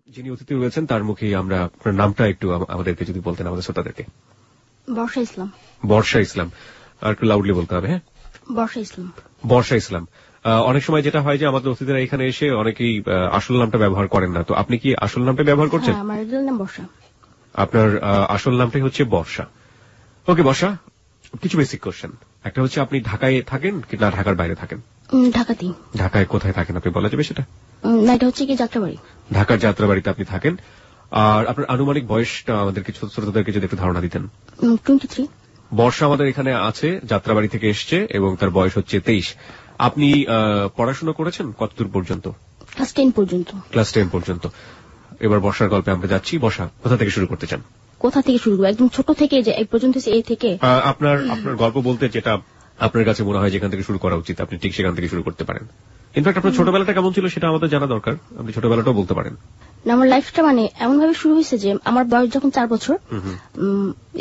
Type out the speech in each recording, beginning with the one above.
যিনি অতিথি রয়েছেন তার মুখে আমরা আপনার নামটা একটু আমাদেরকে যদি বলতেন, আমাদের শ্রোতাদেরকে। বর্ষা ইসলাম। বর্ষা ইসলাম, আর একটু লাউডলি বলতে হবে। হ্যাঁ, বর্ষা ইসলাম। বর্ষা ইসলাম। অনেক সময় যেটা হয় যে আমাদের অতিথিরা এখানে এসে অনেকেই আসল নামটা ব্যবহার করেন না, তো আপনি কি আসল নামটা ব্যবহার করছেন? আমার নাম বর্ষা। আপনার আসল নামটাই হচ্ছে বর্ষা। ওকে বর্ষা, কিছু বেসিক কোশ্চেন। একটা হচ্ছে আপনি ঢাকায় থাকেন কি না ঢাকার বাইরে থাকেন? ঢাকাতেই। ঢাকায় কোথায় থাকেন আপনি বলা যাবে সেটা? না, এটা হচ্ছে কি যাত্রাবাড়ি। ঢাকার যাত্রাবাড়িতে আপনি থাকেন। আর আপনার আনুমানিক বয়সটা আমাদেরকে শ্রোতাদেরকে যদি একটু ধারণা দিতেন। 23। বর্ষা আমাদের এখানে আছে, যাত্রাবাড়ি থেকে এসছে এবং তার বয়স হচ্ছে 23। আপনি পড়াশোনা করেছেন কতদূর পর্যন্ত? ক্লাস 10 পর্যন্ত। ক্লাস 10 পর্যন্ত। এবার বর্ষার গল্পে আমরা যাচ্ছি। বর্ষা, কোথা থেকে শুরু করতে চান? কোথা থেকে শুরু করব? একদম ছোট থেকে যে এই পর্যন্ত এই থেকে? আপনার গল্প বলতে যেটা আপনার কাছে মনে হয় যেখান থেকে শুরু করা উচিত আপনি ঠিক সেখান থেকে শুরু করতে পারেন। ইনফ্যাক্ট আপনার ছোটবেলাটা কেমন ছিল সেটা আমাদের জানা দরকার, আপনি ছোটবেলাটাও বলতে পারেন। না, আমার লাইফটা মানে এমন ভাবে শুরু হয়েছে যে আমার বয়স যখন 4 বছর,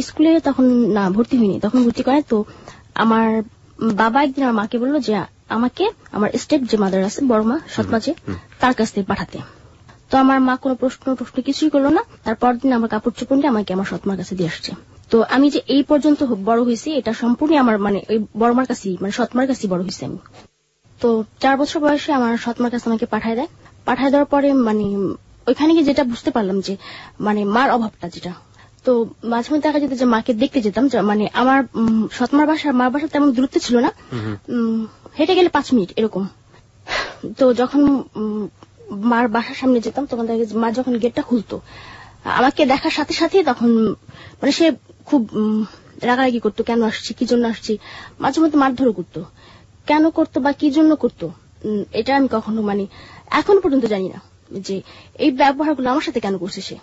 স্কুলে তখন না ভর্তি হয়নি, তখন ভর্তি করে। তো আমার বাবা একদিন আমার মাকে বললো যে আমাকে আমার স্টেপ যে মাদার আছে, বড় মা, সৎমা যে, তার কাছ থেকে পাঠাতে। তো আমার মা কোনো প্রশ্ন কিছুই করলো না। তারপর দিন আমার কাপড় চোপড় নিয়ে আমাকে আমার সৎমার কাছে দিয়ে আসছে। তো আমি যে এই পর্যন্ত বড় হয়েছি এটা সম্পূর্ণ আমার মানে ওই বড়মার কাছেই, মানে সৎমার কাছেই বড় হয়েছি আমি। তো 4 বছর বয়সে আমার সৎমার কাছে আমাকে পাঠায় দেয়। পাঠায় দেওয়ার পরে মানে ওইখানে গিয়ে যেটা বুঝতে পারলাম যে মানে মার অভাবটা যেটা। তো মাঝে মধ্যে দেখা যেত যে মাকে দেখতে যেতাম, মানে আমার সৎমার বাসা মার বাসা তেমন দূরত্ব ছিল না, হেঁটে গেলে 5 মিনিট এরকম। তো যখন মার বাসার সামনে যেতাম তখন দেখা মা যখন গেটটা খুলতো আমাকে দেখার সাথে সাথে তখন মানে সে খুব রাগারাগি করতো, কেন আসছি, কি জন্য আসছি, মাঝে মধ্যে মারধরও করতো। কেন করতো বা কি জন্য করতো এটা আমি কখনো মানে এখন পর্যন্ত জানি না যে এই ব্যবহারগুলো আমার সাথে কেন করছে সে।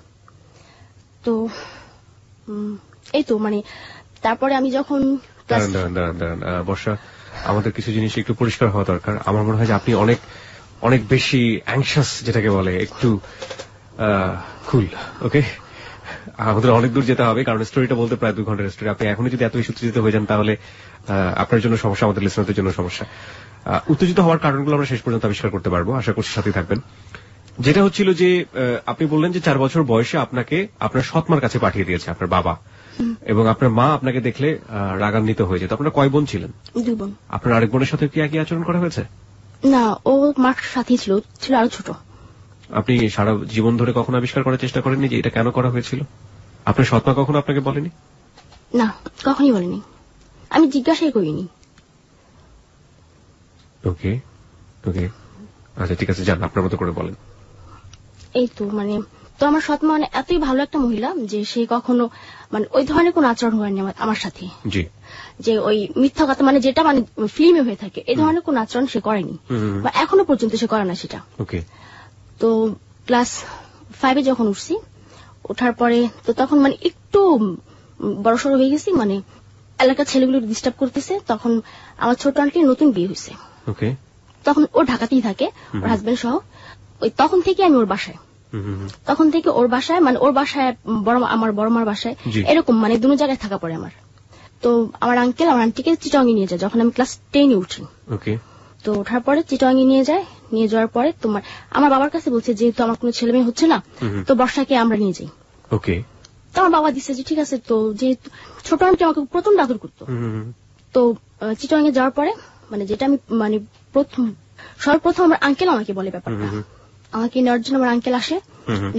তো এই তো মানে তারপরে আমি যখন বর্ষা, আমাদের কিছু জিনিস একটু পরিষ্কার হওয়া দরকার। আমার মনে হয় যে আপনি অনেক অনেক বেশি অ্যাংশাস, যেটাকে বলে একটু কুল। ওকে, আমাদের অনেক দূর যেতে হবে কারণ স্টোরিটা বলতে প্রায় 2 ঘন্টার স্টোরি। আপনি এখনই যদি এত বেশি উত্তেজিত হয়ে যান তাহলে আপনার জন্য সমস্যা, আমাদের লিসনারদের জন্য সমস্যা। উত্তেজিত হওয়ার কারণগুলো আমরা শেষ পর্যন্ত আবিষ্কার করতে পারবো, আশা করছি সাথে থাকবেন। যেটা হচ্ছিল যে আপনি বললেন যে 4 বছর বয়সে আপনাকে আপনার সৎমার কাছে পাঠিয়ে দিয়েছে আপনার বাবা, এবং আপনার মা আপনাকে দেখলে রাগান্বিত হয়ে যেত। আপনারা কয় বোন ছিলেন? 2 বোন। আপনার আরেক বোনের সাথে কি একই আচরণ করা হয়েছে? না, ও মার সাথেই ছিল আরো ছোট। আপনি সারা জীবন ধরে কখনো আবিষ্কার করার চেষ্টা করেননি যে এটা কেন করা হয়েছিল? আপনার সৎমা কখনো আপনাকে বলেনি? না, কখনই বলেনি, আমি জিজ্ঞাসাই করিনি। ওকে ওকে, আচ্ছা ঠিক আছে, যান আপনার মতো করে বলেন। এই তো মানে তো আমার সৎমা মানে এতই ভালো একটা মহিলা যে সে কখনো মানে ওই ধরনের কোন আচরণ করেনি আমার সাথে। জি, যে ওই মিথ্যা কথা মানে যেটা মানে ফিল্মে হয়ে থাকে এই ধরনের কোন আচরণ সে করেনি, বা এখনো পর্যন্ত সে করে না সেটা। ওকে। তো ক্লাস 5 যখন উঠছি, ওঠার পরে তো তখন মানে একটু বড়সড় হয়ে গেছি, মানে এলাকার ছেলেগুলো ডিস্টার্ব করতেছে। তখন আমার ছোট আন্টির নতুন বিয়ে হয়েছে। ওকে। তখন ও ঢাকাতেই থাকে ওর হাজবেন্ড সহ। ওই তখন থেকে আমি ওর বাসায়, তখন থেকে ওর বাসায় মানে ওর বাসায় আমার বড় মার বাসায় এরকম মানে দুনো জায়গায় থাকা পড়ে আমার। তো আমার আঙ্কেল আমার আন্টিকে চিটংয়ে নিয়ে যায় যখন আমি ক্লাস 10 উঠি। ওকে। তো ওঠার পরে চিটংয়ে নিয়ে যায়, নিয়ে যাওয়ার পরে তোমার আমার বাবার কাছে বলছে যেহেতু আমার কোনো ছেলে মেয়ে হচ্ছে না তো বর্ষাকে আমরা নিয়ে যাই। ওকে। তো আমার বাবা দিচ্ছে যে ঠিক আছে। তো যেহেতু ছোট আন্টি আমাকে প্রথম আদর করতো, তো চিটংয়ে যাওয়ার পরে মানে যেটা আমি মানে সর্বপ্রথম আমার আঙ্কেল আমাকে বলে ব্যাপারটা। আমাকে নেওয়ার জন্য আমার আঙ্কেল আসে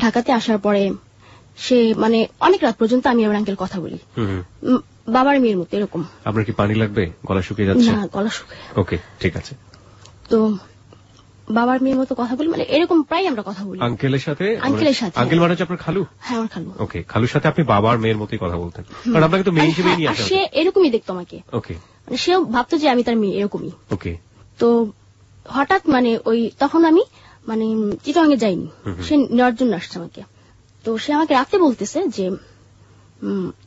ঢাকাতে। আসার পরে সে মানে অনেক রাত পর্যন্ত আমি আমার আঙ্কেল কথা বলি, বাবার মেয়ের মতো এরকম। আপনার কি পানি লাগবে? গলা শুকিয়ে যাচ্ছে? না, গলা শুকিয়ে। ওকে, ঠিক আছে। তো বাবার মেয়ের মতো কথা বলি, মানে এরকম প্রায় আমরা কথা বলি আঙ্কেলের সাথে। আঙ্কেল মানে হচ্ছে আপনার খালু? হ্যাঁ, আমার খালু। ওকে, খালুর সাথে আপনি বাবার মেয়ের মতোই কথা বলতেন, কারণ আপনাকে তো মেয়ে হিসেবে নিয়ে আসা। সে এরকমই দেখতো আমাকে। ওকে। মানে সেও ভাবতো যে আমি তার মেয়ে এরকমই। ওকে। তো হঠাৎ মানে ওই তখন আমি মানে চিটংয়ে যাইনি, সে নেওয়ার জন্য আসছে আমাকে। তো সে আমাকে রাতে বলতেছে যে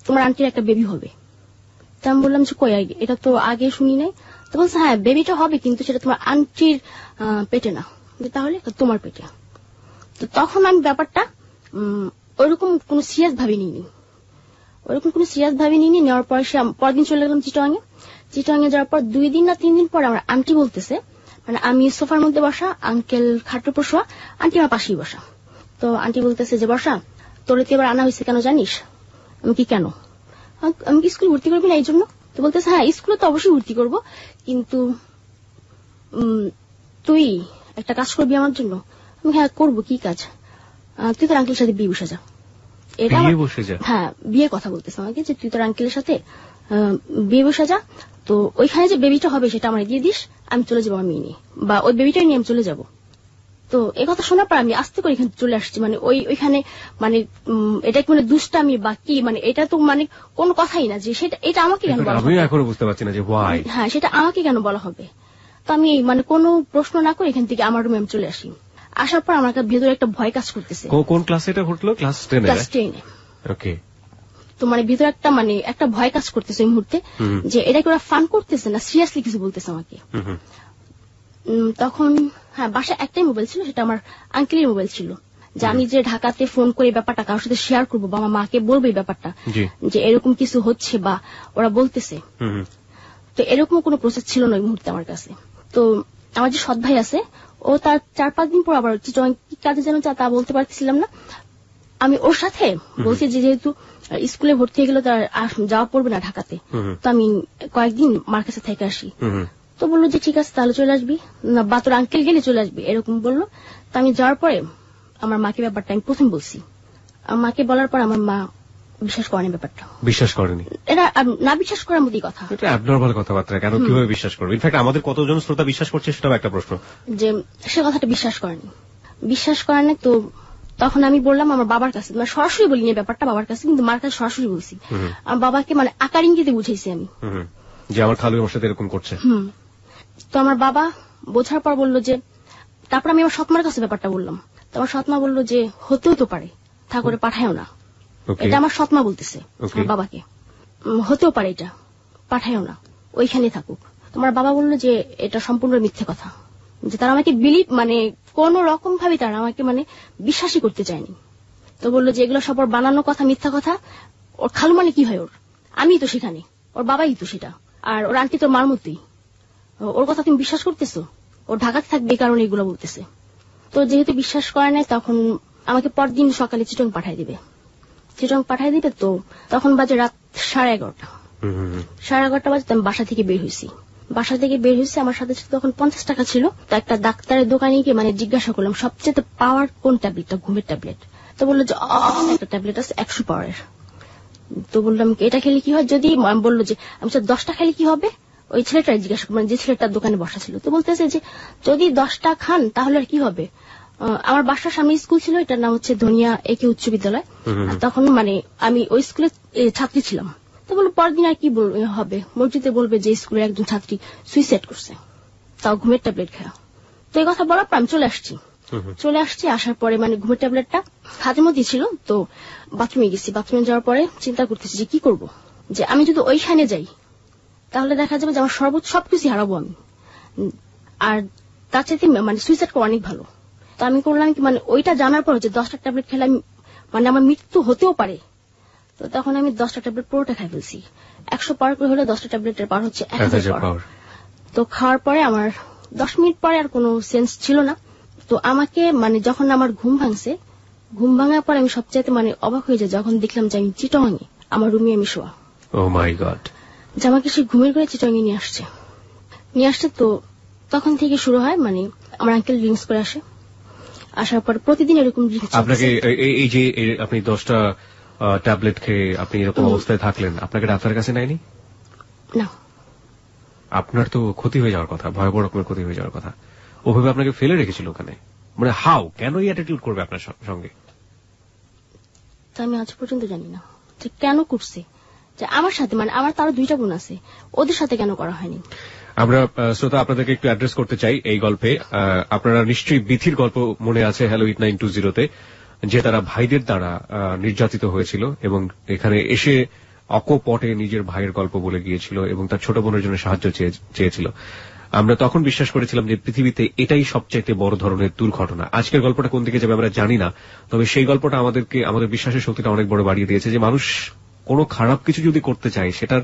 তোমার আন্টির একটা বেবি হবে। তো আমি বললাম যে কই, এটা তো আগে শুনি নাই। তো বলছে হ্যাঁ বেবিটা হবে, কিন্তু সেটা তোমার আন্টির পেটে না। তাহলে তোমার পেটে। তো তখন আমি ব্যাপারটা ওইরকম কোন সিরিয়াস ভাবে নিইনি, নেওয়ার পর সে পরদিন চলে গেলাম চিটংয়ে। চিটংয়ে যাওয়ার পর 2 দিন না 3 দিন পর আমার আন্টি বলতেছে, মানে আমি সোফার মধ্যে বসা, আঙ্কেল খাটের উপর শোয়া, আন্টি আমার পাশেই বসা। তো আন্টি বলতেছে যে বর্ষা তোর তো এবার আনা হয়েছে কেন জানিস? আমি কি কেন? আমি কি স্কুলে ভর্তি করবি না এই জন্য? তো বলতেছে হ্যাঁ স্কুলে তো অবশ্যই ভর্তি করবো, কিন্তু তুই একটা কাজ করবি আমার জন্য। আমি হ্যাঁ করবো, কি কাজ? তুই তোর আঙ্কেলের সাথে বিয়ে বসে যা। এটা হ্যাঁ বিয়ে কথা বলতেছে আমাকে যে তুই তোর আঙ্কেলের সাথে বিয়ে বসে যা, তো ওইখানে যে বেবিটা হবে সেটা আমার দিয়ে দিস, আমি চলে যাবো আমার মেয়ে নিয়ে, বা ওই বেবিটা নিয়ে আমি চলে যাবো। তো এই কথা শোনার পর আমি আস্তে করে এখানে চলে আসছি। মানে ওইখানে মানে এটা কি মানে দুষ্টামি বা কি, মানে এটা তো মানে কোনো কথাই না যে সেটা, এটা আমাকে কেন বলা হবে? আমি এখনো বুঝতে পারছি না যে ওয়াই। হ্যাঁ সেটা আমাকে কেন বলা হবে? তো আমি মানে কোনো প্রশ্ন না করে এখান থেকে আমার রুমে আমি চলে আসি। আসার পর আমার ভেতরে একটা ভয় কাজ করতেছে। কোন ক্লাসে এটা ঘটলো? ক্লাস 10 এ? ক্লাস 10 এ। ওকে। তো মানে ভিতরে একটা ভয় কাজ করতেছে এই মুহূর্তে যে এটা কি ওরা ফান করতেছে না সিরিয়াসলি কিছু বলতেছে আমাকে। তখন হ্যাঁ বাসায় একটাই মোবাইল ছিল, সেটা আমার আঙ্কেলের মোবাইল ছিল, যে আমি যে ঢাকাতে ফোন করে ব্যাপারটা কারোর সাথে শেয়ার করবো বা আমার মাকে বলবো এই ব্যাপারটা যে এরকম কিছু হচ্ছে বা ওরা বলতেছে। তো এরকম কোনো প্রসেস ছিল না ওই মুহূর্তে আমার কাছে। তো আমার যে সৎ ভাই আছে, ও তার 4-5 দিন পর আবার কি কাজে যেন তা বলতে পারতেছিলাম না, আমি ওর সাথে বলছি যে যেহেতু স্কুলে ভর্তি হয়ে গেল তার যাওয়া পড়বে না ঢাকাতে, তো আমি কয়েকদিন মার কাছে থেকে আসি। তো বললো যে ঠিক আছে তাহলে চলে আসবি, না বা তোর আঙ্কেল গেলে চলে আসবি, এরকম বললো। তো আমি যাওয়ার পরে আমার মাকে ব্যাপারটা আমি প্রথম বলছি। মাকে বলার পর আমার মা বিশ্বাস করেনি ব্যাপারটা। বিশ্বাস করেনি? এটা না বিশ্বাস করার মতোই কথা। এটা অ্যাবনরমাল কথাবার্তা, কেন কিভাবে বিশ্বাস করবে? ইনফ্যাক্ট আমাদের কতজন শ্রোতা বিশ্বাস করছে সেটাও একটা প্রশ্ন। যে সে কথাটা বিশ্বাস করেনি। তো তখন আমি বললাম আমার বাবার কাছে, মানে সরাসরি বলিনি ব্যাপারটা বাবার কাছে, কিন্তু মার কাছে সরাসরি বলছি। আমার বাবাকে মানে আকার ইঙ্গিতে বুঝাইছি আমি যে আমার খালু আমার সাথে এরকম করছে। তো আমার বাবা বোঝার পর বললো যে, তারপর আমি আমার সৎমার কাছে ব্যাপারটা বললাম। তো আমার সৎমা বললো যে হতেও তো পারে, ঠাকুরে পাঠায়ও না। এটা আমার সৎমা বলতেছে আমার বাবাকে, হতেও পারে এটা, পাঠায়ও না, ওইখানে থাকুক। তোমার বাবা বললো যে এটা সম্পূর্ণ মিথ্যে কথা, যে তারা আমাকে বিলিভ মানে কোন রকম ভাবে তারা আমাকে মানে বিশ্বাসই করতে চায়নি। তো বললো যে এগুলো সব ওর বানানো কথা, মিথ্যা কথা। ওর খালু মানে কি হয়? আমি তো সেখানে, ওর বাবাই তো সেটা, আর ওর আন্টি তোর মার মতোই। ওর কথা তুমি বিশ্বাস করতেছো? ও ঢাকাতে থাকবে এই কারণে এগুলো বলতেছে। তো যেহেতু বিশ্বাস করে নাই, তখন আমাকে পরদিন সকালে চিটং পাঠাই দিবে। তো তখন বাজে রাত 11:30 বাজে। আমি বাসা থেকে বের হয়েছি। আমার সাথে তখন 50 টাকা ছিল। তো একটা ডাক্তারের দোকানে গিয়ে মানে জিজ্ঞাসা করলাম সবচেয়ে পাওয়ার কোন ট্যাবলেটটা, ঘুমের ট্যাবলেট। তো বললো যে একটা ট্যাবলেট আছে 100 পাওয়ারের। তো বললাম এটা খেলে কি হয়? যদি বললো যে আমি 10টা খেলে কি হবে? ওই ছেলেটাই জিজ্ঞাসা করলাম, যে ছেলেটার দোকানে বসা ছিল। তো বলতেছে যে যদি 10টা খান তাহলে আর কি হবে? আমার বাসার সামনে স্কুল ছিল, এটার নাম হচ্ছে ধনিয়া একে উচ্চ বিদ্যালয়। তখন মানে আমি ওই স্কুলে ছাত্রী ছিলাম। তো বললো পরদিন আর কি হবে? মসজিদে বলবে যে স্কুলের একজন ছাত্রী সুইসাইড করছে, তাও ঘুমের ট্যাবলেট খাওয়া। তো এই কথা বলার পর আমি চলে আসছি। আসার পরে মানে ঘুমের ট্যাবলেটটা হাতের মধ্যে ছিল। তো বাথরুমে গেছি। বাথরুমে যাওয়ার পরে চিন্তা করতেছি যে কি করব, যে আমি যদি ওইখানে যাই তাহলে দেখা যাবে যে আমার সর্বোচ্চ সবকিছু হারাবো আমি, আর তার চাইতে মানে সুইসাইড করা অনেক ভালো। তো আমি করলাম কি, মানে ওইটা জানার পর যে 10টা ট্যাবলেট খেলে মানে আমার মৃত্যু হতেও পারে। তো তখন আমি 10টা ট্যাবলেট পুরোটা খাই ফেলছি। 100 পাওয়ার করে হলে 10টা ট্যাবলেটের পাওয়ার হচ্ছে 1000 পাওয়ার। তো খাওয়ার পরে আমার 10 মিনিট পরে আর কোনো সেন্স ছিল না। তো আমাকে মানে যখন আমার ঘুম ভাঙার পর আমি সবচাইতে মানে অবাক হয়ে যাই যখন দেখলাম যে আমি চিটংয়ে আমার রুমে আমি শোয়া। ও মাই গড! যে আমাকে সেই ঘুমের ঘরে চিটংয়ে নিয়ে আসছে। তো তখন থেকে শুরু হয় মানে আমার আঙ্কেল ড্রিঙ্কস করে আসার পর প্রতিদিন এরকম আপনাকে এই যে আপনি 10টা ট্যাবলেট খেয়ে আপনি এরকম অবস্থায় থাকলেন, আপনাকে ডাক্তারের কাছে নেয়নি? না। আপনার তো ক্ষতি হয়ে যাওয়ার কথা, ভয়াবহ রকমের ক্ষতি হয়ে যাওয়ার কথা। ওভাবে আপনাকে ফেলে রেখেছিল ওখানে, মানে কেন এই অ্যাটিটিউড করবে আপনার সঙ্গে? তা আমি আজ পর্যন্ত জানি না যে কেন করছে, যে আমার সাথে মানে আমার তারও 2টা বোন আছে, ওদের সাথে কেন করা হয়নি। আমরা শ্রোতা আপনাদেরকে একটু অ্যাড্রেস করতে চাই এই গল্পে। আপনারা নিশ্চয়ই বিথির গল্প মনে আছে হ্যালো 8920-তে, যে তারা ভাইদের দ্বারা নির্যাতিত হয়েছিল এবং এখানে এসে অকপটে নিজের ভাইয়ের গল্প বলে গিয়েছিল এবং তার ছোট বোনের জন্য সাহায্য চেয়েছিল। আমরা তখন বিশ্বাস করেছিলাম যে পৃথিবীতে এটাই সবচাইতে বড় ধরনের দুর্ঘটনা। আজকের গল্পটা কোন দিকে যাবে আমরা জানি না, তবে সেই গল্পটা আমাদের বিশ্বাসের শক্তিটা অনেক বড় বাড়িয়ে দিয়েছে, যে মানুষ কোনো খারাপ কিছু যদি করতে চায় সেটার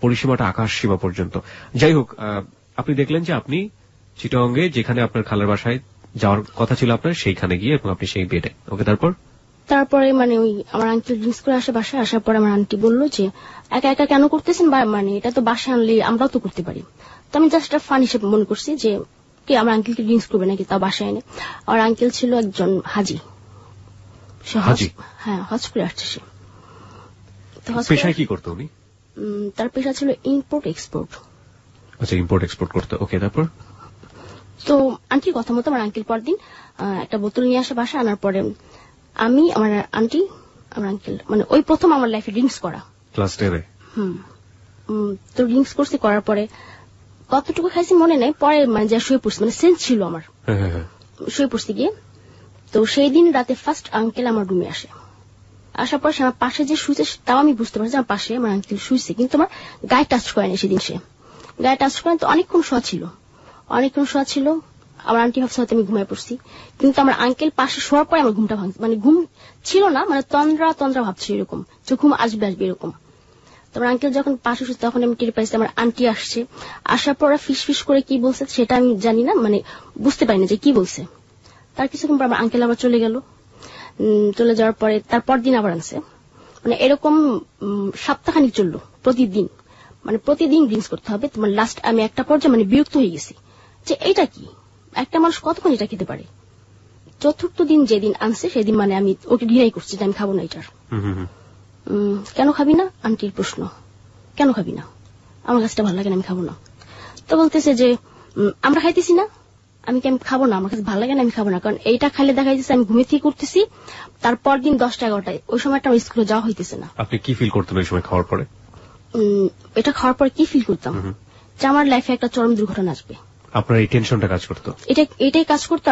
পরিসীমাটা আকাশ সীমা পর্যন্ত। যাই হোক, আপনি দেখলেন যে আপনি চিটাগংয়ে যেখানে আপনার খালার বাসায় যাওয়ার কথা ছিল আপনার সেইখানে গিয়ে এবং আপনি সেই বেডে। ওকে, তারপরে মানে ওই আমার আঙ্কেল ড্রিঙ্কস করে আসে বাসায়। আসার পরে আমার আন্টি বলল যে একা একা কেন করতেছেন, বা মানে এটা তো বাসায় আনলে আমরাও তো করতে পারি। তো আমি জাস্ট ফান হিসেবে মনে করছি যে কি আমার আঙ্কেলকে ড্রিঙ্কস করবে নাকি, তা বাসায় এনে। আমার আঙ্কেল ছিল একজন হাজি, হ্যাঁ হজ করে আসছে সে। পেশায় কি করতো উনি? তার পেশা ছিল ইম্পোর্ট এক্সপোর্ট। আচ্ছা, ইম্পোর্ট এক্সপোর্ট করতো। ওকে, তারপর? তো আন্টির কথা মতো আমার আঙ্কেল পরদিন একটা বোতল নিয়ে আসে বাসায়। আনার পরে আমি, আমার আন্টি, আমার আঙ্কেল, মানে ওই প্রথম আমার লাইফে ড্রিঙ্কস করা। ক্লাস 10-এ? তো ড্রিঙ্কস করছি, করার পরে কতটুকু খাইছি মনে নেই। পরে মানে যা শুয়ে পড়ছি, মানে সেন্স ছিল আমার, শুয়ে পড়ছি গিয়ে। তো সেই দিন রাতে ফার্স্ট আঙ্কেল আমার রুমে আসে। আসার পর সে আমার পাশে যে শুয়েছে তাও আমি বুঝতে পারছি আমার পাশে আমার আঙ্কেল শুয়েছে, কিন্তু আমার গায়ে টাচ করেনি সেদিন। সে গায়ে টাচ করেনি। তো অনেকক্ষণ শোয়া ছিল। আমার আন্টি ভাবছে হয়তো আমি ঘুমায় পড়ছি, কিন্তু আমার আঙ্কেল পাশে শোয়ার পরে আমার ঘুমটা ভাঙছে। মানে ঘুম ছিল না, মানে তন্দ্রা ভাবছে এরকম, যে ঘুম আসবে এরকম। তোমার আঙ্কেল যখন পাশে শুচ্ছে তখন আমি টের পাইছি আমার আন্টি আসছে। আসার পর ফিস ফিস করে কি বলছে সেটা আমি জানি না, মানে বুঝতে পারি না যে কি বলছে। তার কিছুক্ষণ পর আমার আঙ্কেল আবার চলে গেল। চলে যাওয়ার পরে তারপর দিন আবার আনছে। মানে এরকম সপ্তাহখানিক চললো, প্রতিদিন ড্রিঙ্কস করতে হবে। তোমার লাস্ট আমি একটা পর্যায়ে মানে বিরক্ত হয়ে গেছি যে এইটা কি, একটা মানুষ কতক্ষণ এটা খেতে পারে। চতুর্থ দিন যেদিন আনছে সেদিন মানে আমি ওকে ডিনাই করছি যে আমি খাবো না এটার। কেন খাবি না? আন্টির প্রশ্ন, কেন খাবি না? আমার কাছে ভালো লাগে না, আমি খাবো না। তো বলতেছে যে আমরা খাইতেছি না, আমি খাবো না, আমার কাছে ভালো লাগে না, আমি খাবো না। কারণ এইটা খাইলে দেখা যাচ্ছে আমি ঘুমিয়ে থেকে করতেছি। তারপর দিন 10টা-11টায় ওই সময়টা আমার স্কুলে যাওয়া হইতেছে না। আপনি কি ফিল করতেন ওই সময় খাওয়ার পরে? এটা খাওয়ার পরে কি ফিল করতাম যে আমার লাইফে একটা চরম দুর্ঘটনা আসবে। আপনার এই টেনশনটা কাজ করতো? এটাই কাজ করতো।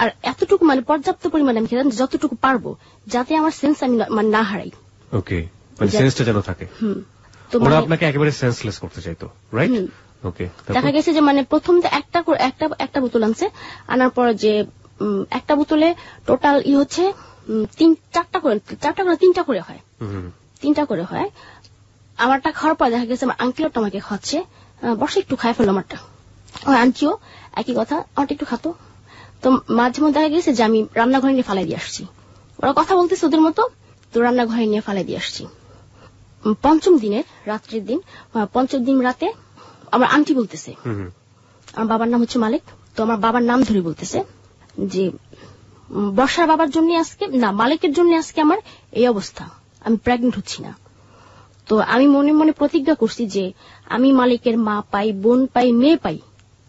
আর এতটুকু মানে পর্যাপ্ত পরিমাণে আমি খেতাম যতটুকু পারবো, যাতে আমার সেন্স আমি মানে না হারাই। ওকে, মানে সেন্সটা যেন থাকে। তো ওরা আপনাকে একেবারে সেন্সলেস করতে চাইতো, রাইট? ওকে, দেখা গেছে যে মানে প্রথম একটা বোতল আনছে। আনার পর যে একটা বোতলে টোটাল হচ্ছে 3-4টা করে 3টা করে হয়। 3টা করে হয়। আমারটা খাওয়ার পর দেখা গেছে আমার আঙ্কেলটা আমাকে খাচ্ছে, বসে একটু খাই ফেলো আমারটা। আমার আন্টিও একই কথা, আমারটা একটু খাতো। তো মাঝে মধ্যে দেখা গেছে যে আমি রান্নাঘরে নিয়ে ফালাই দিয়ে আসছি। ওরা কথা বলতেছে ওদের মতো, তো রান্নাঘরে নিয়ে ফালাই দিয়ে আসছি। পঞ্চম দিন রাতে আমার আন্টি বলতেছে, আমার বাবার নাম হচ্ছে মালিক, তো আমার বাবার নাম ধরে বলতেছে যে বর্ষার বাবার জন্য আজকে না, মালিকের জন্য আজকে আমার এই অবস্থা, আমি প্রেগনেন্ট হচ্ছি না। তো আমি মনে মনে প্রতিজ্ঞা করছি যে আমি মালিকের মা পাই, বোন পাই, মেয়ে পাই,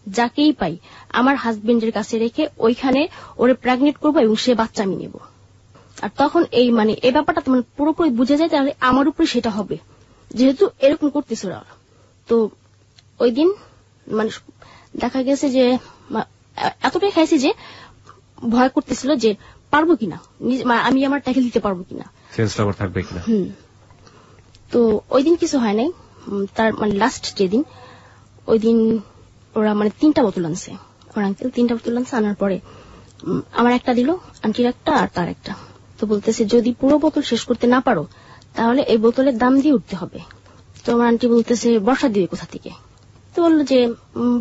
যাকেই পাই আমার হাজবেন্ডের কাছে রেখে ওইখানে ওরে প্রেগনেন্ট করবো এবং সে বাচ্চা আমি নেব। আর তখন এই ব্যাপারটা তোমার পুরোপুরি বুঝে যায়, তাহলে আমার উপরে সেটা হবে, যেহেতু এরকম করতেছে ওরা। তো ওই দিন মানে দেখা গেছে যে এতটাই খাইছি যে ভয় করতেছিল যে পারবো কিনা, আমি আমার ট্যাকেল দিতে পারবো কিনা, থাকবে কিনা। তো ওই দিন কিছু হয় নাই। তার মানে লাস্ট যেদিন, ওই দিন ওরা মানে 3টা বোতল আনছে। আমার আঙ্কেল 3টা বোতল আনছে। আনার পরে আমার একটা দিল, আন্টির একটা আর তার একটা। তো বলতেছে যদি পুরো বোতল শেষ করতে না পারো তাহলে এই বোতলের দাম দিয়ে উঠতে হবে। তো আমার আন্টি বলতেছে বর্ষা দিবে কোথা থেকে? তো বললো যে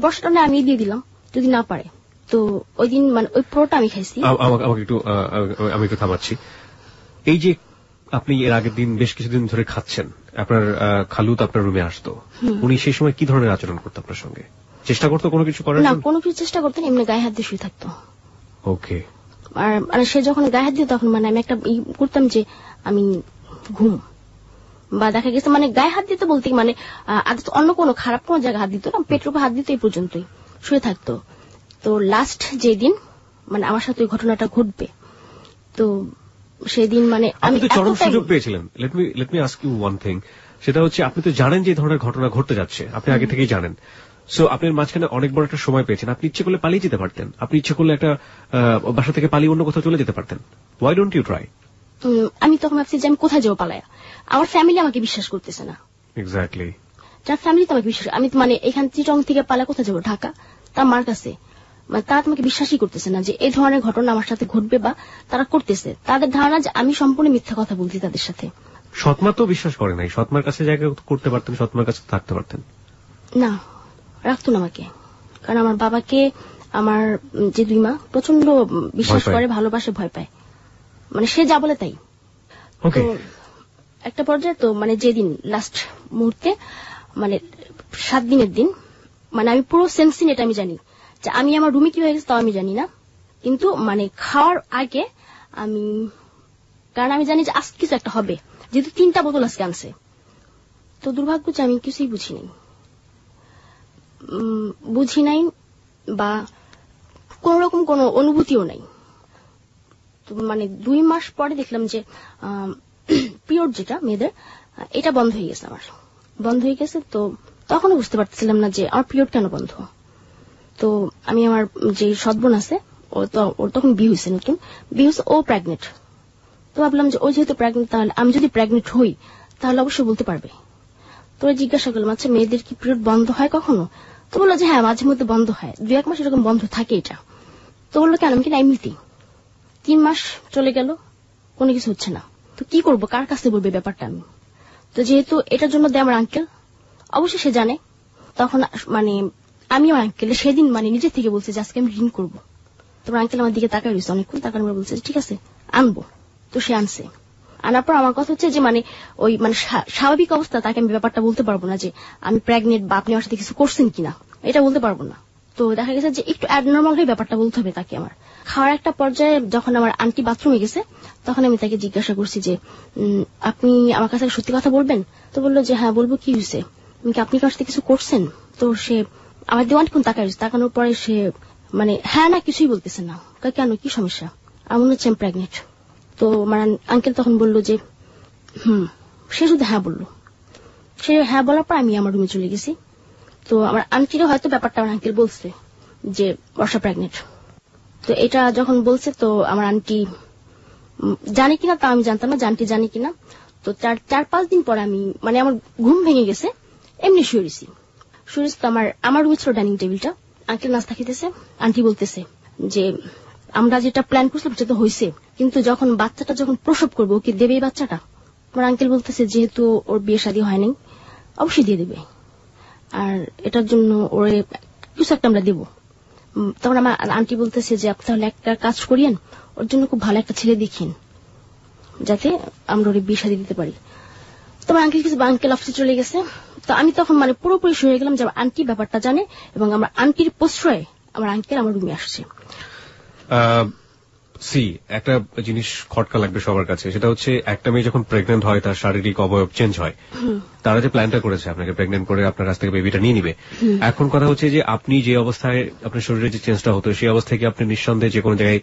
বর্ষাটা না আমি দিয়ে দিলাম যদি না পারে। তো ওই দিন মানে ওই পুরোটা আমি খাইছি। আমি একটু থামাচ্ছি। এই যে আপনি এর আগের দিন বেশ কিছুদিন ধরে খাচ্ছেন, আপনার খালুত আপনার রুমে আসতো, উনি সেই সময় কি ধরনের আচরণ করতো আপনার সঙ্গে? চেষ্টা করতো কোনো কিছু করার? না, কোনো কিছু চেষ্টা করতেন, এমনি গায়ে হাত দিয়ে শুয়ে থাকতো। ওকে। আর সে যখন গায়ে হাত দিত তখন মানে আমি একটা করতাম যে আমি ঘুম, বা দেখা গেছে মানে গায়ে হাত দিতে বলতে মানে অন্য কোনো খারাপ কোনো জায়গায় হাত দিত না, পেটের উপর হাত দিত, এই পর্যন্তই শুয়ে থাকতো। তো লাস্ট যেদিন মানে আমার সাথে ওই ঘটনাটা ঘটবে, তো সেদিন মানে আমি তো চরম সুযোগ পেয়েছিলেন। Let me ask you one thing, সেটা হচ্ছে আপনি তো জানেন যে এই ধরনের ঘটনা ঘটতে যাচ্ছে, আপনি আগে থেকেই জানেন। সো আপনি মাঝখানে অনেক বড় একটা সময় পেয়েছেন, আপনি ইচ্ছে করলে পালিয়ে যেতে পারতেন, আপনি ইচ্ছে করলে একটা বাসা থেকে পালিয়ে অন্য কোথাও চলে যেতে পারতেন। Why don't you try? আমি তখন ভাবছি যে আমি কোথায় যাবো পালায়া, আমার ফ্যামিলি আমাকে বিশ্বাস করতেছে না। এক্স্যাক্টলি, যার ফ্যামিলি তো আমাকে বিশ্বাস, আমি মানে এখান চিটং থেকে পালা কোথায় যাবো, ঢাকা, তার মার কাছে, মানে তারা তোমাকে বিশ্বাসই করতেছে না যে এই ধরনের ঘটনা আমার সাথে ঘটবে, বা তারা করতেছে। তাদের ধারণা যে আমি সম্পূর্ণ মিথ্যা কথা বলছি তাদের সাথে। সৎমা তো বিশ্বাস করে নাই, সৎমার কাছে জায়গা করতে পারতেন, সৎমার কাছে থাকতে পারতেন। না, রাখতো না আমাকে, কারণ আমার বাবাকে আমার যে 2 মা প্রচন্ড বিশ্বাস করে, ভালোবাসে, ভয় পায়, মানে সে যা বলে তাই। তো একটা পর্যায়ে তো মানে যেদিন লাস্ট মুহূর্তে মানে 7 দিনের দিন, মানে আমি পুরো সেন্সিন এটা আমি জানি যে আমি আমার রুমে কি হয়ে গেছে তাও আমি জানি না, কিন্তু মানে খাওয়ার আগে আমি, কারণ আমি জানি যে আজকে কিছু একটা হবে, যেহেতু 3টা বোতল আজকে আনছে। তো দুর্ভাগ্য যে আমি কিছুই বুঝি নাই বা কোন রকম কোন অনুভূতিও নাই। তো মানে 2 মাস পরে দেখলাম যে পিরিয়ড যেটা মেয়েদের, এটা বন্ধ হয়ে গেছে, আমার বন্ধ হয়ে গেছে। তো তখনও বুঝতে পারছিলাম না যে আমার পিরিয়ড কেন বন্ধ। তো আমি আমার যে সৎবোন আছে, ওর তখন বিয়ে হয়েছে, নতুন বিয়ে হয়েছে, ও প্রেগনেন্ট। তো ভাবলাম যে ও যেহেতু প্রেগনেন্ট, তাহলে আমি যদি প্রেগনেন্ট হই তাহলে অবশ্যই বলতে পারবে। তো জিজ্ঞাসা করলাম, আচ্ছা মেয়েদের কি পিরিয়ড বন্ধ হয় কখনো? তো বললো যে হ্যাঁ, মাঝে মধ্যে বন্ধ হয়, 2-1 মাস এরকম বন্ধ থাকে এটা। তো বললো কেন? আমি কিনা এমনিতেই। 3 মাস চলে গেল, কোনো কিছু হচ্ছে না। তো কি করবো, কার কাছে বলবে ব্যাপারটা আমি? তো যেহেতু এটার জন্য দেয় আমার আঙ্কেল, অবশ্যই সে জানে। তখন মানে আমি আমার আঙ্কেল সেদিন মানে নিজে থেকে বলছে যে আজকে আমি রিং করবো। তোমার আঙ্কেল আমার দিকে তাকায় রয়েছে অনেকক্ষণ, তাকার পর বলছে ঠিক আছে আনবো। তো সে আনছে। আনার পর আমার কথা হচ্ছে যে মানে ওই মানে স্বাভাবিক অবস্থা তাকে আমি ব্যাপারটা বলতে পারবো না যে আমি প্রেগনেন্ট বা আপনি আমার সাথে কিছু করছেন কিনা, এটা বলতে পারবো না। তো দেখা গেছে যে একটু অ্যাবনর্মাল হয়ে ব্যাপারটা বলতে হবে তাকে। আমার খাওয়ার একটা পর্যায়ে যখন আমার আন্টি বাথরুমে গেছে, তখন আমি তাকে জিজ্ঞাসা করছি যে আপনি আমার কাছে সত্যি কথা বলবেন? তো বললো যে হ্যাঁ বলবো, কি হয়েছে, আপনি কার সাথে কিছু করছেন? তো সে আমার দিয়ে অনেকক্ষণ তাকানোর পরে সে মানে হ্যাঁ না কিছুই বলতেছে না। কেন, কি সমস্যা? আমার মনে হচ্ছে আমি প্রেগনেন্ট। তো আমার আঙ্কেল তখন বললো যে সে শুধু হ্যাঁ বললো। সে হ্যাঁ বলার পর আমি আমার রুমে চলে গেছি। তো আমার আন্টিরও হয়তো ব্যাপারটা আমার আঙ্কেল বলছে যে বর্ষা প্রেগনেন্ট। তো এটা যখন বলছে, তো আমার আন্টি জানে কিনা তা আমি জানতাম না, আন্টি জানে কিনা। তো 4-5 দিন পরে আমি মানে আমার ঘুম ভেঙে গেছে, এমনি শুয়েছি। তো আমার রুমে ছিল ডাইনিং টেবিলটা, আঙ্কেল নাস্তা খেতেছে। আন্টি বলতেছে যে আমরা যেটা প্ল্যান করছিলাম সেটা তো হয়েছে, কিন্তু যখন বাচ্চাটা যখন প্রসব করবো ওকে দেবে এই বাচ্চাটা? আমার আঙ্কেল বলতেছে যেহেতু ওর বিয়ে শাদী হয়নি, অবশ্যই দিয়ে দেবে, আর এটার জন্য ওর কিছু একটা আমরা দেবো। তখন আমার আন্টি বলতেছে যে আপনি তাহলে একটা কাজ করিয়েন, ওর জন্য খুব ভালো একটা ছেলে দেখিন যাতে আমরা ওর বিয়ে শাদী দিতে পারি। তোমার আঙ্কেল অফিসে চলে গেছে। তো আমি তখন মানে পুরোপুরি শুয়ে গেলাম যে আমার আন্টি ব্যাপারটা জানে, এবং আমার আন্টির প্রশ্রয়ে আমার আঙ্কেল আমার রুমে আসছে। একটা জিনিস খটকা লাগবে সবার কাছে, সেটা হচ্ছে একটা মেয়ে যখন প্রেগনেন্ট হয় তার শারীরিক অবয়ব চেঞ্জ হয়। তারা যে প্ল্যানটা করেছে আপনাকে প্রেগনেন্ট করে আপনার কাছ থেকে বেবিটা নিয়ে নিবে, এখন কথা হচ্ছে যে আপনি যে অবস্থায় আপনার শরীরে যে চেঞ্জটা হতো সেই অবস্থায় কি আপনি নিঃসন্দেহে যে কোনো জায়গায়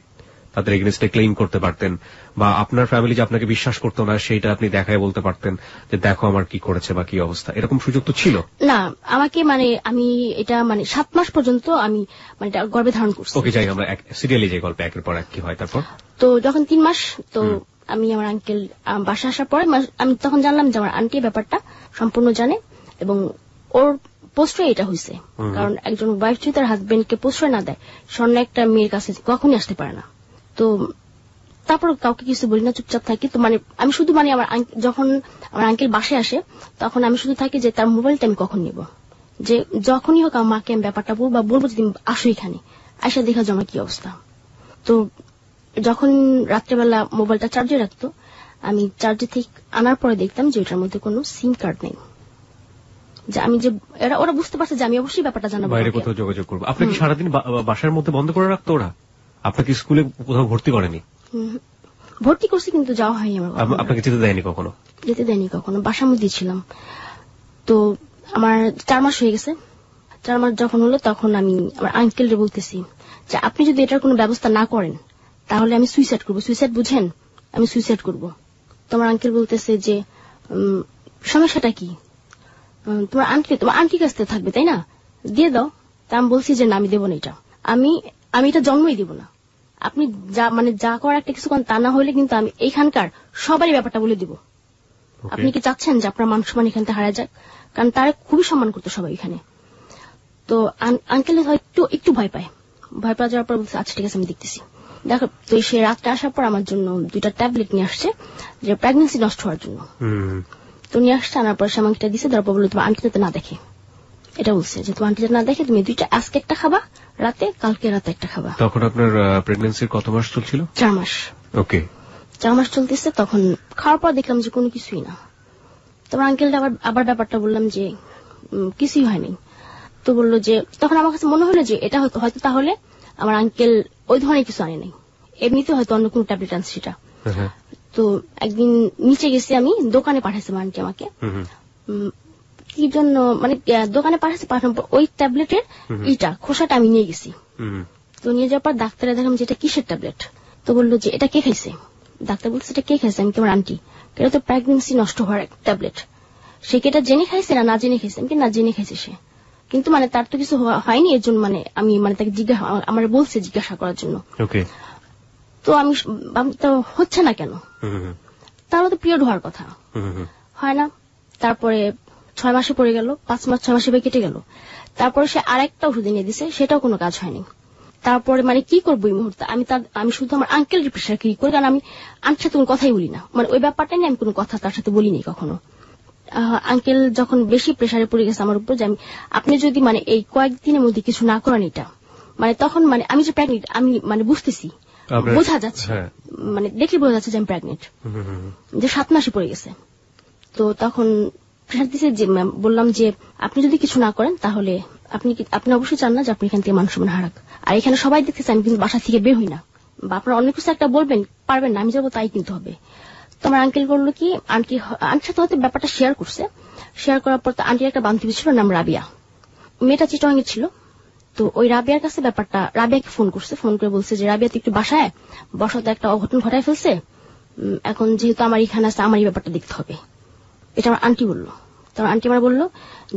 তাদের এগেইনস্টে ক্লেইম করতে পারতেন, বা আপনার ফ্যামিলি যে আপনাকে বিশ্বাস করতো না সেইটা আপনি দেখায় বলতে পারতেন যে দেখো আমার কি করেছে বা কি অবস্থা, এরকম সুযোগ তো ছিল না? আমাকে মানে আমি এটা মানে 7 মাস পর্যন্ত আমি মানে গর্ভে ধারণ করছি। ওকে, যাই আমরা সিরিয়ালি যে গল্প একের পর এক কি হয় তারপর। তো যখন 3 মাস, তো আমি আমার আঙ্কেল বাসা আসার পরে আমি তখন জানলাম যে আমার আন্টি ব্যাপারটা সম্পূর্ণ জানে, এবং ওর প্রশ্রয় এটা হয়েছে। কারণ একজন ওয়াইফ যদি তার হাজবেন্ডকে প্রশ্রয় না দেয়, স্বর্ণ একটা মেয়ের কাছে কখনই আসতে পারে না। তো তারপর কাউকে কিছু বলি না, চুপচাপ থাকি। তো মানে আমি শুধু মানে যখন আমার আঙ্কেল বাসায় আসে তখন আমি শুধু থাকি যে তার মোবাইলটা আমি কখন নিব, যে যখনই হোক আমার মাকে আমি ব্যাপারটা বলবো যে তুমি আসো এখানে, আইসা দেখা যে আমার কি অবস্থা। তো যখন রাত্রেবেলা মোবাইলটা চার্জে রাখতো, আমি চার্জে থেকে আনার পরে দেখতাম যে ওটার মধ্যে কোনো সিম কার্ড নেই। যে আমি যে ওরা বুঝতে পারছে যে আমি অবশ্যই ব্যাপারটা জানাবো, বাইরে কোথাও যোগাযোগ করবো। আপনাকে সারাদিন বাসার মধ্যে বন্ধ করে রাখতো ওরা? আপনাকে স্কুলে কোথাও ভর্তি করেনি? ভর্তি করছি কিন্তু যাওয়া হয়নি আমার। আপনাকে যেতে দেয়নি কখনো? যেতে দেয়নি কখনো, বাসার মধ্যেই ছিলাম। তো আমার 4 মাস হয়ে গেছে। 4 মাস যখন হলো তখন আমি আমার আঙ্কেলরে বলতেছি যে আপনি যদি এটার কোনো ব্যবস্থা না করেন তাহলে আমি সুইসাইড করবো। সুইসাইড বুঝেন? আমি সুইসাইড করবো। তোমার আঙ্কেল বলতেছে যে সমস্যাটা কি, তোমার আন্টির কাছ থেকে থাকবে তাই না, দিয়ে দাও। তা আমি বলছি যে না, আমি দেবো না, এটা আমি এটা জন্মই দেবো না। আপনি যা করার একটা কিছু তা না হলে কিন্তু আমি এইখানকার সবারই ব্যাপারটা বলে দিব। আপনি কি চাচ্ছেন যে আপনার মান সম্মান এখান থেকে হারা যাক? কারণ তারা খুবই সম্মান করতো সবাই এখানে। তো আঙ্কেল হয়তো একটু ভয় পায় যাওয়ার পর বলছে আচ্ছা ঠিক আছে আমি দেখতেছি। দেখো, তো সে রাত্রে আসার পর আমার জন্য 2টা ট্যাবলেট নিয়ে আসছে যে প্রেগন্যান্সি নষ্ট হওয়ার জন্য। তো নিয়ে আসছে, আনার পর সে আমাকে এটা দিচ্ছে। তারপর বললো তোমার আন্টি যাতে না দেখে, এটা বলছে যে তোমার আন্টি যাতে না দেখে তুমি 2টা আজকে একটা খাবা, রাতে, কালকে রাতে একটা খাবা। তখন আপনার প্রেগন্যান্সির কত মাস চলছিল? 4 মাস। ওকে, 4 মাস চলতেছে। তখন খাওয়ার পর দেখলাম যে কোনো কিছুই না। তোমার আঙ্কেলটা আবার ব্যাপারটা বললাম যে কিছুই হয়নি। তো বললো যে, তখন আমার কাছে মনে হলো যে এটা হয়তো তাহলে আমার আঙ্কেল ওই ধরনের কিছু আনে নাই, এমনিতে হয়তো অন্য কোনো ট্যাবলেট আনছে সেটা। তো একদিন নিচে গেছি আমি, দোকানে পাঠাইছে আন্টি আমাকে, কি জন্য মানে দোকানে পাঠানোর পর ওই ট্যাবলেটের খোসাটা আমি নিয়ে গেছি। তো নিয়ে যাওয়ার পর ডাক্তারে দেখলাম যে এটা কিসের ট্যাবলেট। তো বললো যে এটা কে খাইছে। ডাক্তার বলছে এটা কে খাইছে। আমি তোমার আন্টি, এটা তো প্রেগন্যান্সি নষ্ট হওয়ার ট্যাবলেট। সে কি এটা জেনে খাইছে না জেনে খাইছে? আমি না জেনে খাইছে সে, কিন্তু মানে তার তো কিছু হয়নি, এর জন্য মানে আমি মানে তাকে আমার বলছে জিজ্ঞাসা করার জন্য। তো আমি তো হচ্ছে না কেন, তাহলে তো পিরিয়ড হওয়ার কথা, হয় না। তারপরে 6 মাসে পড়ে গেল, 5 মাস 6 মাসে কেটে গেল। তারপরে সে আরেকটা ওষুধ এনে দিছে, সেটাও কোনো কাজ হয়নি। তারপরে মানে কি করবো এই মুহূর্তে, আমি শুধু আমার আঙ্কেল প্রেশার কি করি, কারণ আমি আন্টির সাথে কোনো কথাই বলি না, মানে ওই ব্যাপারটা নিয়ে আমি কোনো কথা তার সাথে বলিনি কখনো। আঙ্কেল যখন বেশি প্রেশারে পড়ে গেছে আমার উপর, যে আপনি যদি মানে এই কয়েকদিনের মধ্যে কিছু না করেন এটা, মানে তখন মানে আমি যে প্রেগনেন্ট আমি মানে বুঝতেছি, বোঝা যাচ্ছে, মানে দেখলে বোঝা যাচ্ছে যে আমি প্রেগনেন্ট, যে 7 মাসে পড়ে গেছে। তো তখন প্রেশার দিছে, যে বললাম যে আপনি যদি কিছু না করেন তাহলে আপনি অবশ্যই চান না যে আপনি এখান থেকে মান সম্মান হারাক, আর এখানে সবাই দেখতেছে আমি কিন্তু বাসা থেকে বের হই না, বা আপনারা অনেক কিছু একটা বলবেন পারবেন না, আমি যাবো তাই কিন্তু হবে। তো আমার আঙ্কেল বললো কি, আন্টির সাথে হয়তো ব্যাপারটা শেয়ার করছে। শেয়ার করার পর তো আন্টির একটা বান্ধবী ছিল, নাম রাবিয়া, মেয়েটা চিটং এর ছিল। তো ওই রাবিয়ার কাছে ব্যাপারটা, রাবিয়াকে ফোন করছে, ফোন করে বলছে যে রাবিয়া একটু বাসায় বসাতে একটা অঘটন ঘটায় ফেলছে, এখন যেহেতু আমার এখানে আছে আমার এই ব্যাপারটা দেখতে হবে। এটা আমার আন্টি বললো। তো আন্টি আমার বললো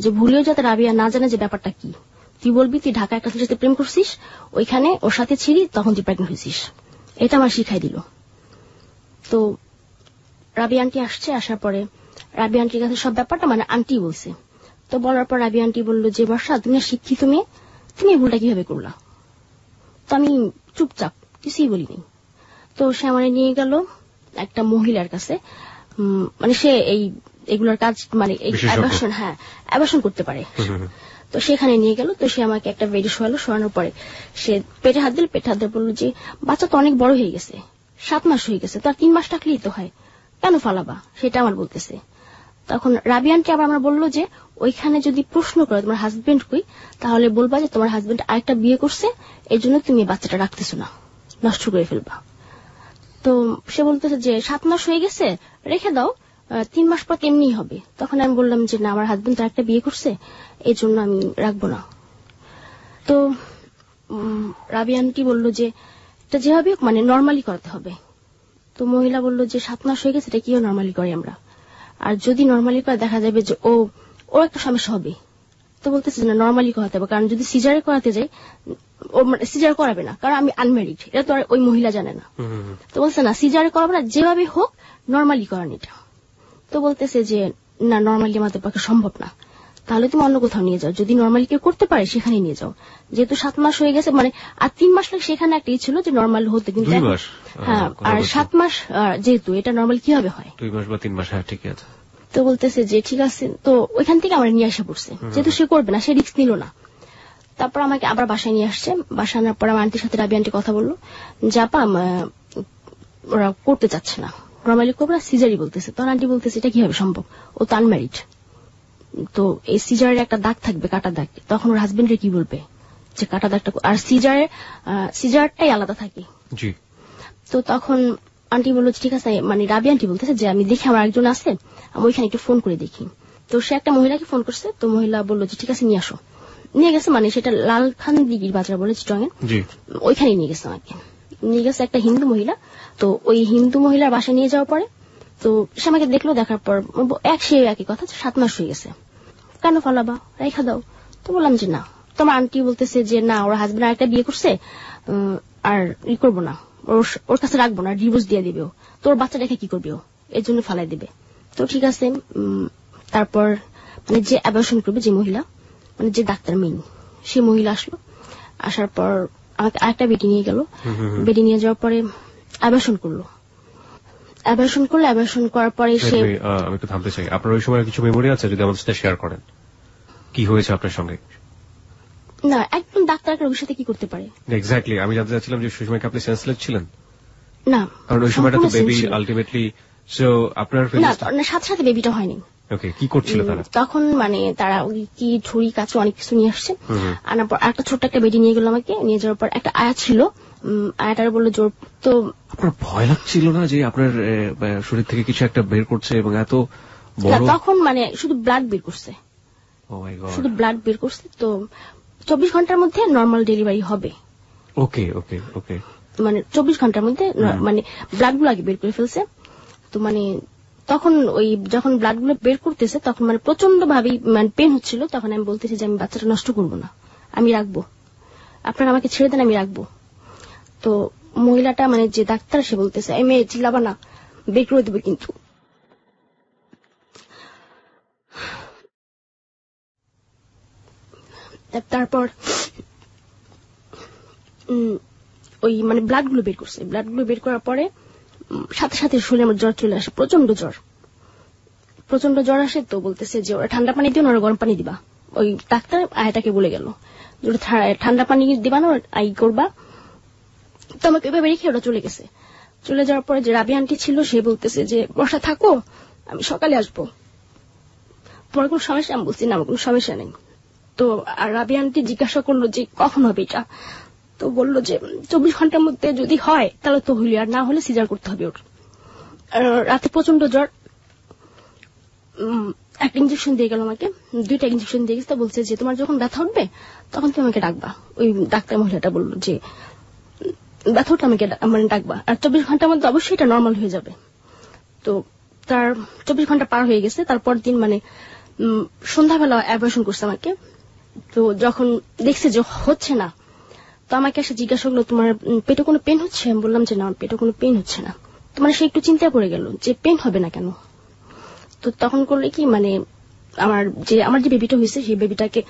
যে ভুলেও যাতে রাবিয়া না জানে যে ব্যাপারটা কি, তুই বলবি তুই ঢাকা একটা ছেলের সাথে প্রেম করছিস, ওইখানে ওর সাথে ছিলি, তখন তুই প্রেগনেন্ট হয়েছিস, এটা আমার শিখাই দিল। তো রাবি আন্টি আসছে, আসার পরে রাবি আন্টির কাছে সব ব্যাপারটা মানে আন্টি বলছে। তো বলার পর রাবি আন্টি বললো যে বর্ষা তুমি শিক্ষিত মেয়ে, তুমি এই ভুলটা কিভাবে করলা। তো আমি চুপচাপ কিছুই বলিনি। তো সে আমার নিয়ে গেল একটা মহিলার কাছে, মানে সে এগুলোর কাজ মানে অ্যাবর্শন করতে পারে। তো সেখানে নিয়ে গেল। তো সে আমাকে একটা বেডে শোয়ালো, শোয়ানোর পরে সে পেটে হাত দিল, পেটে হাত দিয়ে বললো যে বাচ্চা তো অনেক বড় হয়ে গেছে, 7 মাস হয়ে গেছে, তো আর 3 মাস থাকলেই তো হয়, কেন ফালাবা, সেটা আমার বলতেছে। তখন রাবি আন্টি আবার আমার বললো যে ওইখানে যদি প্রশ্ন করে তোমার হাজবেন্ড কই, তাহলে বলবা যে তোমার হাজবেন্ড আরেকটা বিয়ে করছে, এই জন্য তুমি বাচ্চাটা রাখতেছো না, নষ্ট করে ফেলবা। তো সে বলতেছে যে 7 মাস হয়ে গেছে, রেখে দাও, 3 মাস পর তেমনি হবে। তখন আমি বললাম যে না, আমার হাজবেন্ড তো একটা বিয়ে করছে, এই জন্য আমি রাখবো না। তো রাবি আন্টি বললো যে এটা যেভাবে মানে নর্মালি করতে হবে। তো মহিলা বললো যে 7 মাস হয়ে গেছে, এটা কিও নর্মালি করি আমরা, আর যদি নর্মালি করে দেখা যাবে যে ওর একটা সমস্যা হবে। তো বলতেছে না নর্মালি করাতে হবে, কারণ যদি সিজারে করাতে যাই ও মানে সিজার করাবে না, কারণ আমি আনম্যারিড, এটা তো আর ওই মহিলা জানে না। তো বলছে না সিজারে করাবে না, যেভাবে হোক নর্মালি করান এটা। তো বলতেছে যে না নর্মালি আমাদের পক্ষে সম্ভব না, তাহলে তুমি অন্য কোথাও নিয়ে যাও, যদি নর্মালি কেউ করতে পারে সেখানে নিয়ে যাও, যেহেতু 7 মাস হয়ে গেছে, মানে আর 3 মাস লাগে, সেখানে একটা ছিল যে নর্মাল হতে, কিন্তু হ্যাঁ, আর 7 মাস যেহেতু এটা নর্মাল কিভাবে হয়, 2 মাস বা 3 মাস। হ্যাঁ ঠিক আছে। তো বলতেছে যে ঠিক আছে। তো ওইখান থেকে আমার নিয়ে আসা পড়ছে, যেহেতু সে করবে না, সে রিস্ক নিল না। তারপর আমাকে আবার বাসায় নিয়ে আসছে। বাসায় আনার পর আমার আন্টির সাথে রাবি আন্টি কথা বললো যে আপা ওরা করতে চাচ্ছে না, নর্মালি করবে না, সিজারই বলতেছে। তখন আন্টি বলতেছে এটা কিভাবে সম্ভব, ও তো আনম্যারিড, তো এই সিজারের একটা দাগ থাকবে, কাটা দাগ, তখন ওর হাজবেন্ডের কি বলবে যে কাটা দাগটা, আর সিজারটাই আলাদা থাকে। তো তখন আন্টি বললো ঠিক আছে, মানে রাবি আন্টি বলতেছে যে আমি দেখি আমার একজন আছে, আমি ওইখানে একটু ফোন করে দেখি। তো সে একটা মহিলাকে ফোন করছে। তো মহিলা বললো যে ঠিক আছে নিয়ে আসো। নিয়ে গেছে, মানে সেটা লালখান দিঘির বাজার বলে চিটং এর, ওইখানে নিয়ে গেছে আমাকে। নিয়ে গেছে একটা হিন্দু মহিলা। তো ওই হিন্দু মহিলার বাসায় নিয়ে যাওয়ার পরে তো সে আমাকে দেখলো, দেখার পর একই কথা, 7 মাস হয়ে গেছে, কেন ফলাবা, রেখা দাও। তো বললাম যে না। তোমার আন্টি বলতেছে যে না, ওর হাজবেন্ড আরেকটা বিয়ে করছে, আর ই করবো না, ওর কাছে রাখবো না, ডিভোর্স দিয়ে দিবে, তোর বাচ্চা রেখে কি করবে, এর জন্য ফালাই দিবে। তো ঠিক আছে। তারপর মানে যে অ্যাবর্শন করবে, যে মহিলা মানে যে ডাক্তার মেইন, সে মহিলা আসলো। আসার পর আমাকে আরেকটা বেডি নিয়ে গেল। বেডি নিয়ে যাওয়ার পরে অ্যাবর্শন করলো। অ্যাবর্শন করার পরে সে, আমি একটু থামতে চাই, আপনার ওই সময় কিছু মেমোরি আছে যদি আমাদের সাথে শেয়ার করেন, কি হয়েছে আপনার সঙ্গে? না, একদম ডাক্তার একটা রোগীর সাথে কি করতে পারে? এক্স্যাক্টলি, আমি জানতে চাচ্ছিলাম যে সেই সময় কি আপনি সেন্সলেস ছিলেন? না, কারণ ওই সময়টা তো বেবি আলটিমেটলি, সো আপনার না, সাথে সাথে বেবিটা হয়নি। ওকে, কি করছিল তারা তখন? মানে তারা ওই কি ছুরি কাছে অনেক কিছু নিয়ে আসছে, আনার পর একটা ছোট্ট একটা বেডি নিয়ে গেল আমাকে। নিয়ে যাওয়ার পর একটা আয়া ছিল, আয়াটার বললো জোর। তো আপনার ভয় লাগছিল না যে আপনার শরীর থেকে কিছু একটা বের করছে এবং এত বড়? তখন মানে শুধু ব্লাড বের করছে, শুধু ব্লাড বের করছে। তো 24 ঘন্টার মধ্যে নর্মাল ডেলিভারি হবে। ওকে ওকে ওকে, মানে 24 ঘন্টার মধ্যে মানে ব্লাড গুলো আগে বের করে ফেলছে। তো মানে তখন ওই যখন ব্লাড গুলো বের করতেছে তখন মানে প্রচন্ড ভাবে মানে পেন হচ্ছিল। তখন আমি বলতেছি যে আমি বাচ্চাটা নষ্ট করবো না, আমি রাখবো, আপনারা আমাকে ছেড়ে দেন, আমি রাখবো। তো মহিলাটা মানে যে ডাক্তার সে বলতেছে এই মেয়ে চিল্লাবা না, বের করে দেবে কিন্তু। তারপর ওই মানে ব্লাড গুলো বের করছে। ব্লাড গুলো বের করার পরে সাথে সাথে শরীরে আমার জ্বর চলে আসে, প্রচন্ড জ্বর, প্রচন্ড জ্বর আসে। তো বলতেছে যে ওরা ঠান্ডা পানি দিও না, ওরা গরম পানি দিবা। ওই ডাক্তার আয়াটাকে বলে গেল যে ওরা ঠান্ডা পানি দিবা না, আই করবা। তো আমাকে এভাবে রেখে ওরা চলে গেছে। চলে যাওয়ার পরে যে রাবি আন্টি ছিল সে বলতেছে যে বর্ষা থাকো, আমি সকালে আসবো, তোমার কোন সমস্যা? আমি বলছি না, আমার কোন সমস্যা নেই। তো রাবি আন্টি জিজ্ঞাসা করলো যে কখন হবে এটা? তো বললো যে 24 ঘন্টার মধ্যে যদি হয় তাহলে তো হইলে, আর না হলে সিজার করতে হবে ওর। রাতে প্রচন্ড জ্বর, একটা ইঞ্জেকশন দিয়ে গেল আমাকে, 2টা ইঞ্জেকশন দিয়ে গেছে। বলছে যে তোমার যখন ব্যথা উঠবে তখন তুমি আমাকে ডাকবা। ওই ডাক্তার মহিলাটা বললো যে ব্যথা উঠলে আমাকে মানে ডাকবা, আর 24 ঘন্টার মধ্যে অবশ্যই এটা নর্মাল হয়ে যাবে। তো তার 24 ঘন্টা পার হয়ে গেছে। তারপর দিন মানে সন্ধ্যাবেলা অ্যাবর্শন করছে আমাকে। তো যখন দেখছে যে হচ্ছে না, তো আমাকে এসে জিজ্ঞাসা করলো তোমার পেটে কোনো পেন হচ্ছে? আমি বললাম যে না, পেটে কোনো পেন হচ্ছে না। তো মানে সে একটু চিন্তা করে গেল যে পেন হবে না কেন। তো তখন করলে কি মানে আমার যে বেবিটা হয়েছে সেই বেবিটাকে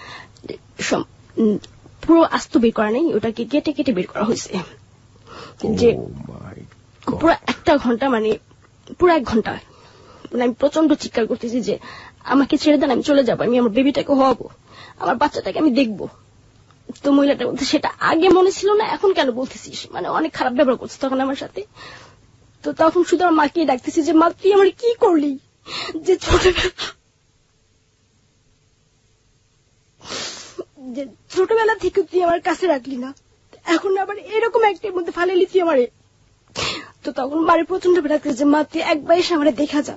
পুরো আস্ত বের করা নেই, ওটাকে কেটে কেটে বের করা হয়েছে। যে পুরো 1 ঘন্টা মানে পুরো 1 ঘন্টা মানে আমি প্রচন্ড চিৎকার করতেছি যে আমাকে ছেড়ে দেন, আমি চলে যাবো, আমি আমার বেবিটাকে হওয়াবো, আমার বাচ্চাটাকে আমি দেখবো। তো মহিলাটা বলতে সেটা আগে মনে ছিল না, এখন কেন বলতেছিস? মানে অনেক খারাপ ব্যবহার করছে তখন আমার সাথে। তো তখন শুধু আমার মাকে ডাকতেছি যে মা তুই আমার কি করলি, যে ছোটবেলা থেকে তুই আমার কাছে রাখলি না, এখন আবার এরকম একটার মধ্যে ফালাইলি তুই আমারে। তো তখন বাড়ি প্রচন্ড ডাকতেছে যে মা তুই একবার এসে আমার দেখা যা।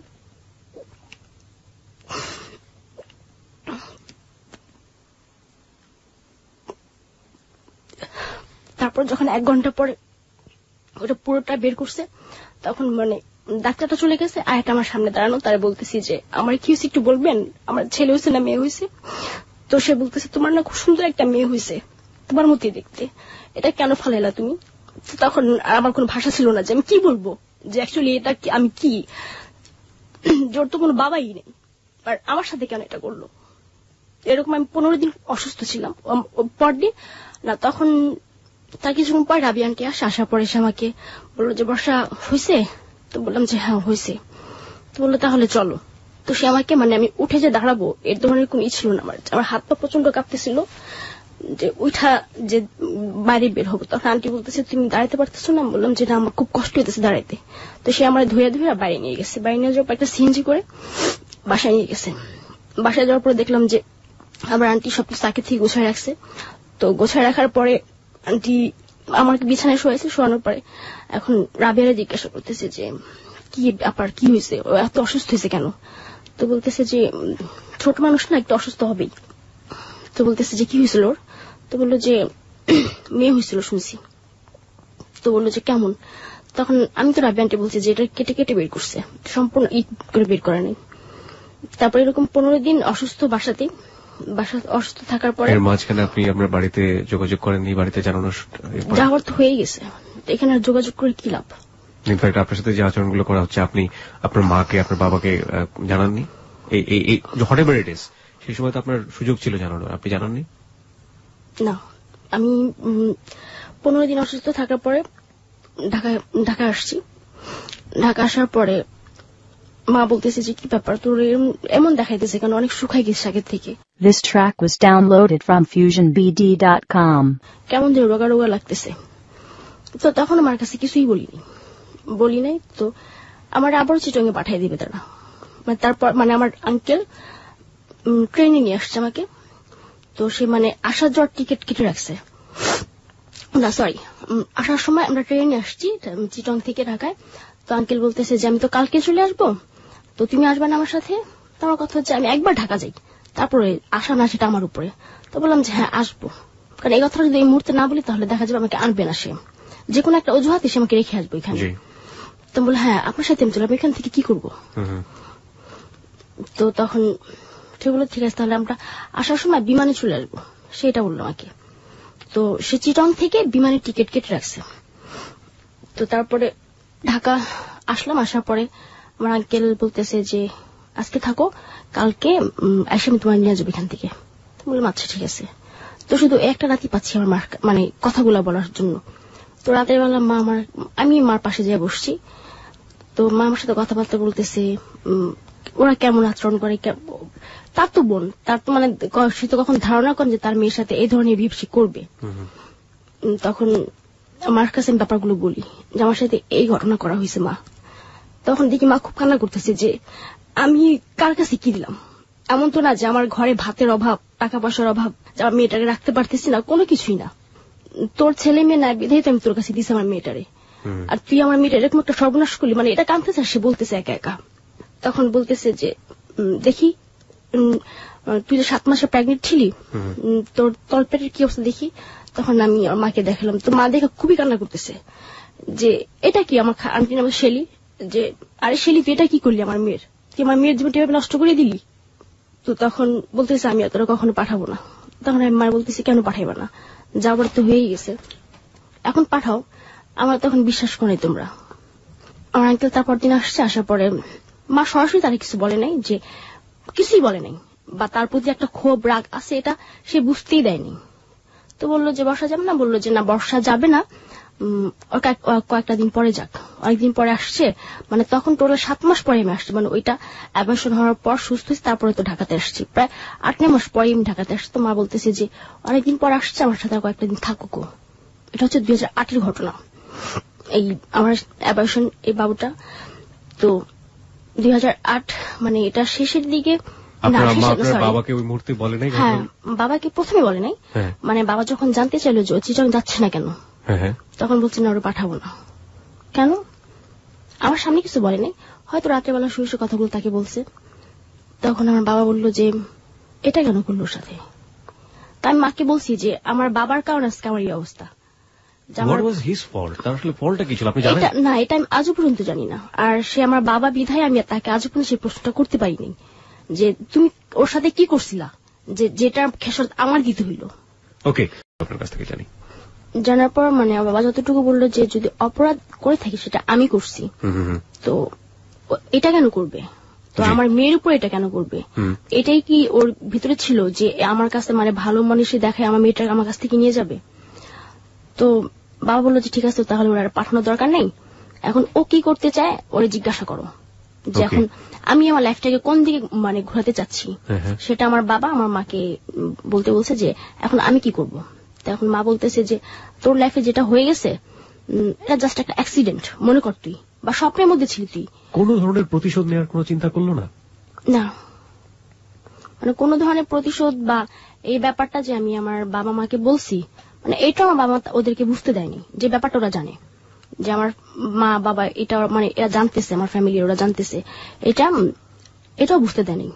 তারপর যখন 1 ঘন্টা পরে ওটা পুরোটা বের করছে তখন মানে ডাক্তারটা চলে গেছে, আয়াটা আমার সামনে দাঁড়ানো। তারা বলতেছি যে আমার কি হয়েছে একটু বলবেন, আমার ছেলে হয়েছে না মেয়ে হয়েছে? তো সে বলতেছে তোমার না খুব সুন্দর একটা মেয়ে হয়েছে, তোমার মতোই দেখতে, এটা কেন ফালাইলা তুমি? তখন আমার কোনো ভাষা ছিল না যে আমি কি বলবো, যে অ্যাকচুয়ালি এটা আমি কি, জোর তো কোনো বাবাই নেই, আর আমার সাথে কেন এটা করলো। এরকম আমি 15 দিন অসুস্থ ছিলাম। পরদিন না, তখন তার কিছুক্ষণ পর রাবি আন্টি আসার পরে এসে আমাকে বললো যে বর্ষা হয়েছে? তো বললাম যে হ্যাঁ হয়েছে। তো বললো তাহলে চলো। তো সে আমাকে মানে আমি উঠে যে দাঁড়াবো এর ধরনের কোন ছিল না, আমার হাত পা প্রচন্ড কাঁপতেছিল যে উঠা যে বাইরে বের হবো। তখন আন্টি বলতেছে তুমি দাঁড়াতে পারতেছো না? বললাম যে না, আমার খুব কষ্ট হইতেছে দাঁড়াইতে। তো সে আমার ধুয়ে ধুয়ে বাইরে নিয়ে গেছে। বাইরে নিয়ে যাওয়ার পর একটা সিএনজি করে বাসায় নিয়ে গেছে। বাসায় যাওয়ার পরে দেখলাম যে আবার আন্টি সবকিছু আগে থেকে গোছায় রাখছে। তো গোছায় রাখার পরে আন্টি আমাকে বিছানায় শোয়াইছে। শোয়ানোর পরে এখন রাবিয়ারে জিজ্ঞাসা করতেছে যে কি ব্যাপার, কি হয়েছে, ও এত অসুস্থ হয়েছে কেন? তো বলতেছে যে ছোট মানুষ না, একটু অসুস্থ হবেই। তো বলতেছে যে কি হয়েছিল ওর? তো বললো যে মেয়ে হয়েছিল শুনছি। তো বললো যে কেমন? তখন আমি তো রাবি আন্টি বলছি যে এটা কেটে কেটে বের করছে, সম্পূর্ণ ইট করে বের করা নেই। তারপরে এরকম 15 দিন অসুস্থ বাসাতেই, অসুস্থ থাকার পরে এর মাঝখানে আপনি আপনার বাড়িতে যোগাযোগ করেননি? বাড়িতে জানানো যাওয়ার তো হয়ে গেছে, এখানে আর যোগাযোগ করে কি লাভ? ইনফ্যাক্ট আপনার সাথে যে আচরণগুলো করা হচ্ছে, আপনি আপনার মাকে আপনার বাবাকে জানাননি? এই হোয়াটএভার ইট ইজ, সেই সময় তো আপনার সুযোগ ছিল জানানোর, আপনি জানাননি? না, আমি 15 দিন অসুস্থ থাকার পরে ঢাকা আসছি। ঢাকা আসার পরে মা বলতেছে যে কি ব্যাপার তোর এমন দেখাইতেছে কেন, অনেক শুকাই গেছে আগের থেকে। This track was downloaded from FusionBD.com. কেমন যেন রোগা রোগা লাগতেছে। তো তখন আমার কাছে কিছুই বলি নাই। তো আমার আবার চিটংয়ে পাঠিয়ে দিবে তারা। মানে তারপর মানে আমার আঙ্কেল ট্রেনে নিয়ে আসছে আমাকে। তো সে মানে আসার যাওয়ার টিকিট কেটে রাখছে। না সরি, আসার সময় আমরা ট্রেনে আসছি চিটং থেকে ঢাকায়। তো আঙ্কেল বলতেছে যে আমি তো কালকে চলে আসবো, তো তুমি আসবে না আমার সাথে? তো আমার কথা হচ্ছে আমি একবার ঢাকা যাই, তারপরে আসা না সেটা আমার উপরে। তো বললাম যে হ্যাঁ আসবো, কারণ এই কথাটা যদি এই মুহূর্তে না বলি তাহলে দেখা যাবে আমাকে আনবে না সে, যে কোনো একটা অজুহাতে সে আমাকে রেখে আসবো এখানে। তো বলে হ্যাঁ আপনার সাথে আমি চলে, এখান থেকে কি করবো? তো তখন ঠিক বলে ঠিক আছে তাহলে আমরা আসার সময় বিমানে চলে আসবো, সেটা বললো আমাকে। তো সে চিটং থেকে বিমানের টিকিট কেটে রাখছে। তো তারপরে ঢাকা আসলাম। আসার পরে আমার আঙ্কেল বলতেছে যে আজকে থাকো, কালকে এসে আমি তোমার নিয়ে যাবো এখান থেকে। বললাম আচ্ছা ঠিক আছে। তো শুধু একটা রাতই পাচ্ছি আমার মার মানে কথাগুলো বলার জন্য। তো রাতের বেলা আমি মার পাশে যেয়ে বসছি। তো মা আমার সাথে কথাবার্তা বলতেছে, ওরা কেমন আচরণ করে। তার তো বোন, তার তো মানে সে তো কখন ধারণা করেন যে তার মেয়ের সাথে এই ধরনের বিপসি করবে। তখন আমার কাছে আমি ব্যাপারগুলো বলি যে আমার সাথে এই ঘটনা করা হয়েছে মা। তখন দেখি মা খুব কান্না করতেছে যে আমি কার কাছে কি দিলাম। এমন তো না যে আমার ঘরে ভাতের অভাব, টাকা পয়সার অভাব, যে আমার মেয়েটাকে রাখতে পারতেছি না, কোনো কিছুই না। তোর ছেলে মেয়ে না বিধাই তো আমি তোর কাছে দিছি আমার মেয়েটারে, আর তুই আমার মেয়েটা এরকম একটা সর্বনাশ করলি, মানে এটা কাঁদতেছে। সে বলতেছে একা একা। তখন বলতেছে যে দেখি তুই যে 7 মাসে প্রেগনেন্ট ছিলি, তোর তলপেটের কি অবস্থা দেখি। তখন আমি আমার মাকে দেখালাম। তো মা দেখে খুবই কান্না করতেছে যে এটা কি। আমার আন্টি নাম শেলি, যে আরে শেলি তুই এটা কি করলি আমার মেয়ের, তুই আমার মেয়ের জীবনটা এভাবে নষ্ট করে দিলি। তো তখন বলতেছে আমি তোরা কখনো পাঠাবো না। তখন আমি মা বলতেছি কেন পাঠাইবা না, যাবার তো হয়েই গেছে, এখন পাঠাও। আমার তখন বিশ্বাস করে তোমরা। আমার আঙ্কেল তারপর দিন আসছে। আসার পরে মা সরাসরি তারা কিছু বলে নাই, যে কিছুই বলে নাই, বা তার প্রতি একটা ক্ষোভ রাগ আছে এটা সে বুঝতেই দেয়নি। তো বললো যে বর্ষা যাবে না, বললো যে না বর্ষা যাবে না, কয়েকটা দিন পরে যাক। অনেকদিন পরে আসছে, মানে তখন টোটাল 7 মাস পরে আমি আসছি, মানে ওইটা অ্যাবর্শন হওয়ার পর সুস্থ হয়েছে, তারপরে তো ঢাকাতে আসছি। প্রায় 8-9 মাস পরে আমি ঢাকাতে আসছি। তো মা বলতেছে যে অনেকদিন পর আসছে, আমার সাথে কয়েকটা দিন থাকুক। এটা হচ্ছে 2008-এর ঘটনা, এই আমার অ্যাবর্শন এই বাবুটা। তো 2008 মানে এটা শেষের দিকে। বাবাকে ওই মুহূর্তে বলে নাই? হ্যাঁ, বাবাকে প্রথমে বলে নাই। মানে বাবা যখন জানতে চাইলো যে চিটং যাচ্ছে না কেন, তখন বলছে না ওরা পাঠাবো না। কেন? আমার সামনে কিছু বলে নাই, হয়তো রাত্রেবেলা শুয়ে কথাগুলো তাকে বলছে। তখন আমার বাবা বললো যে এটা কেন করলো ওর সাথে। তা আমি মাকে বলছি যে আমার বাবার কারণে আজকে আমার এই অবস্থা। না, এটা আমি আজও পর্যন্ত জানি না। আর সে আমার বাবা বিধায় আমি তাকে আজও পর্যন্ত সেই প্রশ্নটা করতে পারিনি যে তুমি ওর সাথে কি করছিলা, যে যেটা খেসারত আমার দিতে হইল। ওকে, আপনার কাছ থেকে জানি। জানার পর মানে আমার বাবা যতটুকু বললো যে যদি অপরাধ করে থাকি সেটা আমি করছি, তো এটা কেন করবে, তো আমার মেয়ের উপর এটা কেন করবে। এটাই কি ওর ভিতরে ছিল যে আমার কাছে মানে ভালো মানুষই দেখায় আমার মেয়েটা আমার কাছ থেকে নিয়ে যাবে। তো বাবা বললো যে ঠিক আছে তাহলে ওরা পাঠানোর দরকার নেই, এখন ও কি করতে চায় ওরে জিজ্ঞাসা করো, যে এখন আমি আমার লাইফটাকে কোন দিকে মানে ঘোরাতে চাচ্ছি সেটা আমার বাবা আমার মাকে বলতে বলছে যে এখন আমি কি করব। তো এখন মা বলতেছে যে তোর লাইফে যেটা হয়ে গেছে এটা জাস্ট একটা অ্যাক্সিডেন্ট মনে কর, তুই বা স্বপ্নের মধ্যে ছিলি, তুই কোন ধরনের প্রতিশোধ নেওয়ার কোনো চিন্তা করলো না? না, মানে কোন ধরনের প্রতিশোধ বা এই ব্যাপারটা যে আমি আমার বাবা মাকে বলছি, মানে এটা আমার বাবা ওদেরকে বুঝতে দেয়নি। যে ব্যাপারটা ওরা জানে যে আমার মা বাবা এটা মানে এরা জানতেছে, আমার ফ্যামিলি ওরা জানতেছে, এটাও বুঝতে দেয়নি।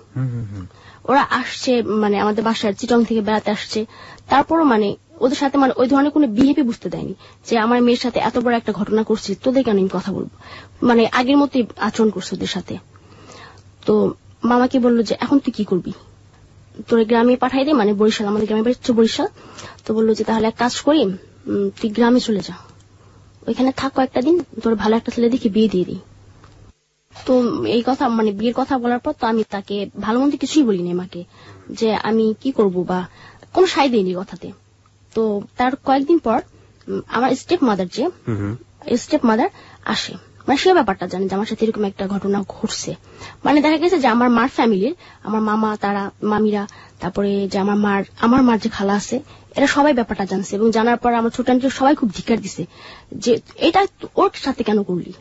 ওরা আসছে মানে আমাদের বাসায় চিটং থেকে বেড়াতে আসছে, তারপরও মানে ওদের সাথে মানে ওই ধরনের কোনো বিহেভিয়ার বুঝতে দেয়নি যে আমার মেয়ের সাথে এত বড় একটা ঘটনা করছি, তোদের কেন আমি কথা বলবো, মানে আগের মতোই আচরণ করছে ওদের সাথে। তো মামাকে বললো যে এখন তুই কি করবি, তোর গ্রামে পাঠাই দে, মানে বরিশাল, আমাদের গ্রামে বাড়ি হচ্ছে বরিশাল। তো বললো যে তাহলে এক কাজ করি, তুই গ্রামে চলে যা, ওইখানে থাক কয়েকটা দিন, তোর ভালো একটা ছেলে দেখে বিয়ে দিয়ে দিই। তো এই কথা মানে বিয়ের কথা বলার পর তো আমি তাকে ভালো মন্দ কিছুই বলিনি মাকে, যে আমি কি করব বা কোনো সাই দিইনি কথাতে। তো তার কয়েকদিন পর আমার স্টেপ মাদার আসে, মানে সে ব্যাপারটা জানে যে আমার সাথে এরকম একটা ঘটনা ঘটছে। মানে দেখা গেছে যে আমার মার ফ্যামিলির, আমার মামা, তারা মামিরা, তারপরে যে আমার মার যে খালা আছে, এরা সবাই ব্যাপারটা জানছে, এবং জানার পর আমার ছোট আন্টি সবাই খুব ধিক্কার দিছে যে এটা ওর সাথে কেন করলি,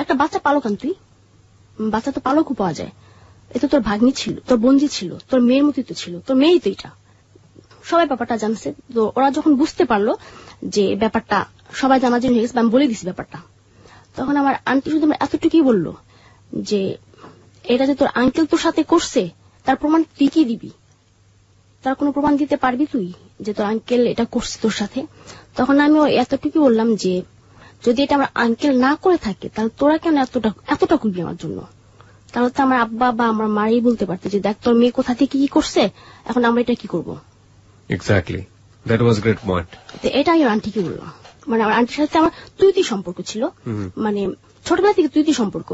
একটা বাচ্চা পালকান তুই, বাচ্চা তো পালকও পাওয়া যায়, এটা তোর ভাগ্নি ছিল, তোর বন্ধু ছিল, তোর মেয়ের মতোই তো ছিল, তোর মেয়েই তো এটা। সবাই ব্যাপারটা জানছে। তো ওরা যখন বুঝতে পারলো যে ব্যাপারটা সবাই জানাজানি হয়ে গেছে, আমি বলে দিছি ব্যাপারটা, তখন আমার আন্টি শুধু এতটুকুই বললো যে এটা যে তোর আঙ্কেল তোর সাথে করছে তার প্রমাণ তুই কি দিবি, তার কোনো প্রমাণ দিতে পারবি তুই যে তোর আঙ্কেল এটা করছে তোর সাথে? তখন আমি এতটুকু বললাম যে যদি এটা আমার আঙ্কেল না করে থাকে তাহলে তোরা কেন এতটা করবি আমার জন্য? তাহলে তো আমার আব্বা বা আমার মাই বলতে পারতো যে দেখ তোর মেয়ে কোথা থেকে কি করছে, এখন আমরা এটা কি করবো। Exactly, that was great point. এটা আমি আন্টিকে বললাম, মানে আমার আন্টির সাথে আমার তুই সম্পর্ক ছিল, মানে ছোটবেলা থেকে তুই সম্পর্ক।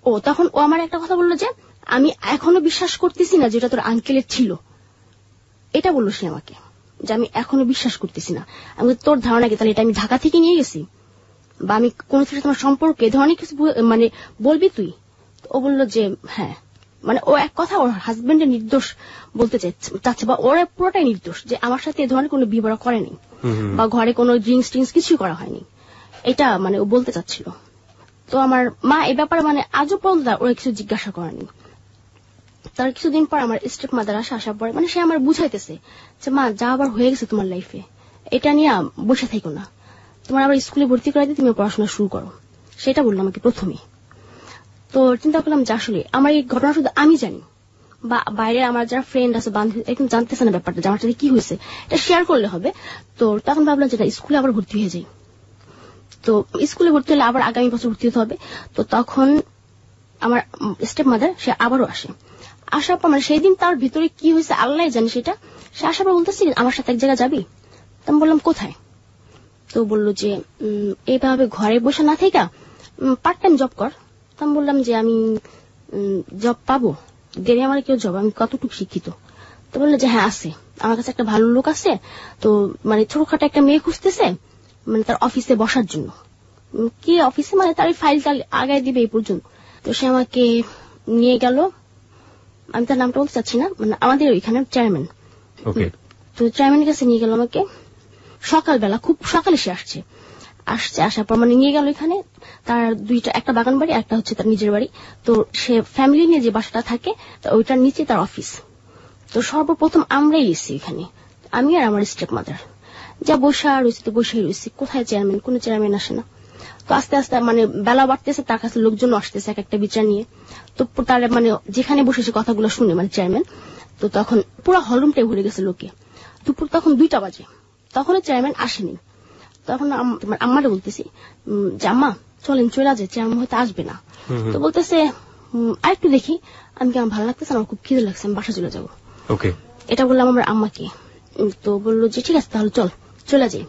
ও তখন ও আমার একটা কথা বললো যে আমি এখনো বিশ্বাস করতেছি না যেটা তোর আঙ্কেলের ছিল, এটা বললো সে আমাকে, যে আমি এখনো বিশ্বাস করতেছি না। আমি তোর ধারণা কি তাহলে এটা আমি ঢাকা থেকে নিয়ে গেছি, বা আমি কোন সাথে তোমার সম্পর্ক এ ধরনের কিছু মানে বলবি তুই? ও বললো যে হ্যাঁ, মানে ও এক কথা ওর হাজবেন্ডের নির্দোষ বলতে চাচ্ছে, বা ওরা পুরোটাই নির্দোষ যে আমার সাথে এ ধরনের কোনো বিবরণ করেনি, বা ঘরে কোনো ড্রিঙ্কস কিছুই করা হয়নি, এটা মানে ও বলতে চাচ্ছিল। তো আমার মা এ ব্যাপারে মানে আজও পর্যন্ত ওরা কিছু জিজ্ঞাসা করেনি। তার কিছুদিন পর আমার স্টেপ মাদার আসার পরে মানে সে আমার বুঝাইতেছে যে মা যা আবার হয়ে গেছে তোমার লাইফে, এটা নিয়ে বসে থাকো না, তোমার আবার স্কুলে ভর্তি করে দিয়ে তুমি পড়াশোনা শুরু করো, সেটা বললো আমাকে প্রথমে। তো চিন্তা করলাম যে আসলে আমার এই ঘটনা শুধু আমি জানি, বা বাইরে আমার যারা ফ্রেন্ড আছে বান্ধবী একদম জানতেছে না ব্যাপারটা যে আমার সাথে কি হয়েছে, এটা শেয়ার করলে হবে। তো তখন ভাবলাম যে স্কুলে আবার ভর্তি হয়ে যাই, তো স্কুলে ভর্তি হলে আবার আগামী বছর ভর্তি হতে হবে। তো তখন আমার স্টেপ মাদার সে আবারও আসার পর মানে সেই দিন তার ভিতরে কি হয়েছে আল্লাহ জানে সেটা, সে আসার পর বলতেছি আমার সাথে এক জায়গায় যাবি? তো আমি বললাম কোথায়? তো বললো যে এইভাবে ঘরে বসে না থেকে পার্ট টাইম জব কর। তো আমি বললাম যে আমি জব পাবো, দেরি আমার কেউ জব, আমি কতটুকু শিক্ষিত? তো বললো যে হ্যাঁ আছে, আমার কাছে একটা ভালো লোক আছে, তো মানে ছোটখাটো একটা মেয়ে খুঁজতেছে মানে তার অফিসে বসার জন্য। কি অফিসে? মানে তার ফাইল আগায় দিবে এই পর্যন্ত। তো সে আমাকে নিয়ে গেল, আমি তার নামটা বলতে চাচ্ছি না, মানে আমাদের ওইখানে চেয়ারম্যান। তো চেয়ারম্যানের কাছে নিয়ে গেল আমাকে সকালবেলা, খুব সকালে সে আসার পর মানে নিয়ে গেল এখানে তার একটা বাগান বাড়ি, একটা হচ্ছে তার নিজের বাড়ি। তো সে ফ্যামিলি নিয়ে যে বাসাটা থাকে ওইটার নিচে তার অফিস। তো সর্বপ্রথম আমরাই এসেছি এখানে, আমি আর আমার স্টেপ মাদার, যা বসা রয়েছে তো বসেই রয়েছি, কোথায় চেয়ারম্যান? কোনো চেয়ারম্যান আসে না। তো আস্তে আস্তে মানে বেলা বাড়তেছে, তার কাছে লোকজন আসতেছে এক একটা বিচার নিয়ে। তো তার মানে যেখানে বসেছে কথাগুলো শুনে মানে চেয়ারম্যান, তো তখন পুরো হলরুমটাই ভরে গেছে লোকে। দুপুর তখন 2টা বাজে, তখনও চেয়ারম্যান আসেনি। তখন আম্মারে বলতেছি যে আম্মা চলেন চলে যায়, চেয়ারম্যান হয়তো আসবে না। তো বলতেছে আরেকটু দেখি, আমি কি আমার ভালো লাগতেছে, আমার খুব খিদে লাগছে, আমি বাসা চলে যাবো। এটা বললাম আমার আম্মাকে। তো বললো যে ঠিক আছে তাহলে চলে যাই।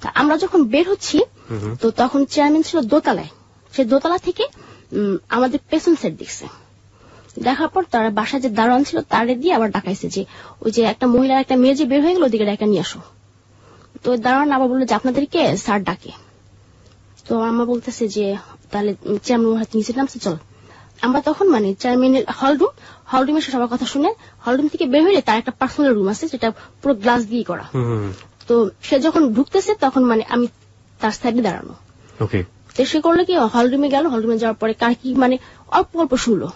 তা আমরা যখন বের হচ্ছি তো তখন চেয়ারম্যান ছিল দোতলায়, সে দোতলা থেকে আমাদের পেছন সাইড দেখছে। দেখার পর তারা বাসায় যে দারোয়ান ছিল তারে দিয়ে আবার ডাকাইছে যে ওই যে একটা মহিলার একটা মেয়ে যে বের হয়ে গেল ওদিকে ডাকা নিয়ে আসো। তো দারোয়ান আবার বললো যে আপনাদেরকে স্যার ডাকে। তো আমরা বলতেছে যে তাহলে চেয়ারম্যান হাতে নিচে নামছে, চল। আমরা তখন মানে চেয়ারম্যানের হলরুমে সে সবার কথা শুনে হলরুম থেকে বের হয়ে তার একটা পার্সোনাল রুম আছে, যেটা পুরো গ্লাস দিয়ে করা। তো সে যখন ঢুকতেছে তখন মানে আমি তার সাইডে দাঁড়ানো। তো সে করলো কি হলরুমে গেল, হলরুমে যাওয়ার পরে কার কি মানে অল্প অল্প শুনলো,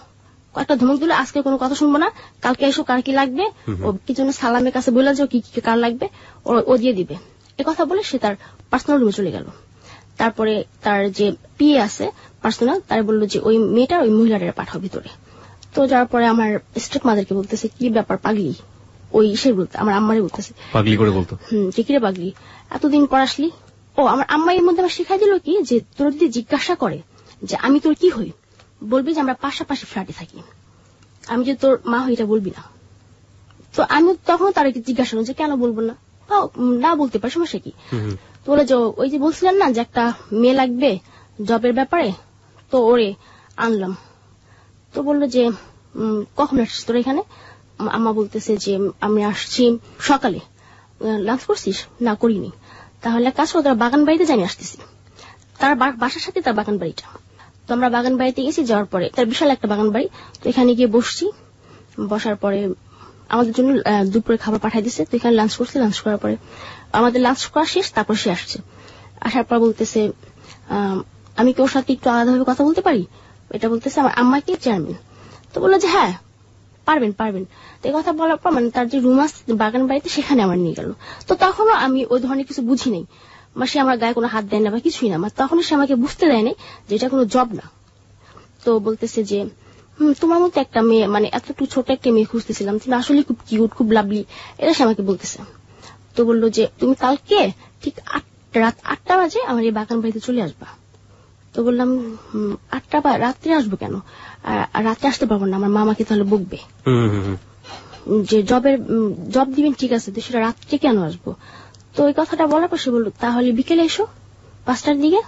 কয়েকটা ধমক দিল, আজকে কোনো কথা শুনবো না, কালকে এসো, কার কি লাগবে, ও কি জন্য সালামের কাছে বললো যে কি কি কার লাগবে ও দিয়ে দিবে, এ কথা বলে সে তার পার্সোনাল রুমে চলে গেল। তারপরে তার যে পিএ আছে পার্সোনাল, তার বললো যে ওই মেয়েটার ওই মহিলাটার পাঠাও ভিতরে। তো যাওয়ার পরে আমার স্টেপ মাদারকে বলতেছে কি ব্যাপার পাগলি, ওই সে বলতে আমার আম্মারে বলতেছে পাগলি করে বলতো, কি রে পাগলি এতদিন পর আসলি। ও আমার আম্মা এর মধ্যে আমার শিখাই দিল কি যে তোর যদি জিজ্ঞাসা করে যে আমি তোর কি হই, বলবি যে আমরা পাশাপাশি ফ্ল্যাটে থাকি, আমি যে তোর মা হই এটা বলবি না। তো আমি তখন তার জিজ্ঞাসা করলাম যে কেন বলবো না, না বলতে পারি, সমস্যা কি? তো বলে যে ওই যে বলছিলেন না যে একটা মেয়ে লাগবে জবের ব্যাপারে, তো ওরে আনলাম। তো বললো যে কখন আসছিস তোর এখানে? আম্মা বলতেছে যে আমি আসছি সকালে। লাঞ্চ করছিস? না করিনি। তাহলে কাজ করে তোরা বাগান বাড়িতে জানি আসতেছি। তার বাসার সাথে তার বাগান বাড়িটা। তো আমরা বাগান বাড়িতে গেছি, যাওয়ার পরে তার বিশাল একটা বাগান বাড়ি। তো এখানে গিয়ে বসছি, বসার পরে আমাদের জন্য দুপুরে খাবার পাঠিয়ে দিচ্ছে। তো এখানে লাঞ্চ করছি, লাঞ্চ করার পরে আমাদের লাঞ্চ করা শেষ, তারপর সে আসছে। আসার পর বলতেছে আমি কি ওর সাথে একটু আলাদাভাবে কথা বলতে পারি, এটা বলতেছে আমার আম্মাকে চেয়ারম্যান। তো বললো যে হ্যাঁ পারবেন পারবেন। তো এই কথা বলার পর মানে তার যে রুম আছে বাগান বাড়িতে, সেখানে আমার নিয়ে গেল। তো তখনও আমি ওই ধরনের কিছু বুঝি নাই, বা সে আমার গায়ে কোনো হাত দেয় না বা কিছুই না, তখনও সে আমাকে বুঝতে দেয় নাই যে এটা কোনো জব না। তো বলতেছে যে তোমার মতো একটা মেয়ে, মানে এতটুকু ছোট একটা মেয়ে খুঁজতেছিলাম, তুমি আসলে খুব কিউট, খুব লাভলি, এটা সে আমাকে বলতেছে। তো বললো যে তুমি কালকে ঠিক রাত 8টা বাজে আমার এই বাগান বাড়িতে চলে আসবা। তো বললাম 8টা বা রাত্রে আসবো কেন, রাত্রে আসতে পারবো না, আমার মামাকে তাহলে বকবে যে জব দিবেন, ঠিক আছে, তো সেটা রাত্রে কেন আসবো। তো ওই কথাটা বলার পর সে বললো তাহলে বিকেলে এসো 5টার দিকে।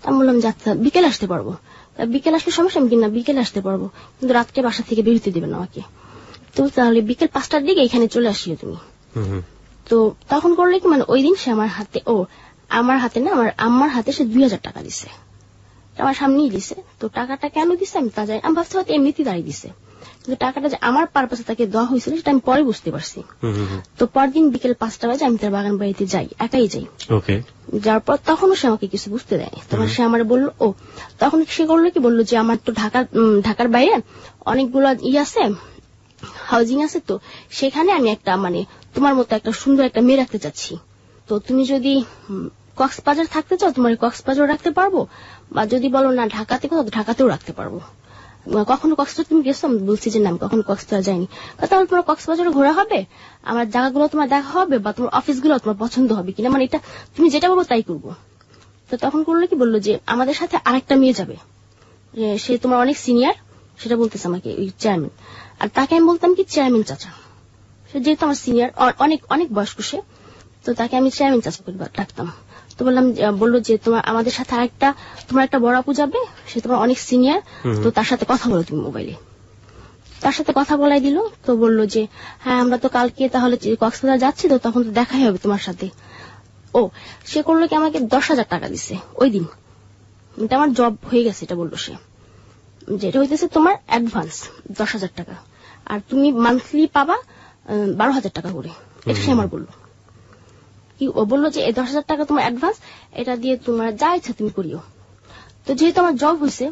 আমি বললাম যাত্রা বিকেলে আসতে পারবো, বিকেল আসলে সমস্যা আমি কিনা বিকেলে আসতে পারবো, কিন্তু রাত্রে বাসা থেকে বেরোতে দেবেন আমাকে। তো তাহলে বিকেল 5টার দিকে এখানে চলে আসিও তুমি। তো তখন করলে কি, মানে ওই দিন সে আমার হাতে না, আমার আম্মার হাতে সে 2000 টাকা দিছে, আমার সামনেই দিছে। তো টাকাটা কেন দিছে আমি তা জানি, আমি ভাবছি হয়তো এমনিতেই দাঁড়িয়ে দিছে, কিন্তু টাকাটা যে আমার পারপাসে তাকে দেওয়া হয়েছিল সেটা আমি পরে বুঝতে পারছি। তো পরদিন বিকেল 5টা বাজে আমি তার বাগান বাড়িতে যাই, একাই যাই। যার পর তখনও সে আমাকে কিছু বুঝতে দেয়নি। তখন সে আমার বললো তখন সে করলো কি, বললো যে আমার তো ঢাকার বাইরে অনেকগুলো আছে, হাউজিং আছে, তো সেখানে আমি একটা মানে তোমার মতো একটা সুন্দর একটা মেয়ে রাখতে চাচ্ছি। তো তুমি যদি কক্সবাজার থাকতে চাও, তোমার কক্সবাজার রাখতে পারবো, বা যদি বলো না ঢাকাতে কোথাও, ঢাকাতেও রাখতে পারবো। কখনো কক্সবাজার তুমি গেছো? আমি বলছি যে না, আমি কখনো কক্সবাজার যাইনি। তাহলে তোমার কক্সবাজারে ঘোরা হবে, আমার জায়গাগুলো তোমার দেখা হবে, বা তোমার অফিসগুলো তোমার পছন্দ হবে কিনা, মানে এটা তুমি যেটা বলবো তাই করবো। তো তখন করলো কি, বললো যে আমাদের সাথে আরেকটা মেয়ে যাবে, সে তোমার অনেক সিনিয়র, সেটা বলতেছে আমাকে ওই চেয়ারম্যান। আর তাকে আমি বলতাম কি চেয়ারম্যান চাচা, সে যেহেতু আমার সিনিয়র, অনেক অনেক বয়স্ক সে, তো তাকে আমি চেয়ারম্যান চাচা করে ডাকতাম। তো বললো যে তোমার আমাদের সাথে তোমার একটা বড় আপু যাবে, সে তোমার অনেক সিনিয়র, তো তার সাথে কথা বলো তুমি মোবাইলে। তার সাথে কথা বলাই দিল। তো বললো যে হ্যাঁ আমরা তো কালকে তাহলে কক্সবাজার যাচ্ছি, তো তখন তো দেখাই হবে তোমার সাথে। সে করলো কি, আমাকে 10,000 টাকা দিছে ওই দিন, এটা আমার জব হয়ে গেছে, এটা বললো সে, যেটা হইতেছে তোমার অ্যাডভান্স 10,000 টাকা, আর তুমি মান্থলি পাবা 12,000 টাকা করে, এটা সে আমার বললো। কি ও বললো যে এই 10,000 টাকা তোমার অ্যাডভান্স, এটা দিয়ে তোমার যা ইচ্ছা তুমি করিও। তো যেহেতু আমার জব হয়েছে,